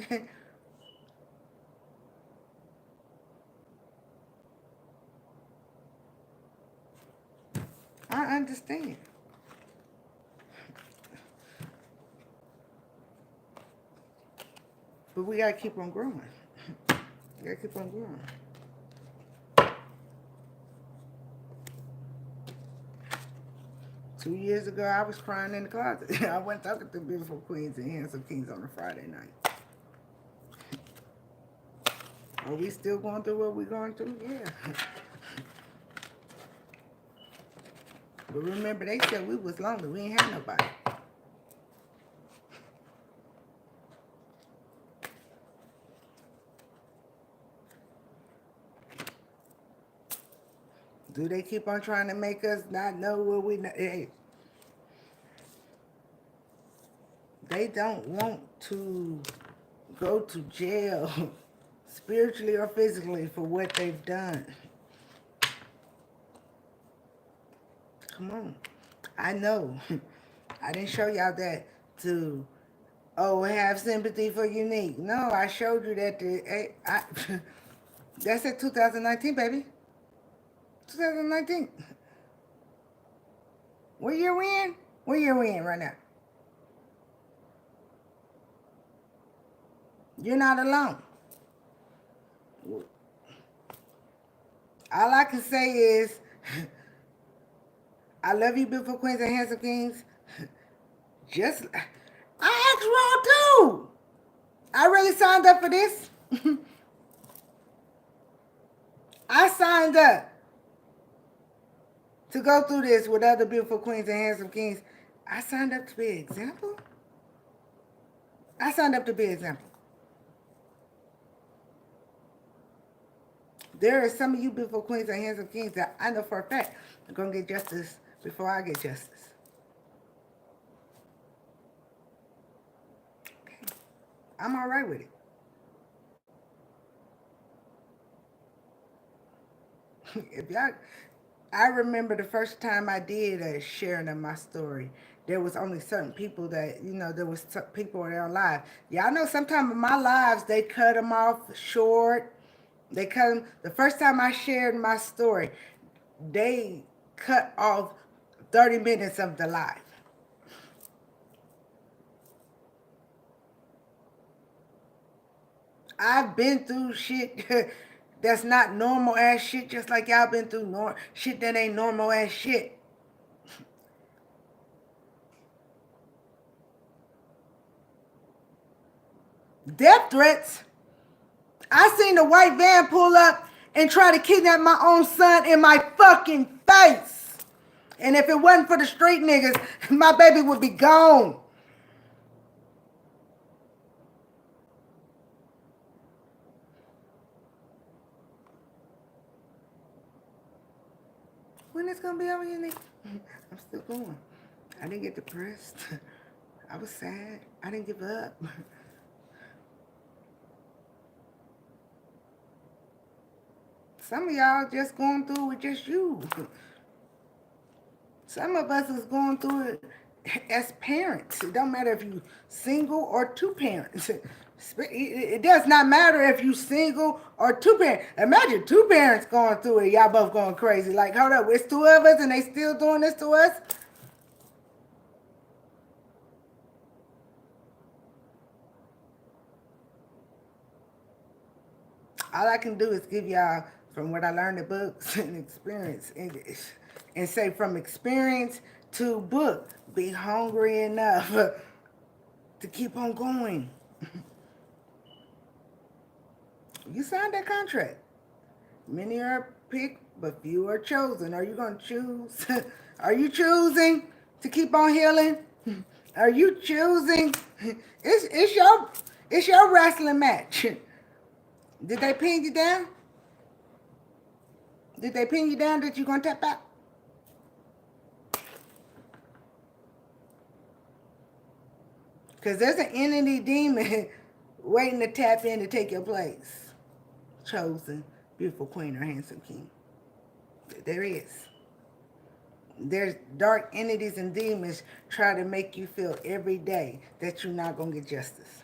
I understand. But we gotta keep on growing. We gotta keep on growing. Two years ago, I was crying in the closet. I went talking to beautiful queens and handsome kings on a Friday night. Are we still going through what we're going through? Yeah. But remember, they said we was lonely. We ain't had nobody. Do they keep on trying to make us not know what we know? Hey, they don't want to go to jail spiritually or physically for what they've done. Come on. I know. I didn't show y'all that to, oh, have sympathy for Unique. No, I showed you that that's at 2019, baby. 2019. What year we in? What year we in right now? You're not alone. All I can say is, I love you, beautiful queens and handsome kings. Just, I asked Raw too. I really signed up for this. I signed up to go through this with other beautiful queens and handsome kings. I signed up to be an example. I signed up to be an example. There are some of you beautiful queens and handsome kings that I know for a fact are going to get justice before I get justice. Okay. I'm all right with it. If y'all, I remember the first time I did a sharing of my story. There was only certain people that, there was people that are live. Y'all know sometimes in my lives, they cut them off short. They cut them. The first time I shared my story, they cut off 30 minutes of the live. I've been through shit that's not normal ass shit, just like y'all been through shit that ain't normal ass shit. Death threats. I seen a white van pull up and try to kidnap my own son in my fucking face. And if it wasn't for the street niggas, my baby would be gone. When it's gonna be over, you nigga? I'm still going. I didn't get depressed. I was sad. I didn't give up. Some of y'all just going through with just you. Some of us is going through it as parents. It don't matter if you single or two parents. It does not matter if you single or two parents. Imagine two parents going through it. Y'all both going crazy. Like, hold up, it's two of us and they still doing this to us? All I can do is give y'all from what I learned in books and experience and say from experience to book, be hungry enough to keep on going. You signed that contract. Many are picked, but few are chosen. Are you going to choose? Are you choosing to keep on healing? Are you choosing? It's your wrestling match. Did they pin you down? Did they pin you down that you're going to tap out? Because there's an entity demon waiting to tap in to take your place. Chosen, beautiful queen or handsome king. There is. There's dark entities and demons try to make you feel every day that you're not going to get justice.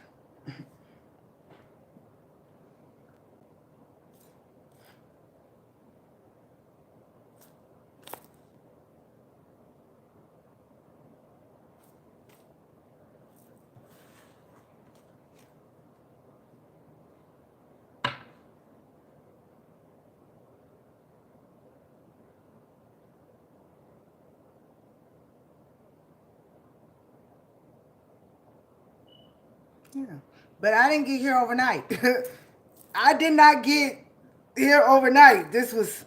Yeah. But I didn't get here overnight. I did not get here overnight. This was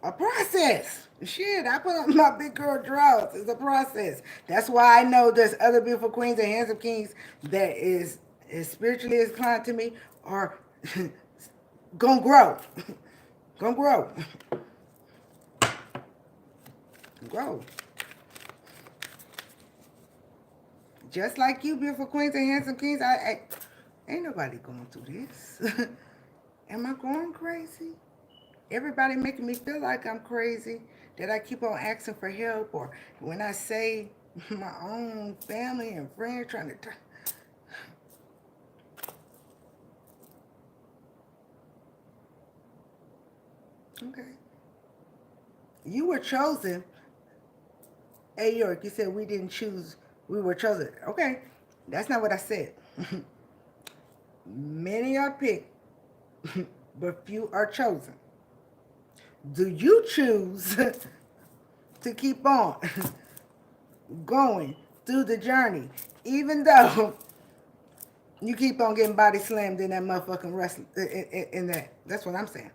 a process. Shit, I put on my big girl drawers. It's a process. That's why I know there's other beautiful queens and handsome kings that is spiritually inclined to me are gonna grow. Gonna grow. Grow. Just like you, beautiful queens and handsome kings, I ain't nobody going through this. Am I going crazy? Everybody making me feel like I'm crazy, that I keep on asking for help, or when I say my own family and friends trying to... Okay. You were chosen. Hey, York, you said we didn't choose, we were chosen. Okay, that's not what I said. Many are picked, but few are chosen. Do you choose to keep on going through the journey, even though you keep on getting body slammed in that motherfucking wrestling, in that? That's what I'm saying.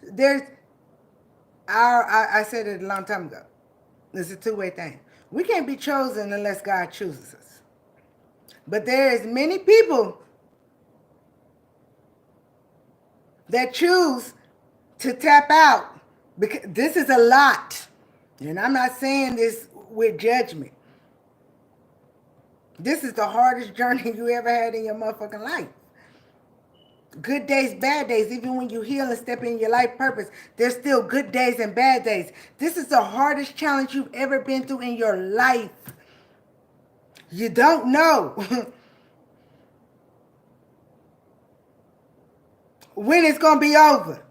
There's, I said it a long time ago. It's a two-way thing. We can't be chosen unless God chooses us. But there is many people that choose to tap out, because this is a lot. And I'm not saying this with judgment. This is the hardest journey you ever had in your motherfucking life. Good days, bad days. Even when you heal and step in your life purpose, there's still good days and bad days. This is the hardest challenge you've ever been through in your life. You don't know when it's going to be over.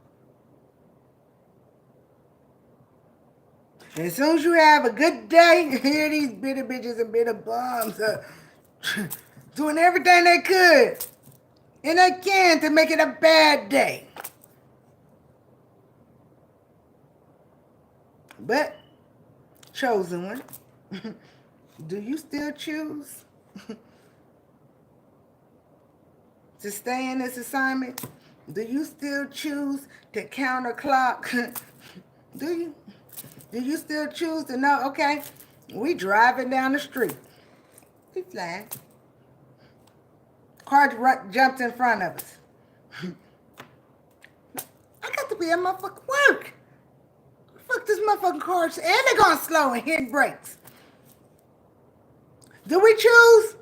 And as soon as you have a good day, here these bitter bitches and bitter bums doing everything they could and they can to make it a bad day. But, chosen one, do you still choose to stay in this assignment? Do you still choose to counterclock? Do you? Do you still choose to know, okay, we driving down the street. We flying. Car jumped in front of us. I got to be at motherfucking work. Fuck this motherfucking car. And they're going slow and hitting brakes. Do we choose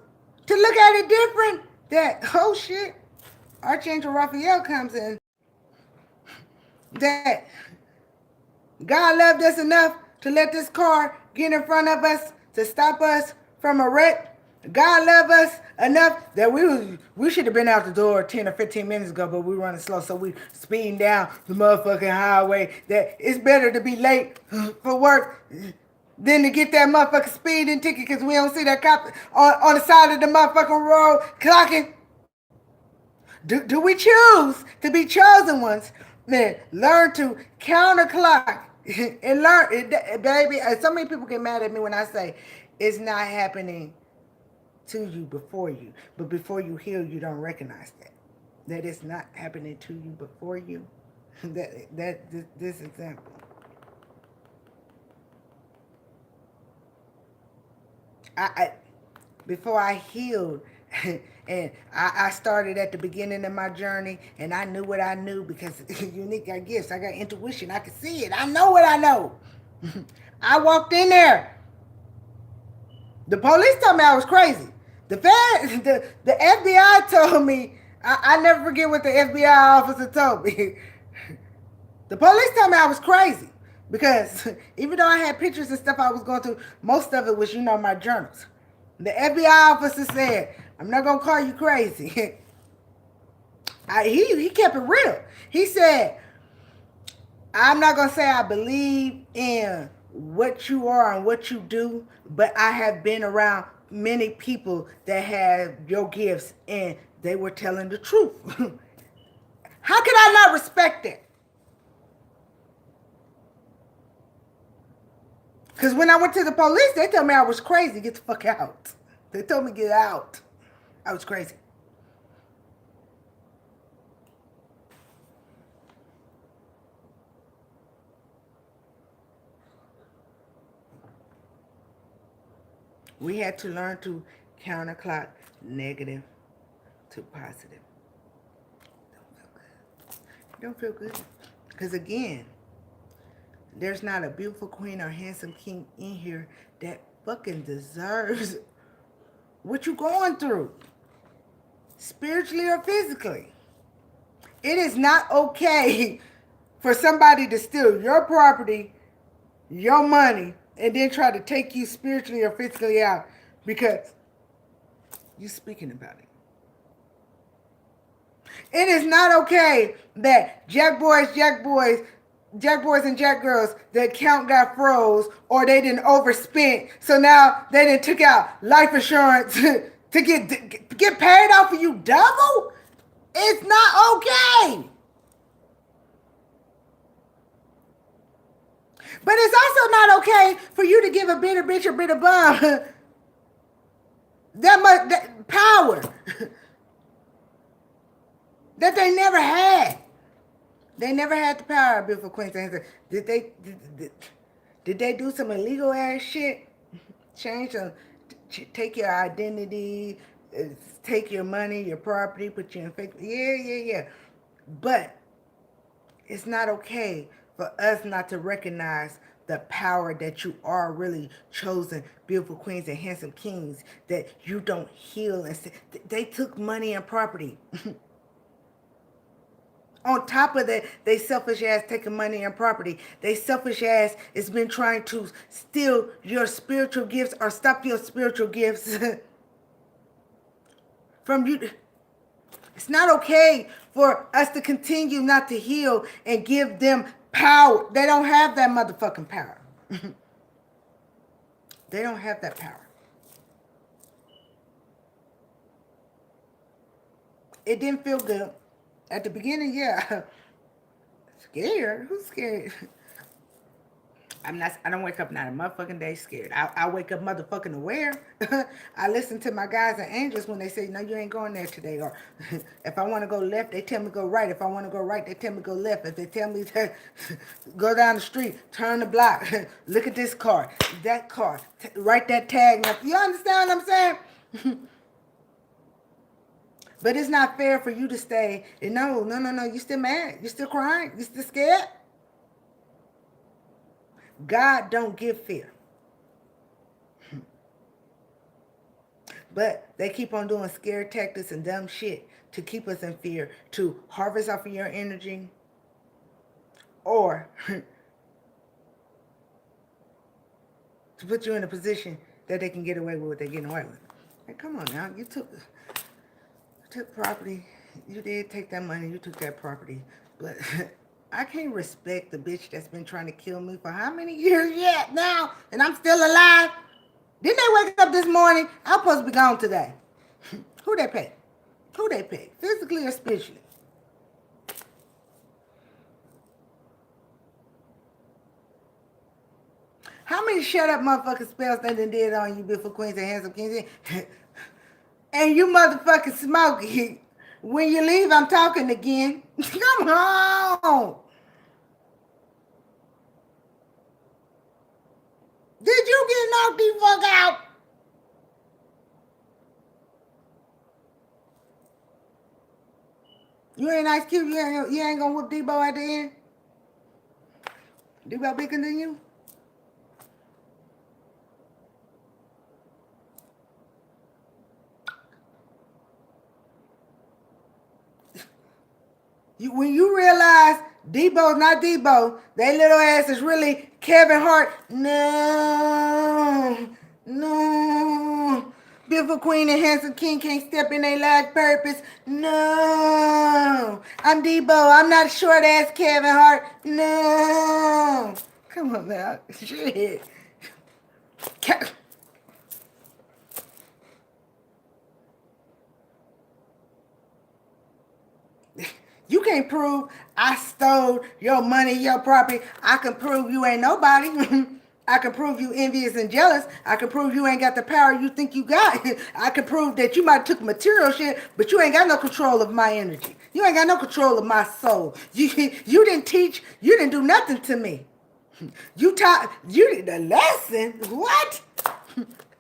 to look at it different? That, oh shit, Archangel Raphael comes in. That God loved us enough to let this car get in front of us to stop us from a wreck. God loved us enough that we should have been out the door 10 or 15 minutes ago, but we running slow, so we speeding down the motherfucking highway. That it's better to be late for work than to get that motherfucking speeding ticket because we don't see that cop on the side of the motherfucking road clocking. Do we choose to be chosen ones? Man, learn to counterclock and learn, baby. So many people get mad at me when I say it's not happening to you before you, but before you heal, you don't recognize that it's not happening to you before you. This example. I before I healed. And I started at the beginning of my journey, and I knew what I knew because unique got gifts. I got intuition. I could see it. I know what I know. I walked in there. The police told me I was crazy. The FBI told me, I never forget what the FBI officer told me. The police told me I was crazy because even though I had pictures and stuff I was going through, most of it was, my journals. The FBI officer said, I'm not going to call you crazy. He kept it real. He said, I'm not going to say I believe in what you are and what you do, but I have been around many people that have your gifts and they were telling the truth. How could I not respect it? Because when I went to the police, they told me I was crazy. Get the fuck out. They told me get out. I was crazy. We had to learn to counterclock negative to positive. Don't feel good. Because again, there's not a beautiful queen or handsome king in here that fucking deserves what you're going through, spiritually or physically. It is not okay for somebody to steal your property, your money, and then try to take you spiritually or physically out because you're speaking about it. It is not okay that Jack boys, and Jack girls, the account got froze or they didn't overspent. So now they didn't took out life insurance to get paid off for you double. It's not okay. But it's also not okay for you to give a bitter bitch or bitter bum that much power that they never had. They never had the power, beautiful queens. Did they do some illegal ass shit? Change them, take your identity, take your money, your property, put you in fake. Yeah. But it's not okay for us not to recognize the power that you are really chosen, beautiful queens and handsome kings, that you don't heal. And they took money and property. On top of that, they selfish ass taking money and property. They selfish ass has been trying to steal your spiritual gifts or stop your spiritual gifts from you. It's not okay for us to continue not to heal and give them power. They don't have that motherfucking power. They don't have that power. It didn't feel good. At the beginning, yeah. Scared? Who's scared? I don't wake up not a motherfucking day scared. I wake up motherfucking aware. I listen to my guys and angels when they say, no, you ain't going there today. Or if I want to go left, they tell me go right. If I want to go right, they tell me go left. If they tell me to go down the street, turn the block, look at this car, that car, write that tag. You understand what I'm saying? But it's not fair for you to stay. No. You still mad? You still crying? You still scared? God don't give fear. But they keep on doing scare tactics and dumb shit to keep us in fear, to harvest off of your energy, or to put you in a position that they can get away with what they're getting away with. Hey, come on now. You took property. You did take that money. You took that property. But I can't respect the bitch that's been trying to kill me for how many years yet now? And I'm still alive. Didn't they wake up this morning? I'm supposed to be gone today. Who they pay? Who they pay? Physically or spiritually? How many shut up motherfucking spells they done did on you, beautiful queens and handsome kings? And you motherfucking smoky. When you leave, I'm talking again. Come on. Did you get knocked the fuck out? You ain't Ice Cube. You ain't gonna whoop Debo at the end? Debo bigger than you? When you realize Debo's not Debo, they little ass is really Kevin Hart. No. Beautiful queen and handsome king can't step in their life purpose. No. I'm Debo. I'm not short ass Kevin Hart. No. Come on now. Shit. You can't prove I stole your money, your property. I can prove you ain't nobody. I can prove you envious and jealous. I can prove you ain't got the power you think you got. I can prove that you might have took material shit, but you ain't got no control of my energy. You ain't got no control of my soul. You didn't teach. You didn't do nothing to me. You taught. You did a lesson. What?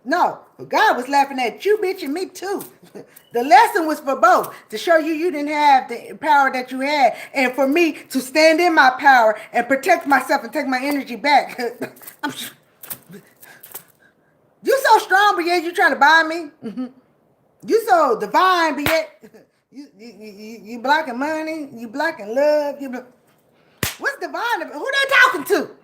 No, God was laughing at you, bitch, and me too. The lesson was for both, to show you you didn't have the power that you had, and for me to stand in my power and protect myself and take my energy back. I'm, you so strong, but yet you trying to buy me. You so divine, but yet you blocking money, you blocking love. What's divine? Who they talking to?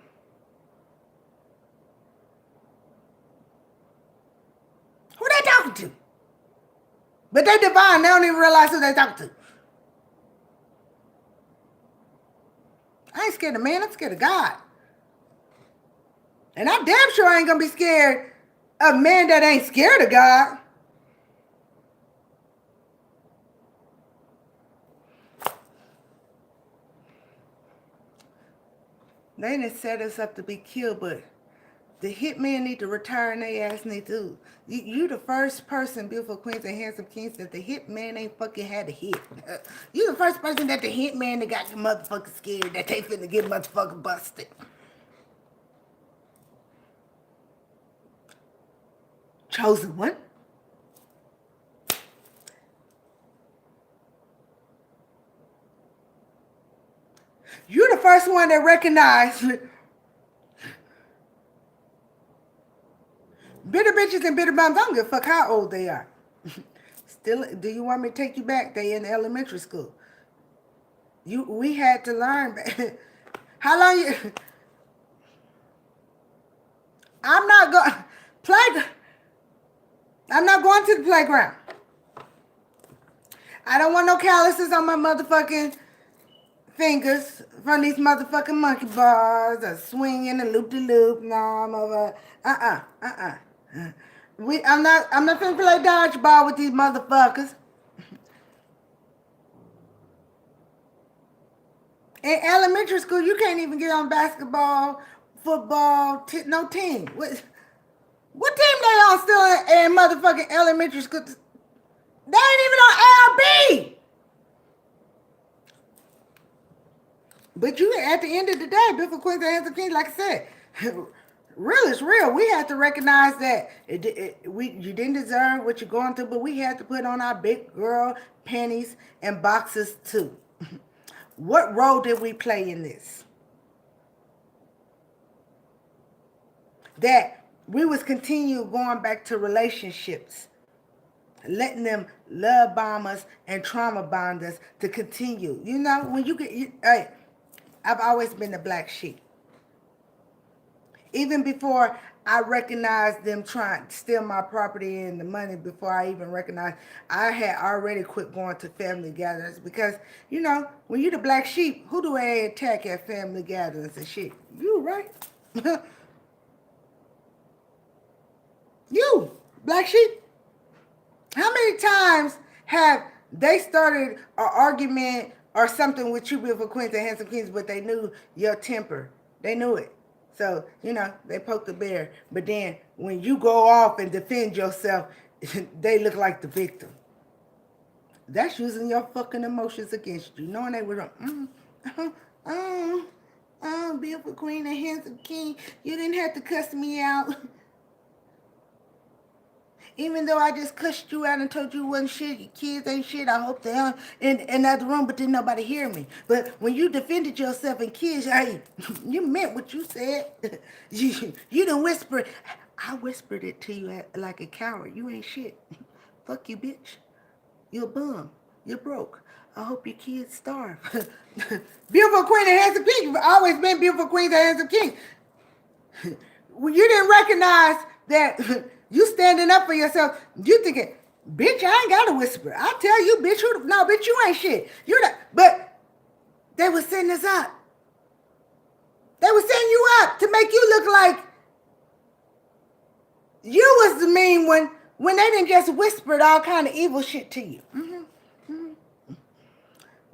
Who they talking to? But they divine. They don't even realize who they talking to. I ain't scared of man. I'm scared of God. And I damn sure ain't gonna be scared of men that ain't scared of God. They didn't set us up to be killed, but the hitman need to retire and they ass need to. You the first person, beautiful queens and handsome kings, that the hitman ain't fucking had to hit. You the first person that the hitman that got you motherfucking scared that they finna get motherfucking busted. Chosen one. You're the first one that recognized bitter bitches and bitter bums. I don't give a fuck how old they are. Still, do you want me to take you back? They in elementary school. We had to learn. How long you? I'm not going play. I'm not going to the playground. I don't want no calluses on my motherfucking fingers from these motherfucking monkey bars or swinging a loop-de-loop. No, I'm over. I'm not finna play dodgeball with these motherfuckers. In elementary school, you can't even get on basketball, football, no team. What team they on still in motherfucking elementary school? They ain't even on ARB. But you, at the end of the day, Biffle Queens and Handsome Kings, like I said, real is real. We have to recognize that you didn't deserve what you're going through, but we had to put on our big girl panties and boxes too. What role did we play in this? That we was continue going back to relationships, letting them love bomb us and trauma bond us to continue. You know, when hey, I've always been the black sheep. Even before I recognized them trying to steal my property and the money, before I even recognized, I had already quit going to family gatherings because, you know, when you the black sheep, who do they attack at family gatherings and shit? You, right? You, black sheep. How many times have they started an argument or something with you, beautiful queens and handsome kings, but they knew your temper. They knew it. So, you know, they poked the bear. But then when you go off and defend yourself, they look like the victim. That's using your fucking emotions against you. Knowing they were beautiful queen and handsome king, you didn't have to cuss me out. Even though I just cussed you out and told you wasn't shit, your kids ain't shit, I hope they're in another room, but didn't nobody hear me. But when you defended yourself and kids, hey, you meant what you said. You done whispered. I whispered it to you like a coward. You ain't shit. Fuck you, bitch. You're a bum. You're broke. I hope your kids starve. Beautiful queen and handsome king. You've always been beautiful queen and handsome king. When you didn't recognize that you standing up for yourself, you thinking, bitch, I ain't got to whisper. I tell you, bitch, no, bitch, you ain't shit. You're not. But they were setting us up. They were setting you up to make you look like you was the mean one when they didn't just whisper all kind of evil shit to you.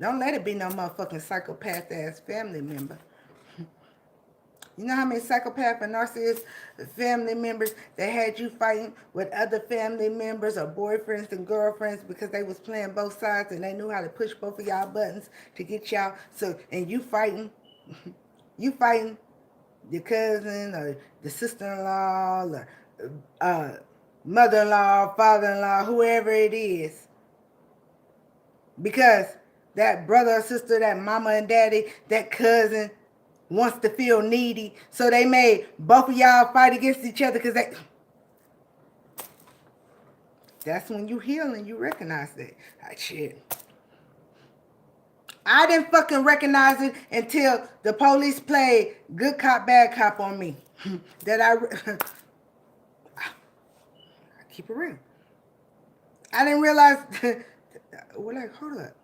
Don't let it be no motherfucking psychopath ass family member. You know how many psychopath and narcissist family members that had you fighting with other family members or boyfriends and girlfriends because they was playing both sides and they knew how to push both of y'all buttons to get y'all. So, and you fighting your cousin or the sister-in-law or mother-in-law, father-in-law, whoever it is. Because that brother or sister, that mama and daddy, that cousin wants to feel needy. So they made both of y'all fight against each other because that's when you heal and you recognize that. Like, shit. I didn't fucking recognize it until the police played good cop, bad cop on me. That I keep it real. I didn't realize. We're like, hold up.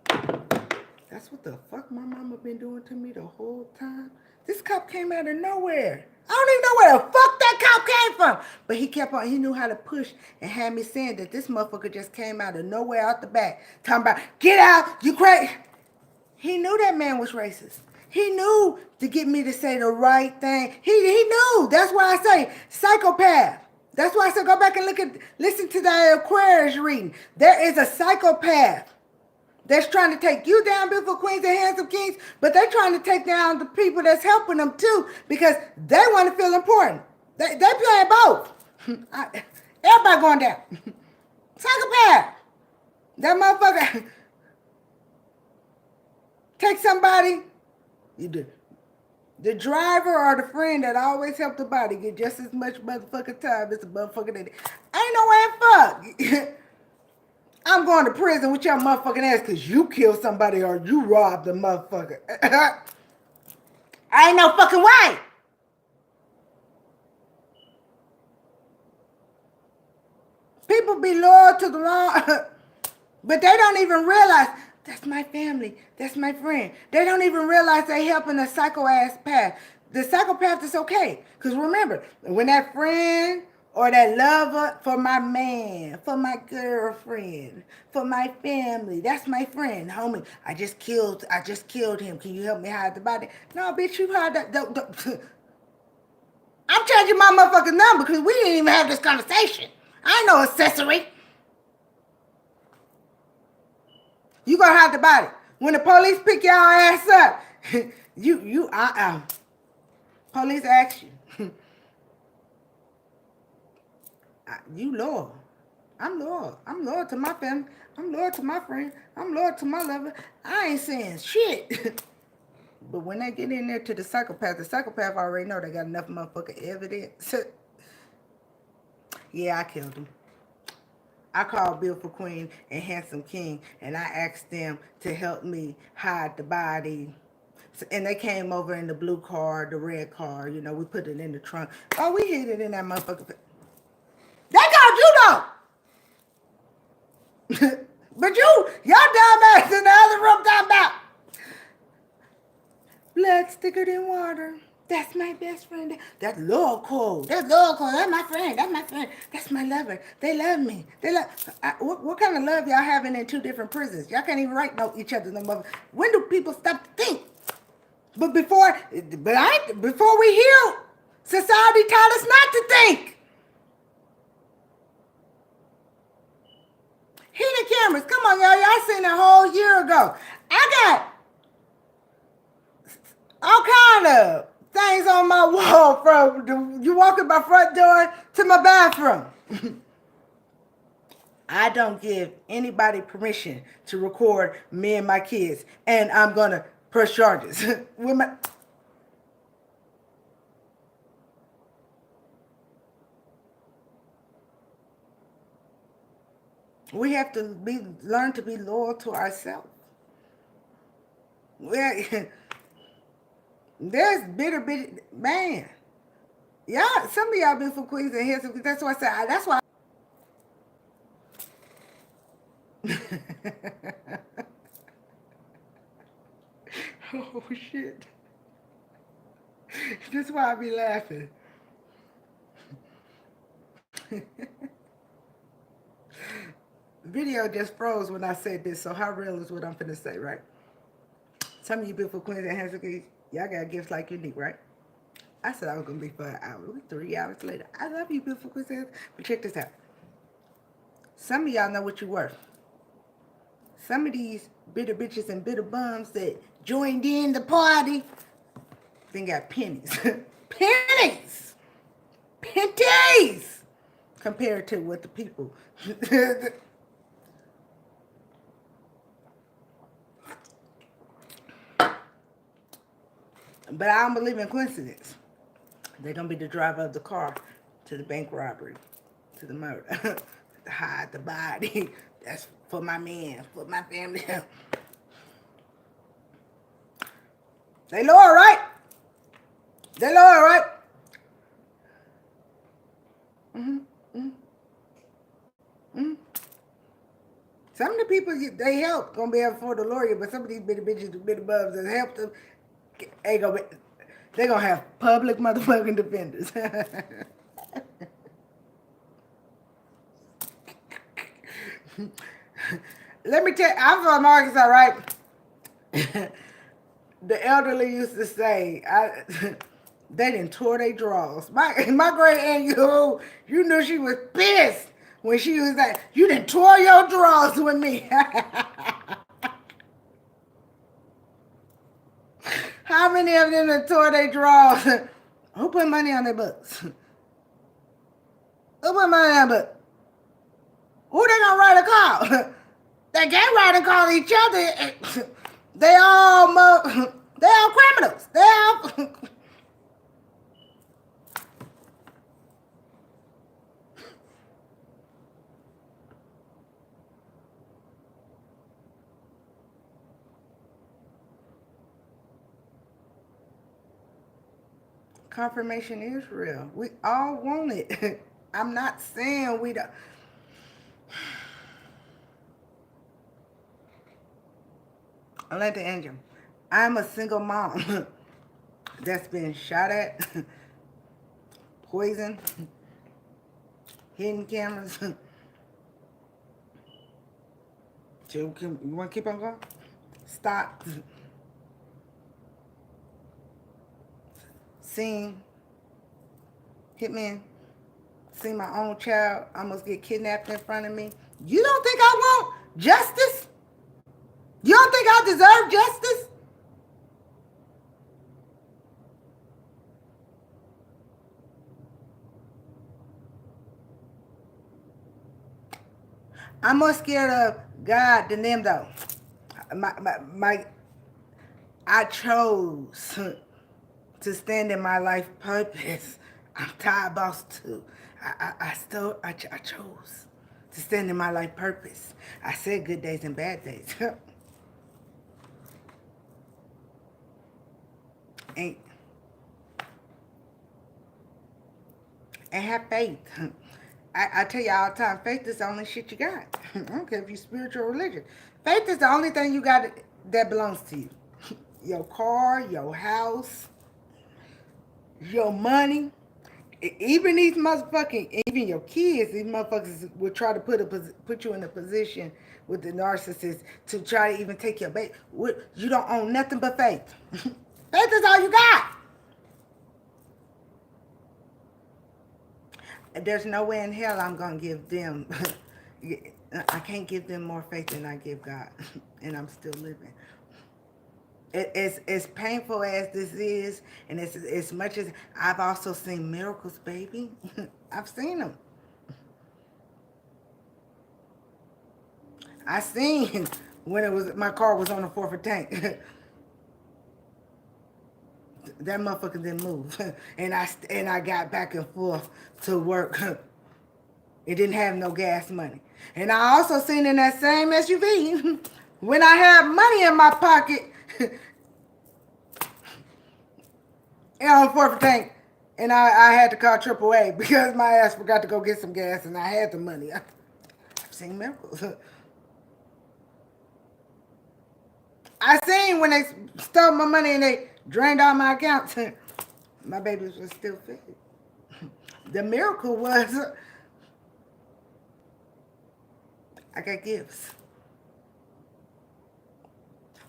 That's what the fuck my mama been doing to me the whole time. This cop came out of nowhere. I don't even know where the fuck that cop came from. But he kept on, he knew how to push and had me saying that this motherfucker just came out of nowhere out the back. Talking about, get out, you crazy. He knew that man was racist. He knew to get me to say the right thing. He knew. That's why I say psychopath. That's why I said go back and listen to the Aquarius reading. There is a psychopath that's trying to take you down, beautiful queens and handsome kings, but they're trying to take down the people that's helping them too because they want to feel important. They playing both. Everybody going down. Psychopath. That motherfucker take somebody, you do. The driver or the friend that always help the body get just as much motherfucking time as the motherfucker that ain't no way fuck. I'm going to prison with your motherfucking ass because you killed somebody or you robbed a motherfucker. I ain't no fucking way. People be loyal to the law, but they don't even realize that's my family. That's my friend. They don't even realize they helping a psycho-ass path. The psychopath is okay. Because remember, when that friend or that lover for my man, for my girlfriend, for my family, that's my friend, homie. I just killed him. Can you help me hide the body? No, bitch, you hide that. I'm changing my motherfucking number because we didn't even have this conversation. I ain't no accessory. You gonna hide the body. When the police pick y'all ass up, police ask you. You loyal. I'm loyal. I'm loyal to my family. I'm loyal to my friend. I'm loyal to my lover. I ain't saying shit. But when they get in there to the psychopath already know they got enough motherfucking evidence. Yeah, I killed him. I called Beautiful Queen and Handsome King, and I asked them to help me hide the body. And they came over in the blue car, the red car. You know, we put it in the trunk. Oh, we hid it in that motherfucker. They called you, though. But y'all dumbass in the other room talking about blood thicker than water. That's my best friend. That's love code. That's love code. That's my friend. That's my friend. That's my lover. They love me. What kind of love y'all having in two different prisons? Y'all can't even write each other no more. When do people stop to think? But before we heal, society taught us not to think. Hidden cameras. Come on, y'all seen a whole year ago. I got all kind of things on my wall from you walk in my front door to my bathroom. I don't give anybody permission to record me and my kids, and I'm gonna press charges. We have to learn to be loyal to ourselves. There's bitter, man. Y'all, some of y'all beautiful queens in here. That's why I said. That's why. Oh shit! That's why I be laughing. Video just froze when I said this. So how real is what I'm finna say, right? Some of you beautiful queens and handsome queens, y'all got gifts like Unique, right? I said I was gonna be for an hour. 3 hours later. I love you, beautiful queens. But check this out. Some of y'all know what you're worth. Some of these bitter bitches and bitter bums that joined in the party, then got pennies. Pennies! Pennies! compared to what the people. But I don't believe in coincidence. They're gonna be the driver of the car to the bank robbery, to the murder, to hide the body. That's for my man, for my family. They lower, right? They lower, right? Mm-hmm. Mm-hmm. Some of the people they help gonna be able to afford a lawyer, but some of these bitty bitches, bitty bubs that help them, ain't gonna be, they gonna have public motherfucking defenders. Let me tell you, I'm from Arkansas, right? The elderly used to say, they done tore their drawers. My great aunt, you knew she was pissed when she was like, you done tore your drawers with me. How many of them done tore their drawers? Who put money on their books? Who put money on their books? Who they gonna write a call? They can't write and call each other. They all, they all criminals. They all. Confirmation is real. We all want it. I'm not saying we don't. Atlanta Angel. I'm a single mom that's been shot at, poisoned, hidden cameras. You want to keep on going? Stop. Seen hitman. Seen my own child almost get kidnapped in front of me. You don't think I want justice? You don't think I deserve justice? I'm more scared of God than them, though. I chose to stand in my life purpose. I'm tired, boss, too. I chose to stand in my life purpose. I said good days and bad days. and, and have faith. I tell you all the time, faith is the only shit you got. I don't care if you're spiritual or religious. Faith is the only thing you got that belongs to you. Your car, your house, your money. Even these motherfucking, even your kids, these motherfuckers will try to put you in a position with the narcissist to try to even take your baby. You don't own nothing but faith. Faith is all you got. There's no way in hell I'm going to give them, I can't give them more faith than I give God. And I'm still living. As painful as this is, and as much as I've also seen miracles, baby. I've seen them. I seen when my car was on the 4th tank. That motherfucker didn't move, and I got back and forth to work. It didn't have no gas money, and I also seen in that same SUV when I had money in my pocket. And on 4th tank, and I had to call AAA because my ass forgot to go get some gas, and I had the money. I've seen miracles. I seen when they stole my money and they drained all my accounts. My babies were still fed. The miracle was I got gifts.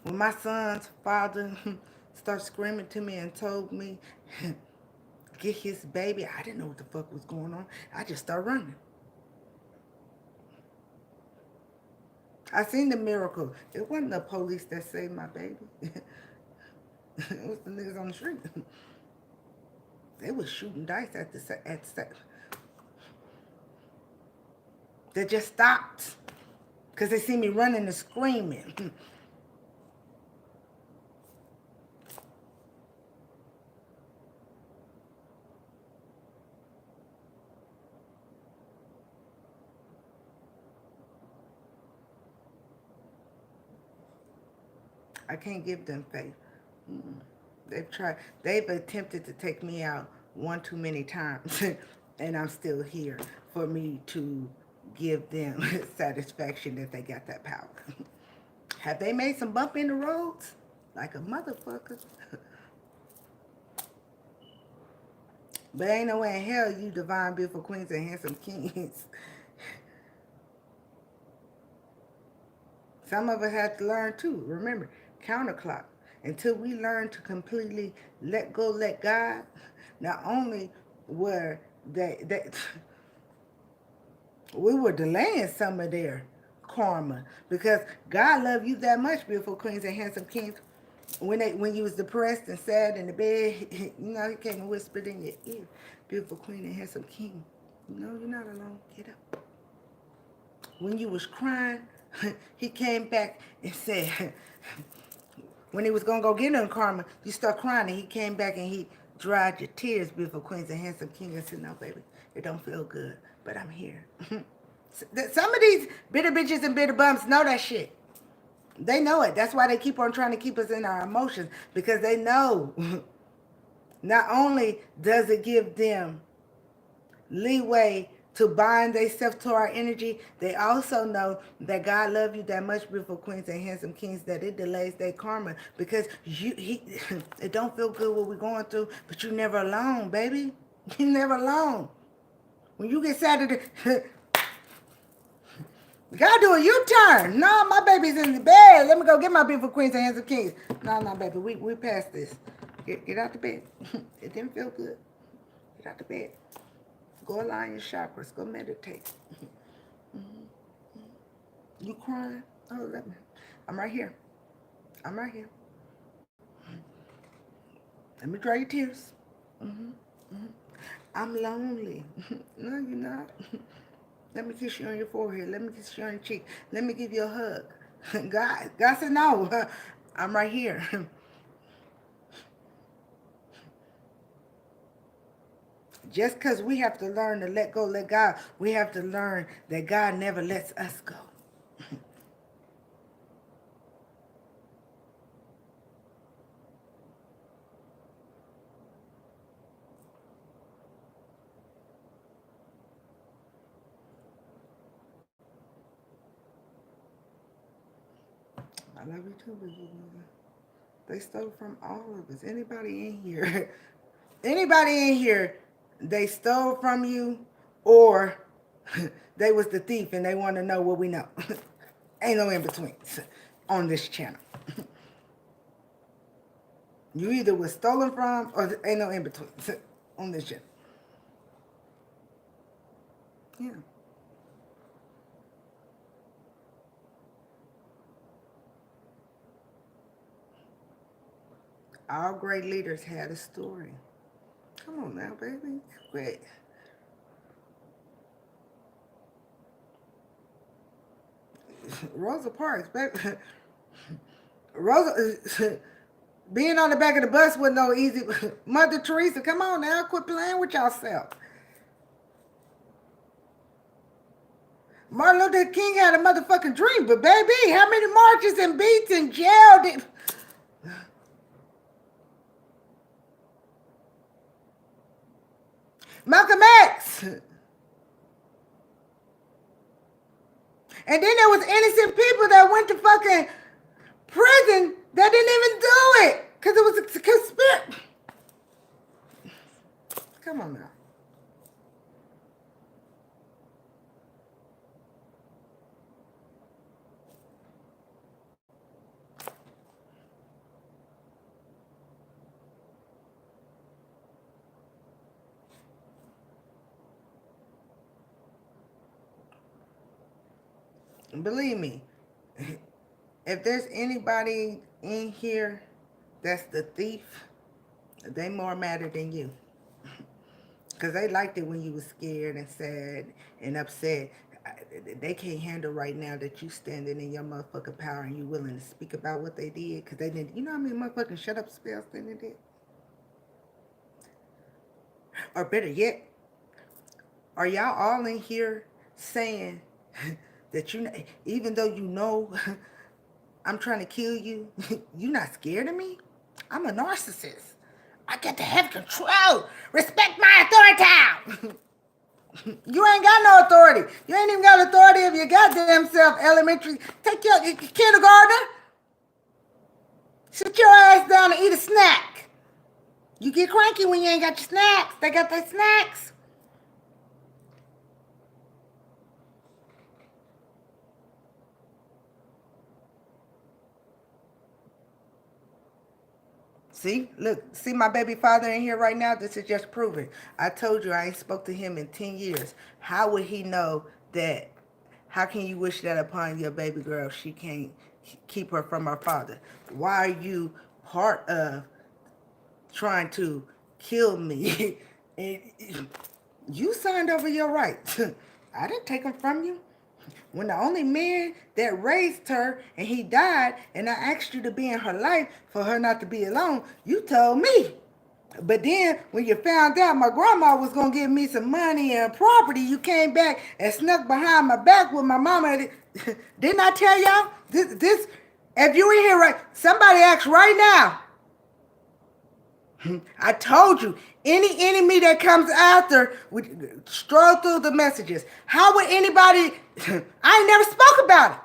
When my son's father started screaming to me and told me get his baby, I didn't know what the fuck was going on. I just started running. I seen the miracle. It wasn't the police that saved my baby. It was the niggas on the street. They was shooting dice at the that just stopped because they see me running and screaming. I can't give them faith. Mm-mm. They've attempted to take me out one too many times, and I'm still here for me to give them satisfaction that they got that power. Have they made some bump in the roads? Like a motherfucker. But ain't no way in hell you divine, beautiful queens and handsome kings. Some of us have to learn too. Remember, counterclock. Until we learn to completely let go, let God, not only were they we were delaying some of their karma because God loved you that much, beautiful queens and handsome kings. When you was depressed and sad in the bed, you know, he came and whispered in your ear, beautiful queen and handsome king, you know you're not alone. Get up. When you was crying, he came back and said, when he was gonna go get him karma, you start crying, and he came back and he dried your tears, beautiful queens and handsome king, and said, no, baby, it don't feel good, but I'm here. Some of these bitter bitches and bitter bums know that shit. They know it. That's why they keep on trying to keep us in our emotions, because they know not only does it give them leeway to bind themselves to our energy, they also know that God loves you that much, beautiful queens and handsome kings, that it delays their karma, because it don't feel good what we're going through, but you're never alone, baby. You're never alone. When you get sad, God do a U-turn. No, my baby's in the bed. Let me go get my beautiful queens and handsome kings. No, baby, we passed this. Get out the bed. It didn't feel good. Get out the bed. Go align your chakras. Go meditate. You crying? Oh, let me. I'm right here. I'm right here. Let me dry your tears. I'm lonely. No, you're not. Let me kiss you on your forehead. Let me kiss you on your cheek. Let me give you a hug. God said no. I'm right here. Just because we have to learn to let go, let God, we have to learn that God never lets us go. I love you too, baby. They stole from all of us. Anybody in here, anybody in here, they stole from you, or they was the thief and they want to know what we know. Ain't no in between on this channel. You either was stolen from, or ain't no in between on this channel. Yeah. All great leaders had a story. Come on now, baby. Great. Rosa Parks, baby. Rosa, being on the back of the bus was no easy. Mother Teresa, come on now, quit playing with yourself. Martin Luther King had a motherfucking dream, but baby, how many marches and beats and jail did... Malcolm X. And then there was innocent people that went to fucking prison that didn't even do it because it was a conspiracy. Come on now. Believe me, if there's anybody in here that's the thief, they more matter than you. Because they liked it when you was scared and sad and upset. they can't handle right now that you standing in your motherfucking power and you willing to speak about what they did because they didn't. You know how many motherfucking shut up spells they did? Or better yet, are y'all all in here saying that even though you know I'm trying to kill you, you not scared of me? I'm a narcissist. I get to have control. Respect my authority. You ain't got no authority. You ain't even got authority of your goddamn self, elementary. Take your kindergartner. Sit your ass down and eat a snack. You get cranky when you ain't got your snacks. They got their snacks. See, look, see my baby father in here right now? This is just proving. I told you I ain't spoke to him in 10 years. How would he know that? How can you wish that upon your baby girl if she can't keep her from her father? Why are you part of trying to kill me? And you signed over your rights. I didn't take them from you. When the only man that raised her and he died, and I asked you to be in her life for her not to be alone, you told me. But then when you found out my grandma was going to give me some money and property, you came back and snuck behind my back with my mama. Didn't I tell y'all? This, if you in here right, somebody ask right now. I told you, any enemy that comes after would stroll through the messages. How would anybody, I ain't never spoke about it.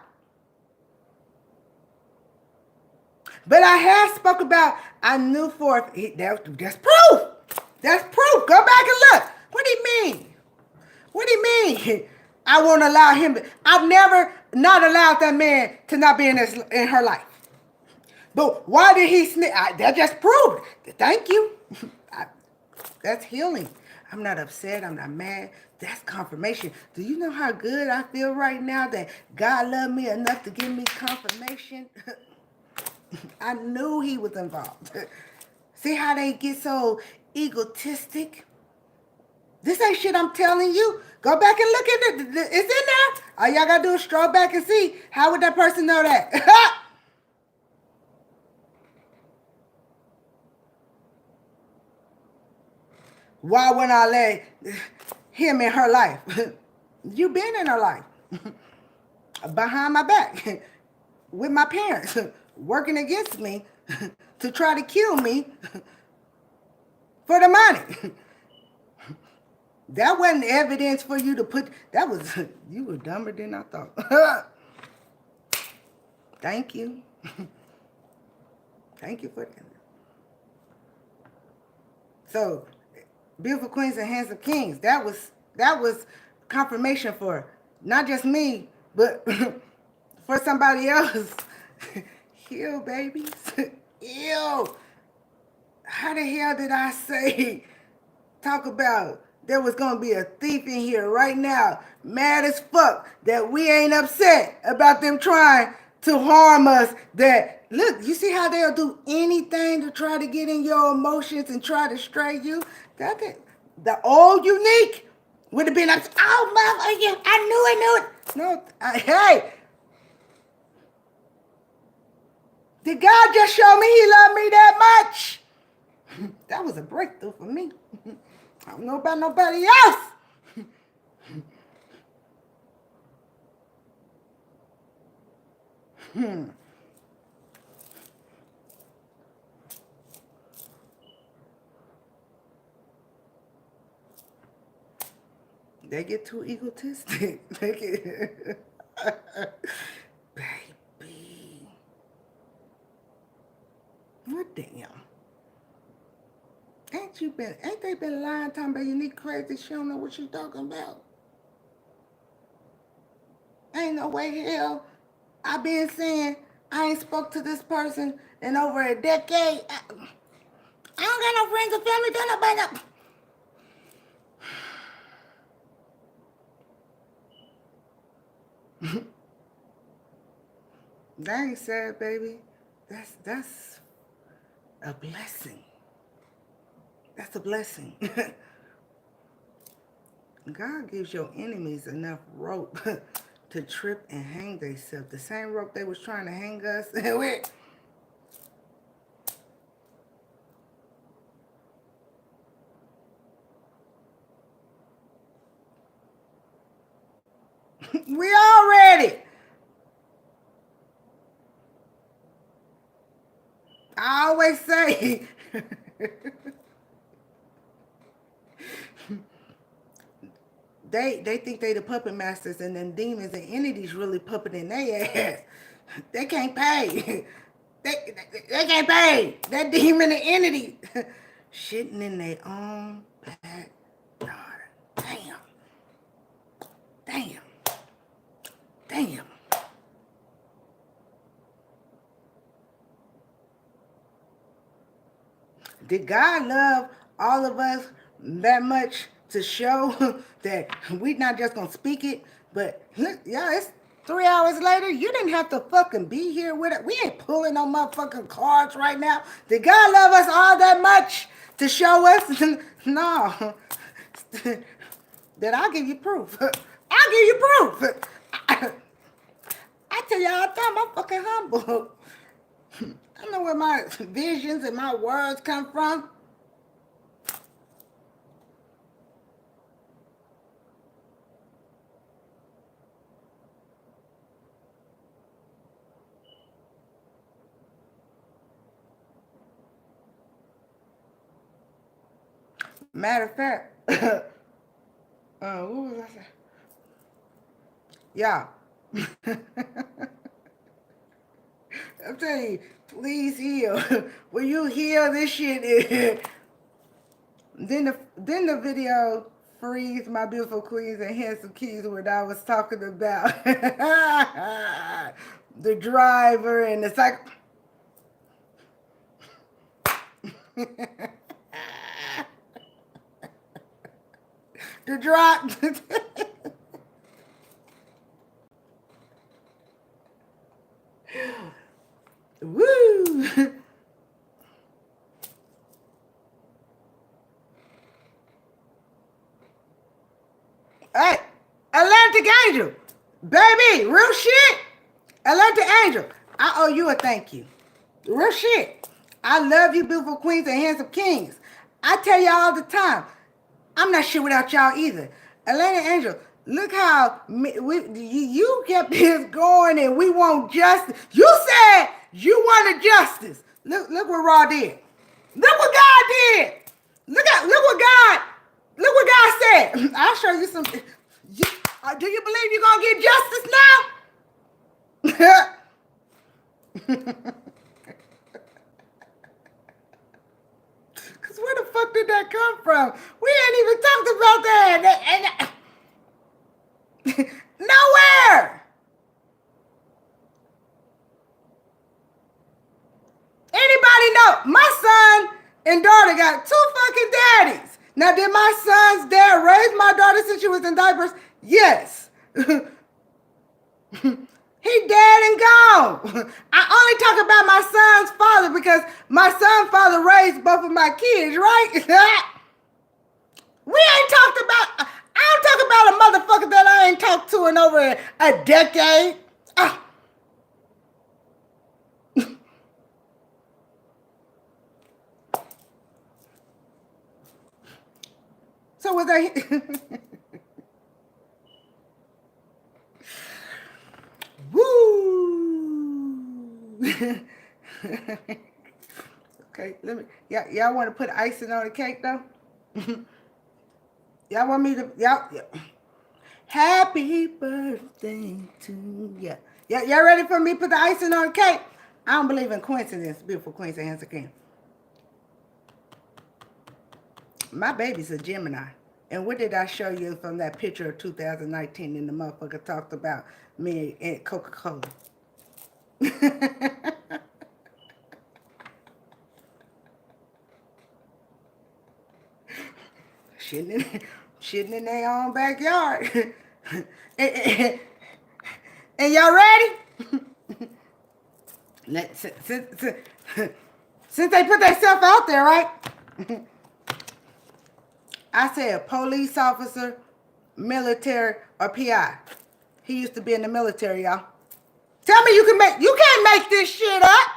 But I have spoke about, I knew for, that's proof. That's proof. Go back and look. What do you mean? What do you mean? I won't allow him to, I've never not allowed that man to not be in her life. But why did he snitch? That just proved. Thank you. That's healing. I'm not upset. I'm not mad. That's confirmation. Do you know how good I feel right now that God loved me enough to give me confirmation? I knew he was involved. See how they get so egotistic? This ain't shit I'm telling you. Go back and look at it. It's in there. All y'all gotta do is stroll back and see. How would that person know that? Why wouldn't I let him in her life? You been in her life. Behind my back. With my parents. Working against me. To try to kill me. For the money. That wasn't evidence for you to put. That was, you were dumber than I thought. Thank you. Thank you for that. So, beautiful queens and handsome kings. That was confirmation for not just me, but for somebody else. Heal, babies. Heal. How the hell did I say, talk about there was going to be a thief in here right now, mad as fuck, that we ain't upset about them trying to harm us? That, look, you see how they'll do anything to try to get in your emotions and try to stray you? The old Unique would have been up, oh, mother, I knew it. No, hey, did God just show me he loved me that much? That was a breakthrough for me. I don't know about nobody else. They get too egotistic. Baby. What damn? Ain't they been lying talking about Unique crazy? She don't know what she talking about. Ain't no way hell. I been saying I ain't spoke to this person in over a decade. I don't got no friends or family. Don't nobody know. That ain't sad, baby. That's a blessing. That's a blessing. God gives your enemies enough rope to trip and hang themselves. The same rope they was trying to hang us with. We all ready. I always say they think they the puppet masters and then demons and entities really puppeting their ass. They can't pay. They can't pay. That demon and entity shitting in their own backyard. Damn. Damn. Damn. Did God love all of us that much to show that we not just gonna speak it, but yeah, it's 3 hours later. You didn't have to fucking be here with it. We ain't pulling on motherfucking cards right now. Did God love us all that much to show us? No. Then I'll give you proof. I'll give you proof. I tell y'all all the time, I'm fucking humble. I know where my visions and my words come from. Matter of fact, what was I saying? Y'all, I'm telling you, please heal. When you heal this shit, then the video freeze my beautiful queens and handsome keys when I was talking about the driver and the cycle. The drop. Woo! Hey, Atlantic Angel, baby, real shit. Atlantic Angel, I owe you a thank you. Real shit. I love you, beautiful queens and handsome kings. I tell y'all all the time, I'm not shit without y'all either. Atlantic Angel, look how you kept this going and we want justice. You said you wanted justice. Look what Raw did. Look what God did. Look what God said. I'll show you some. Do you believe you're gonna get justice now? Cause where the fuck did that come from? We ain't even talked about that. Nowhere. Anybody know? My son and daughter got 2 fucking daddies. Now, did my son's dad raise my daughter since she was in diapers? Yes. He dead and gone. I only talk about my son's father because my son's father raised both of my kids, right? We ain't talked about, I don't talk about a motherfucker that I ain't talked to in over a decade. So was I... Woo! Okay, let me. Y'all want to put icing on the cake though? Y'all want me to? Y'all. Happy birthday to ya. Y'all ready for me to put the icing on the cake? I don't believe in coincidence, beautiful queens and handsome king. My baby's a Gemini. And what did I show you from that picture of 2019 and the motherfucker talked about me and Coca-Cola? Shitting in their own backyard. and y'all ready? Since they put themselves out there, right? I said police officer, military, or PI. He used to be in the military, y'all. Tell me you can't make this shit up.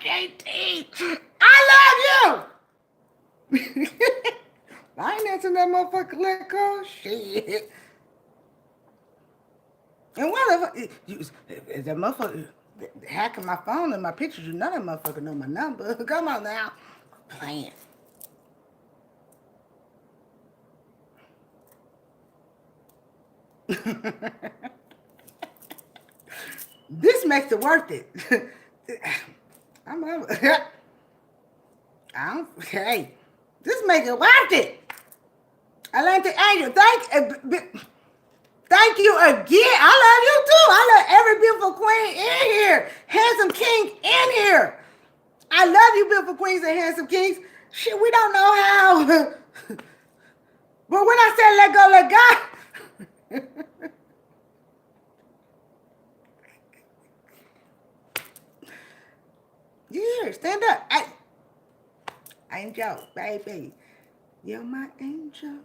JT, I love you. I ain't answering that motherfucker let go. Shit. And what if that motherfucker hacking my phone and my pictures? You know that motherfucker know my number. Come on now. Playing. This makes it worth it. I'm over. Hey, this makes it worth it. Atlantic Angel, thank you again. I love you too. I love every beautiful queen in here. Handsome king in here. I love you, beautiful queens and handsome kings. Shit, we don't know how. But when I said let go, let God. Yeah, stand up. Angel, baby. You're my angel.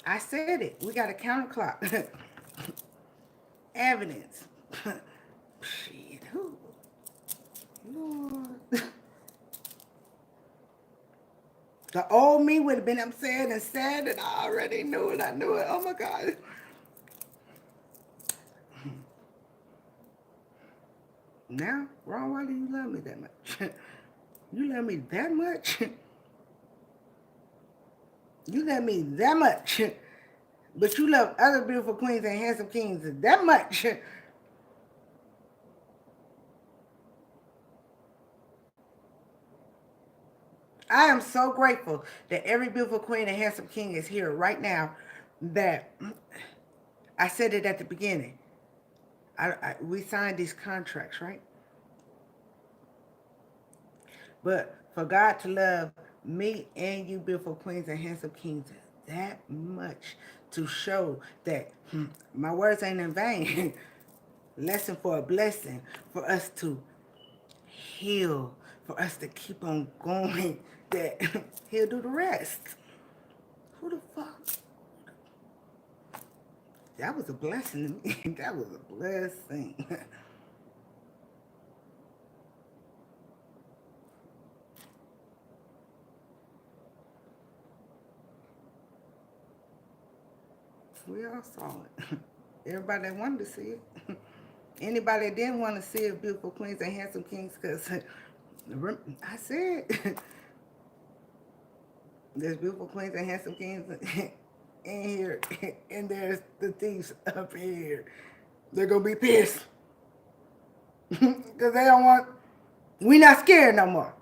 I said it. We got a counterclock. Evidence. Shit, who? Lord. The old me would have been upset and sad, and I already knew it. I knew it. Oh my God. Now, Ron, why do you love me that much? You love me that much? You love me that much? But you love other beautiful queens and handsome kings that much? I am so grateful that every beautiful queen and handsome king is here right now. That I said it at the beginning. We signed these contracts, right? But for God to love me and you, beautiful queens and handsome kings, that much to show that my words ain't in vain. Lesson for a blessing, for us to heal, for us to keep on going, that he'll do the rest. Who the fuck? That was a blessing to me. That was a blessing. We all saw it. Everybody that wanted to see it. Anybody that didn't want to see it, beautiful queens and handsome kings, because I said, there's beautiful queens and handsome kings in here, and there's the thieves up here. They're going to be pissed. Because they don't want, we not scared no more.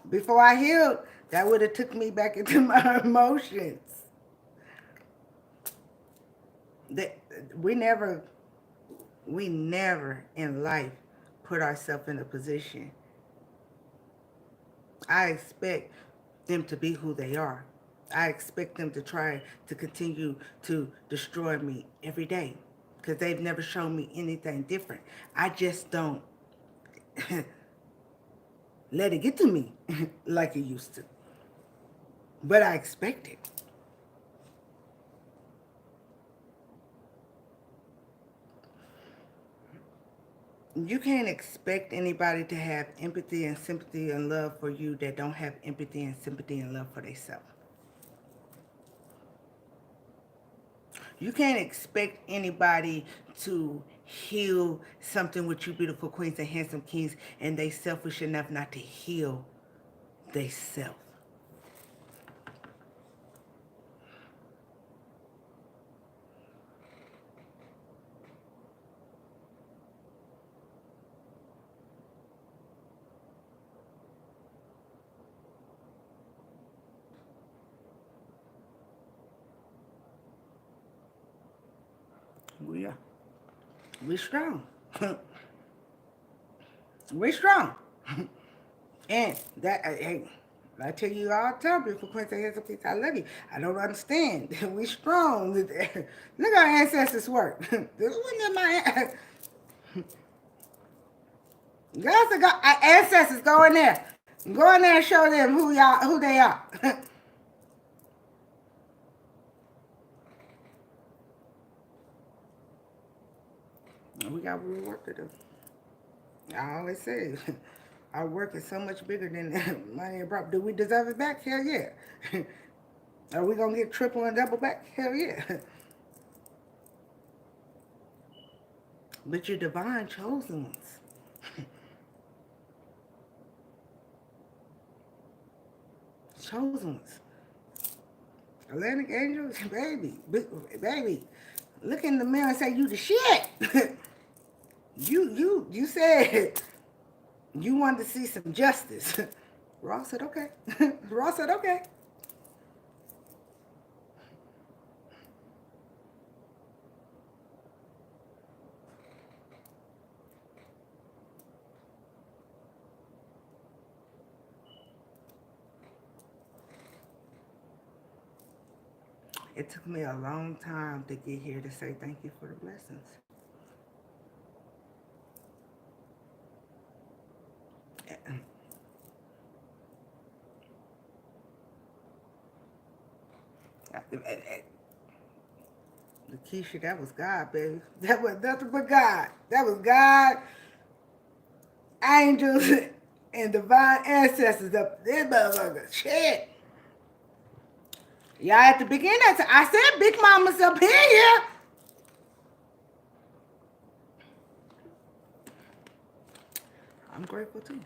Before I healed, that would have took me back into my emotions. That we never in life put ourselves in a position. I expect them to be who they are. I expect them to try to continue to destroy me every day because they've never shown me anything different. I just don't let it get to me like it used to. But I expect it. You can't expect anybody to have empathy and sympathy and love for you that don't have empathy and sympathy and love for themselves. You can't expect anybody to heal something with you, beautiful queens and handsome kings, and they selfish enough not to heal they self. We are. We strong. We're strong. And that, hey, I tell you all the time, beautiful Quincy, here's a piece. I love you. I don't understand. We strong. Look how our ancestors work. This wasn't in my God, our ancestors. Go in there. Go in there and show them who they are. We got real work to do. I always say, our work is so much bigger than money and property. Do we deserve it back? Hell yeah. Are we gonna get triple and double back? Hell yeah. But you're divine chosen ones. Chosen ones. Atlantic angels, baby, baby. Look in the mirror and say you the shit. you said you wanted to see some justice. Ross said okay. Ross said okay. It took me a long time to get here to say thank you for the blessings. Lakeisha, that was God, baby. That was nothing but God. That was God, angels, and divine ancestors up this motherfucker. Shit. Y'all at the beginning, I said Big Mama's up here. I'm grateful too.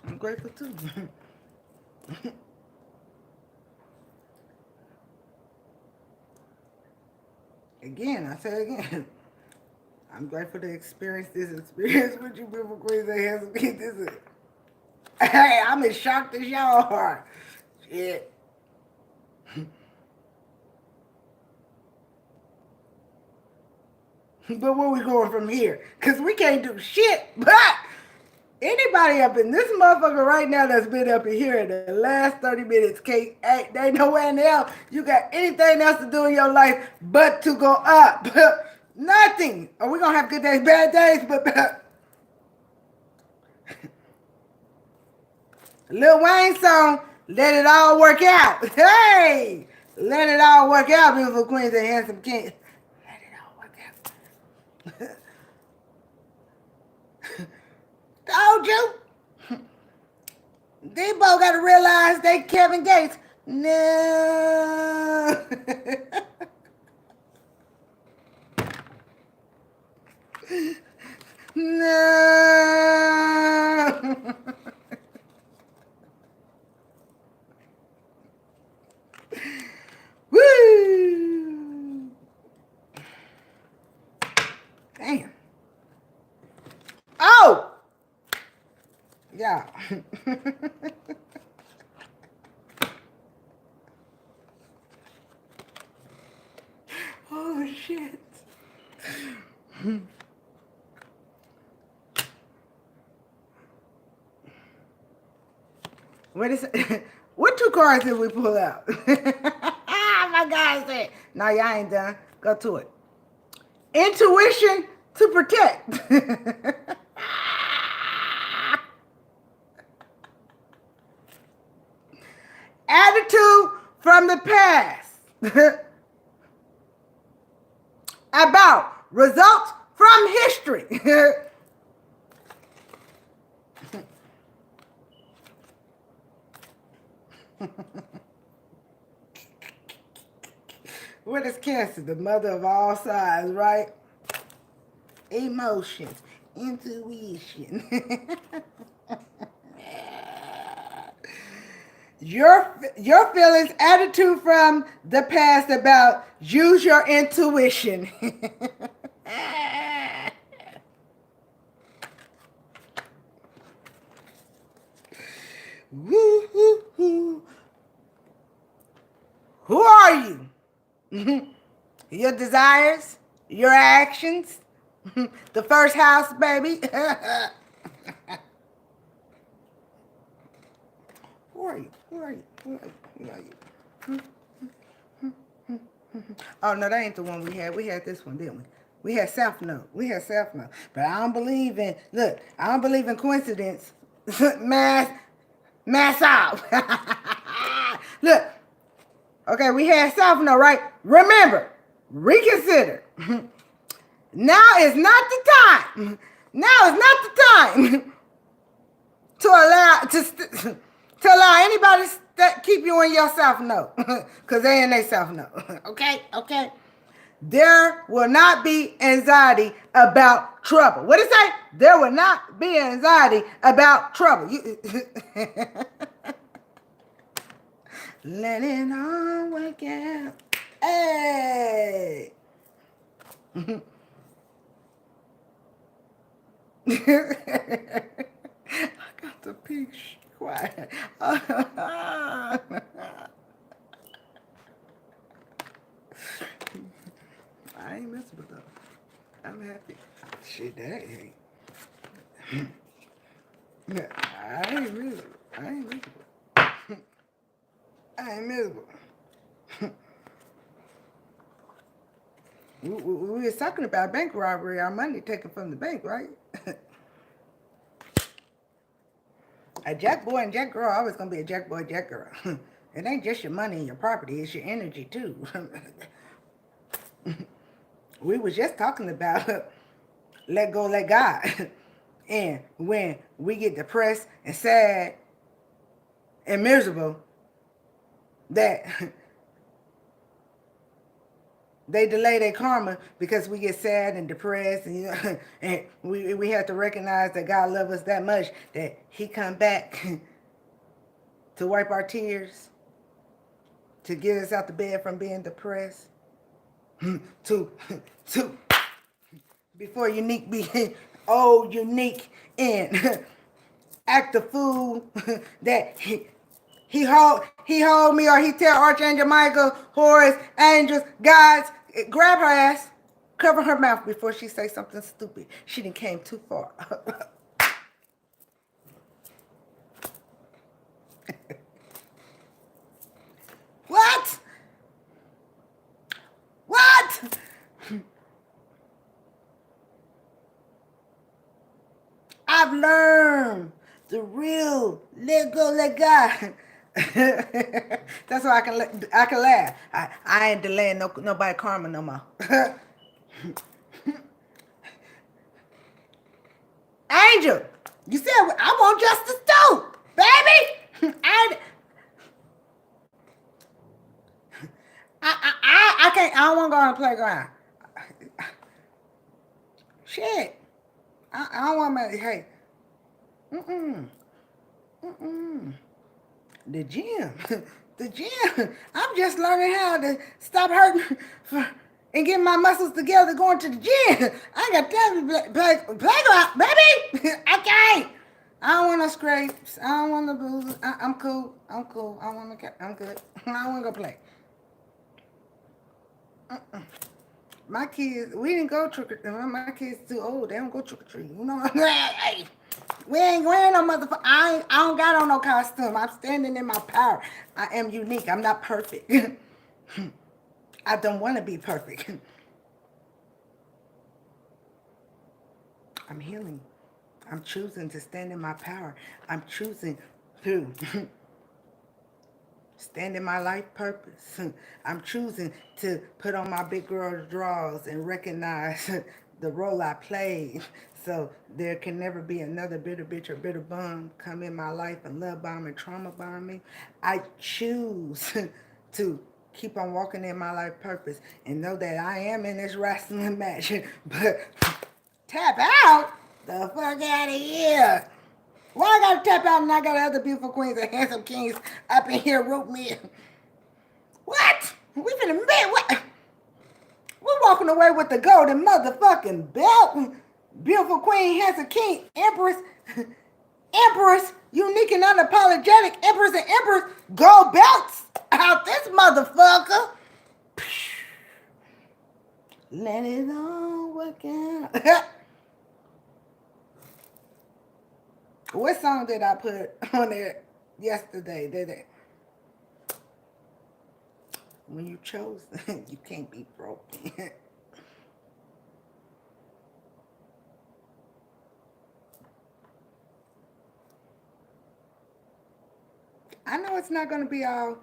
I'm grateful too. Again, I say again, I'm grateful to experience this experience with you, beautiful queens and handsome kids. This is, hey, I'm as shocked as y'all are. Shit. But where we going from here? Because we can't do shit. But anybody up in this motherfucker right now that's been up in here in the last 30 minutes, Kate, hey, they nowhere in hell you got anything else to do in your life but to go up. Nothing. Are we going to have good days, bad days? But Lil Wayne song, let it all work out. Hey, let it all work out, beautiful queens and handsome kings. Let it all work out. Told you. Debo got to realize they Kevin Gates. No. No. Woo. Damn. Oh. Yeah. Oh shit. What is it? What two cards did we pull out? My guy said, no, y'all ain't done. Go to it. Intuition to protect. Attitude from the past. About results from history. What is Cancer? The mother of all signs, right? Emotions, intuition. Your feelings, attitude from the past about use your intuition. Woo-hoo-hoo. Who are you? Your desires, your actions, The first house, baby. Who are you? Who are you? Who are you? Who are you? Oh, no, that ain't the one we had. We had this one, didn't we? We had South Note. We had South Note. But I don't believe in, look, I don't believe in coincidence. Mass out. Look, okay, we had South Note, right? Remember, reconsider. Now is not the time. Now is not the time to allow anybody to keep you in your South Note. Because they in their South Note. Okay? Okay? There will not be anxiety about trouble. What did it say? There will not be anxiety about trouble. Let it all work out. Hey. I got the pig quiet. I ain't messing with them. I'm happy. Shit, that ain't. I ain't miserable. I ain't miserable. I ain't miserable. We was talking about bank robbery, our money taken from the bank, right? A jack boy and jack girl always gonna be a jack boy, jack girl. It ain't just your money and your property, it's your energy too. We was just talking about let go, let God. And when we get depressed and sad and miserable, that they delay their karma because we get sad and depressed, and, you know, and we have to recognize that God loves us that much that He come back to wipe our tears, to get us out the bed from being depressed, to before unique be old unique and act the fool that he hold me, or he tell Archangel Michael, Horus, angels, gods, grab her ass, cover her mouth before she say something stupid. She done came too far. What? What? I've learned the real let go, let God. That's why I can laugh. I ain't delaying nobody karma no more. Angel, you said I want justice too, baby. I can't. I don't want to go on the playground. Shit. I don't want to. Hey. The gym. The gym. I'm just learning how to stop hurting and get my muscles together going to the gym. I got to playground, baby. I can't. I don't want no scrapes. I don't want no bruises. I'm cool. I'm cool. I'm good. I don't want to go play. My kids, we didn't go trick or treat. My kids too old. They don't go trick or treat. You know, hey, we ain't wearing no motherfucker. I don't got on no costume. I'm standing in my power. I am unique. I'm not perfect. I don't want to be perfect. I'm healing. I'm choosing to stand in my power. I'm choosing to stand in my life purpose. I'm choosing to put on my big girl drawers and recognize the role I played. So there can never be another bitter bitch or bitter bum come in my life and love bomb and trauma bomb me. I choose to keep on walking in my life purpose and know that I am in this wrestling match. But tap out? The fuck out of here. Why I gotta tap out and I got other beautiful queens and handsome kings up in here root me? What? We finna bet what? We're walking away with the golden motherfucking belt. Beautiful queen, handsome king, empress, unique and unapologetic, empress and empress, gold belts out this motherfucker. Let it all work out. What song did I put on there yesterday? Did it? When you chose, you can't be broken. I know it's not gonna be all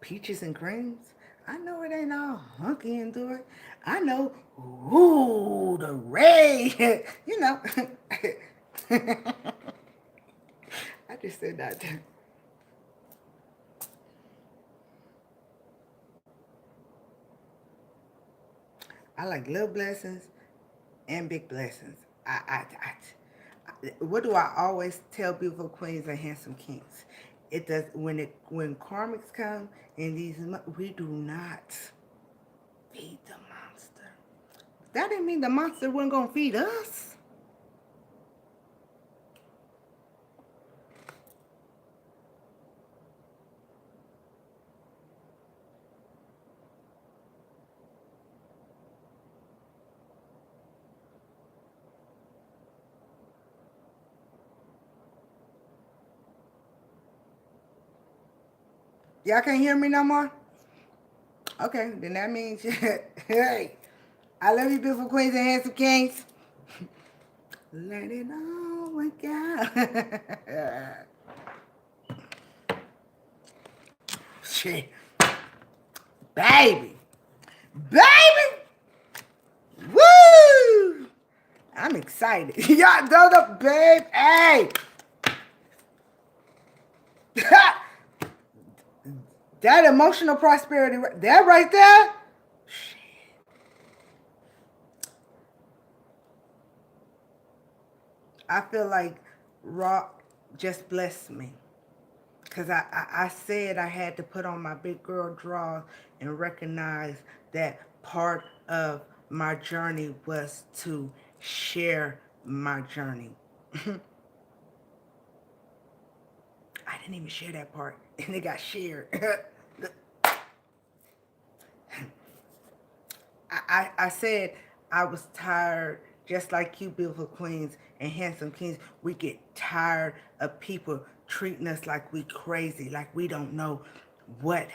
peaches and creams. I know it ain't all hunky and do it. I know, ooh, the red. You know. I just said that. I like little blessings and big blessings. What do I always tell beautiful queens and handsome kings? It does when karmics come and we do not feed the monster. That didn't mean the monster wasn't gonna feed us. Y'all can't hear me no more? Okay, then that means hey, I love you beautiful queens and handsome kings. Let it all work out. Shit. Baby. Baby! Woo! I'm excited. Y'all know the babe. Hey! That emotional prosperity, that right there. I feel like Rock just blessed me. Because I said I had to put on my big girl draw and recognize that part of my journey was to share my journey. I didn't even share that part, and it got shared. I said I was tired, just like you, beautiful queens and handsome kings. We get tired of people treating us like we crazy, like we don't know what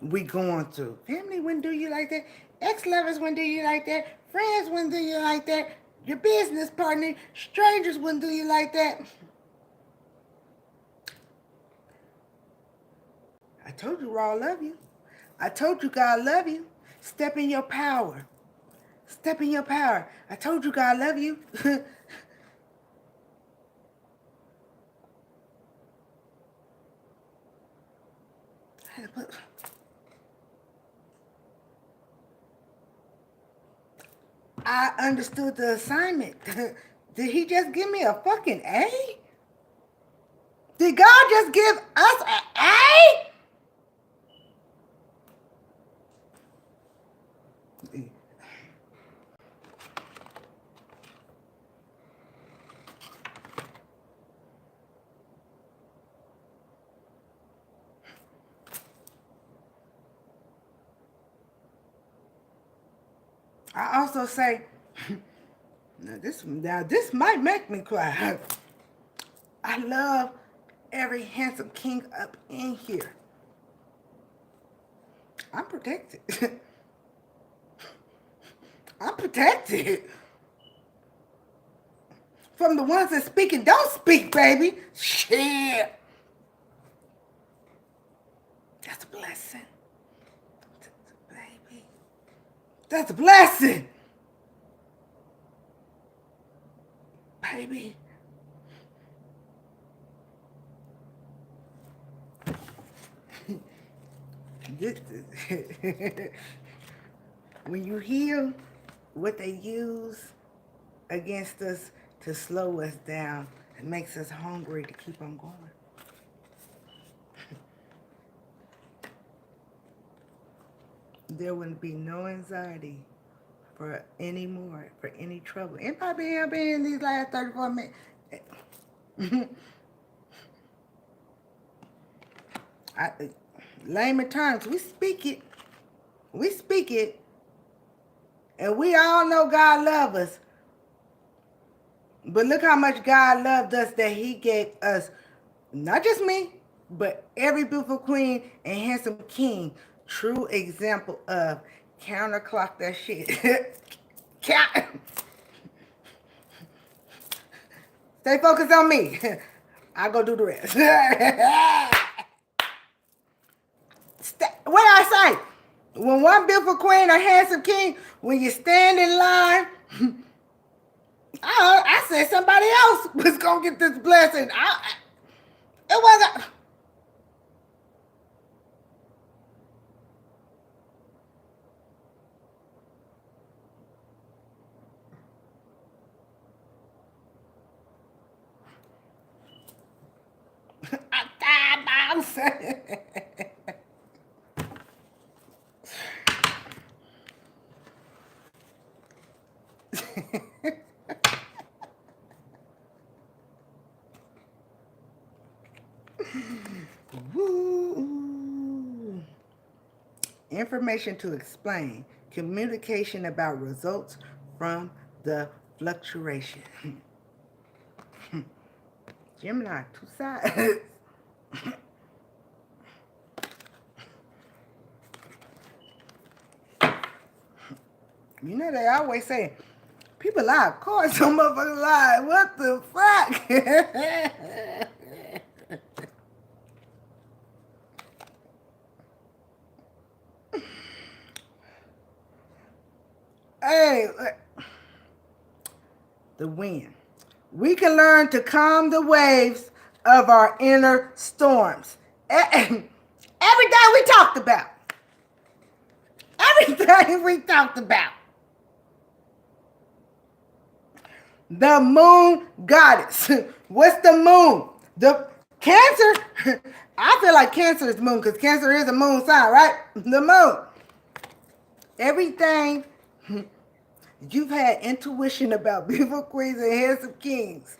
we going through. Family wouldn't do you like that. Ex-lovers wouldn't do you like that. Friends wouldn't do you like that. Your business partner, strangers wouldn't do you like that. I told you Raw love you. I told you God love you. Step in your power. Step in your power. I told you God love you. I understood the assignment. Did he just give me a fucking A? Did God just give us an A? I also say, now this might make me cry. I love every handsome king up in here. I'm protected. I'm protected. From the ones that speak and don't speak, baby. Shit. That's a blessing. Baby. That's a blessing. Baby. When you hear what they use against us to slow us down, it makes us hungry to keep on going. There wouldn't be no anxiety for any more, for any trouble. Anybody been here in these last 34 minutes? Layman terms, we speak it. We speak it. And we all know God loves us. But look how much God loved us that he gave us, not just me, but every beautiful queen and handsome king. True example of counterclock that shit. Stay focused on me. I go do the rest. What I say? When one beautiful queen or handsome king, when you stand in line, I said somebody else was gonna get this blessing. It wasn't. I'm saying. Woo. Information to explain. Communication about results from the fluctuation. Gemini, two sides. You know they always say, people lie. Of course, some motherfuckers lie. What the fuck? Hey, the wind. We can learn to calm the waves of our inner storms. Everything we talked about. Everything we talked about. The moon goddess. What's the moon? The Cancer. I feel like Cancer is the moon because Cancer is a moon sign, right? The moon. Everything you've had intuition about beautiful queens and handsome kings.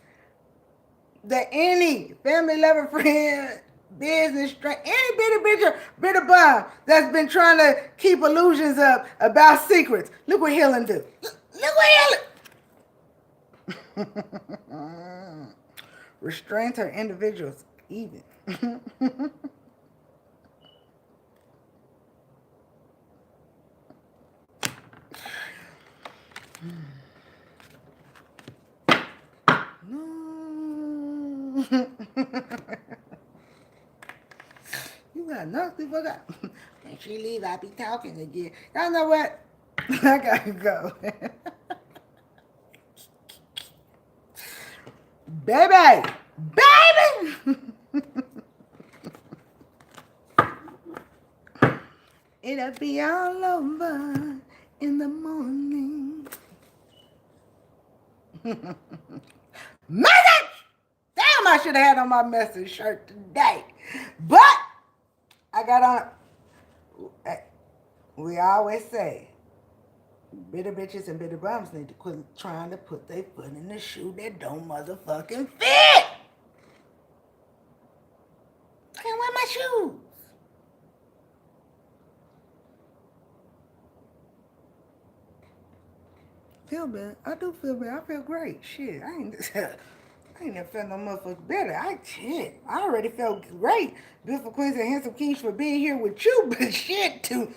That any family, lover, friend, business, any bit of bum that's been trying to keep illusions up about secrets. Look what healing do. Look what healing. Restraints are individuals even. You got nothing for that. When she leave, I be talking again. Y'all know what? I gotta go. Baby! Baby! It'll be all over in the morning. Message! Damn, I should have had on my message shirt today. But I got on. We always say, bitter bitches and bitter bums need to quit trying to put their foot in the shoe that don't motherfucking fit. I can't wear my shoes. Feel bad. I do feel bad. I feel great. Shit, I ain't never felt no motherfucker better. I already felt great. Beautiful queens and handsome kings for being here with you, but shit, tonight.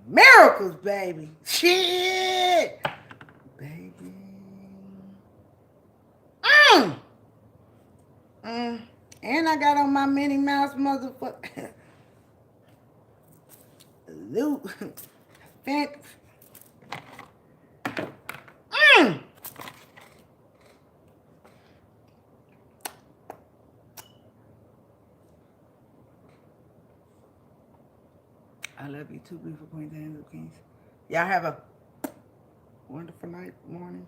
Miracles, baby. Shit, baby. And I got on my Minnie Mouse motherfucker. Loot. Fent. I love you too, beautiful queens and handsome kings. Y'all have a wonderful night, morning.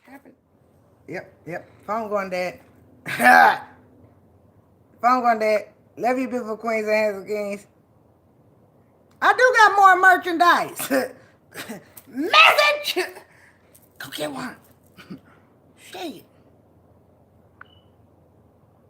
Happy. Yep. Phone going dead. Phone going dead. Love you, beautiful queens and handsome kings. I do got more merchandise. message. Go get one. Shit.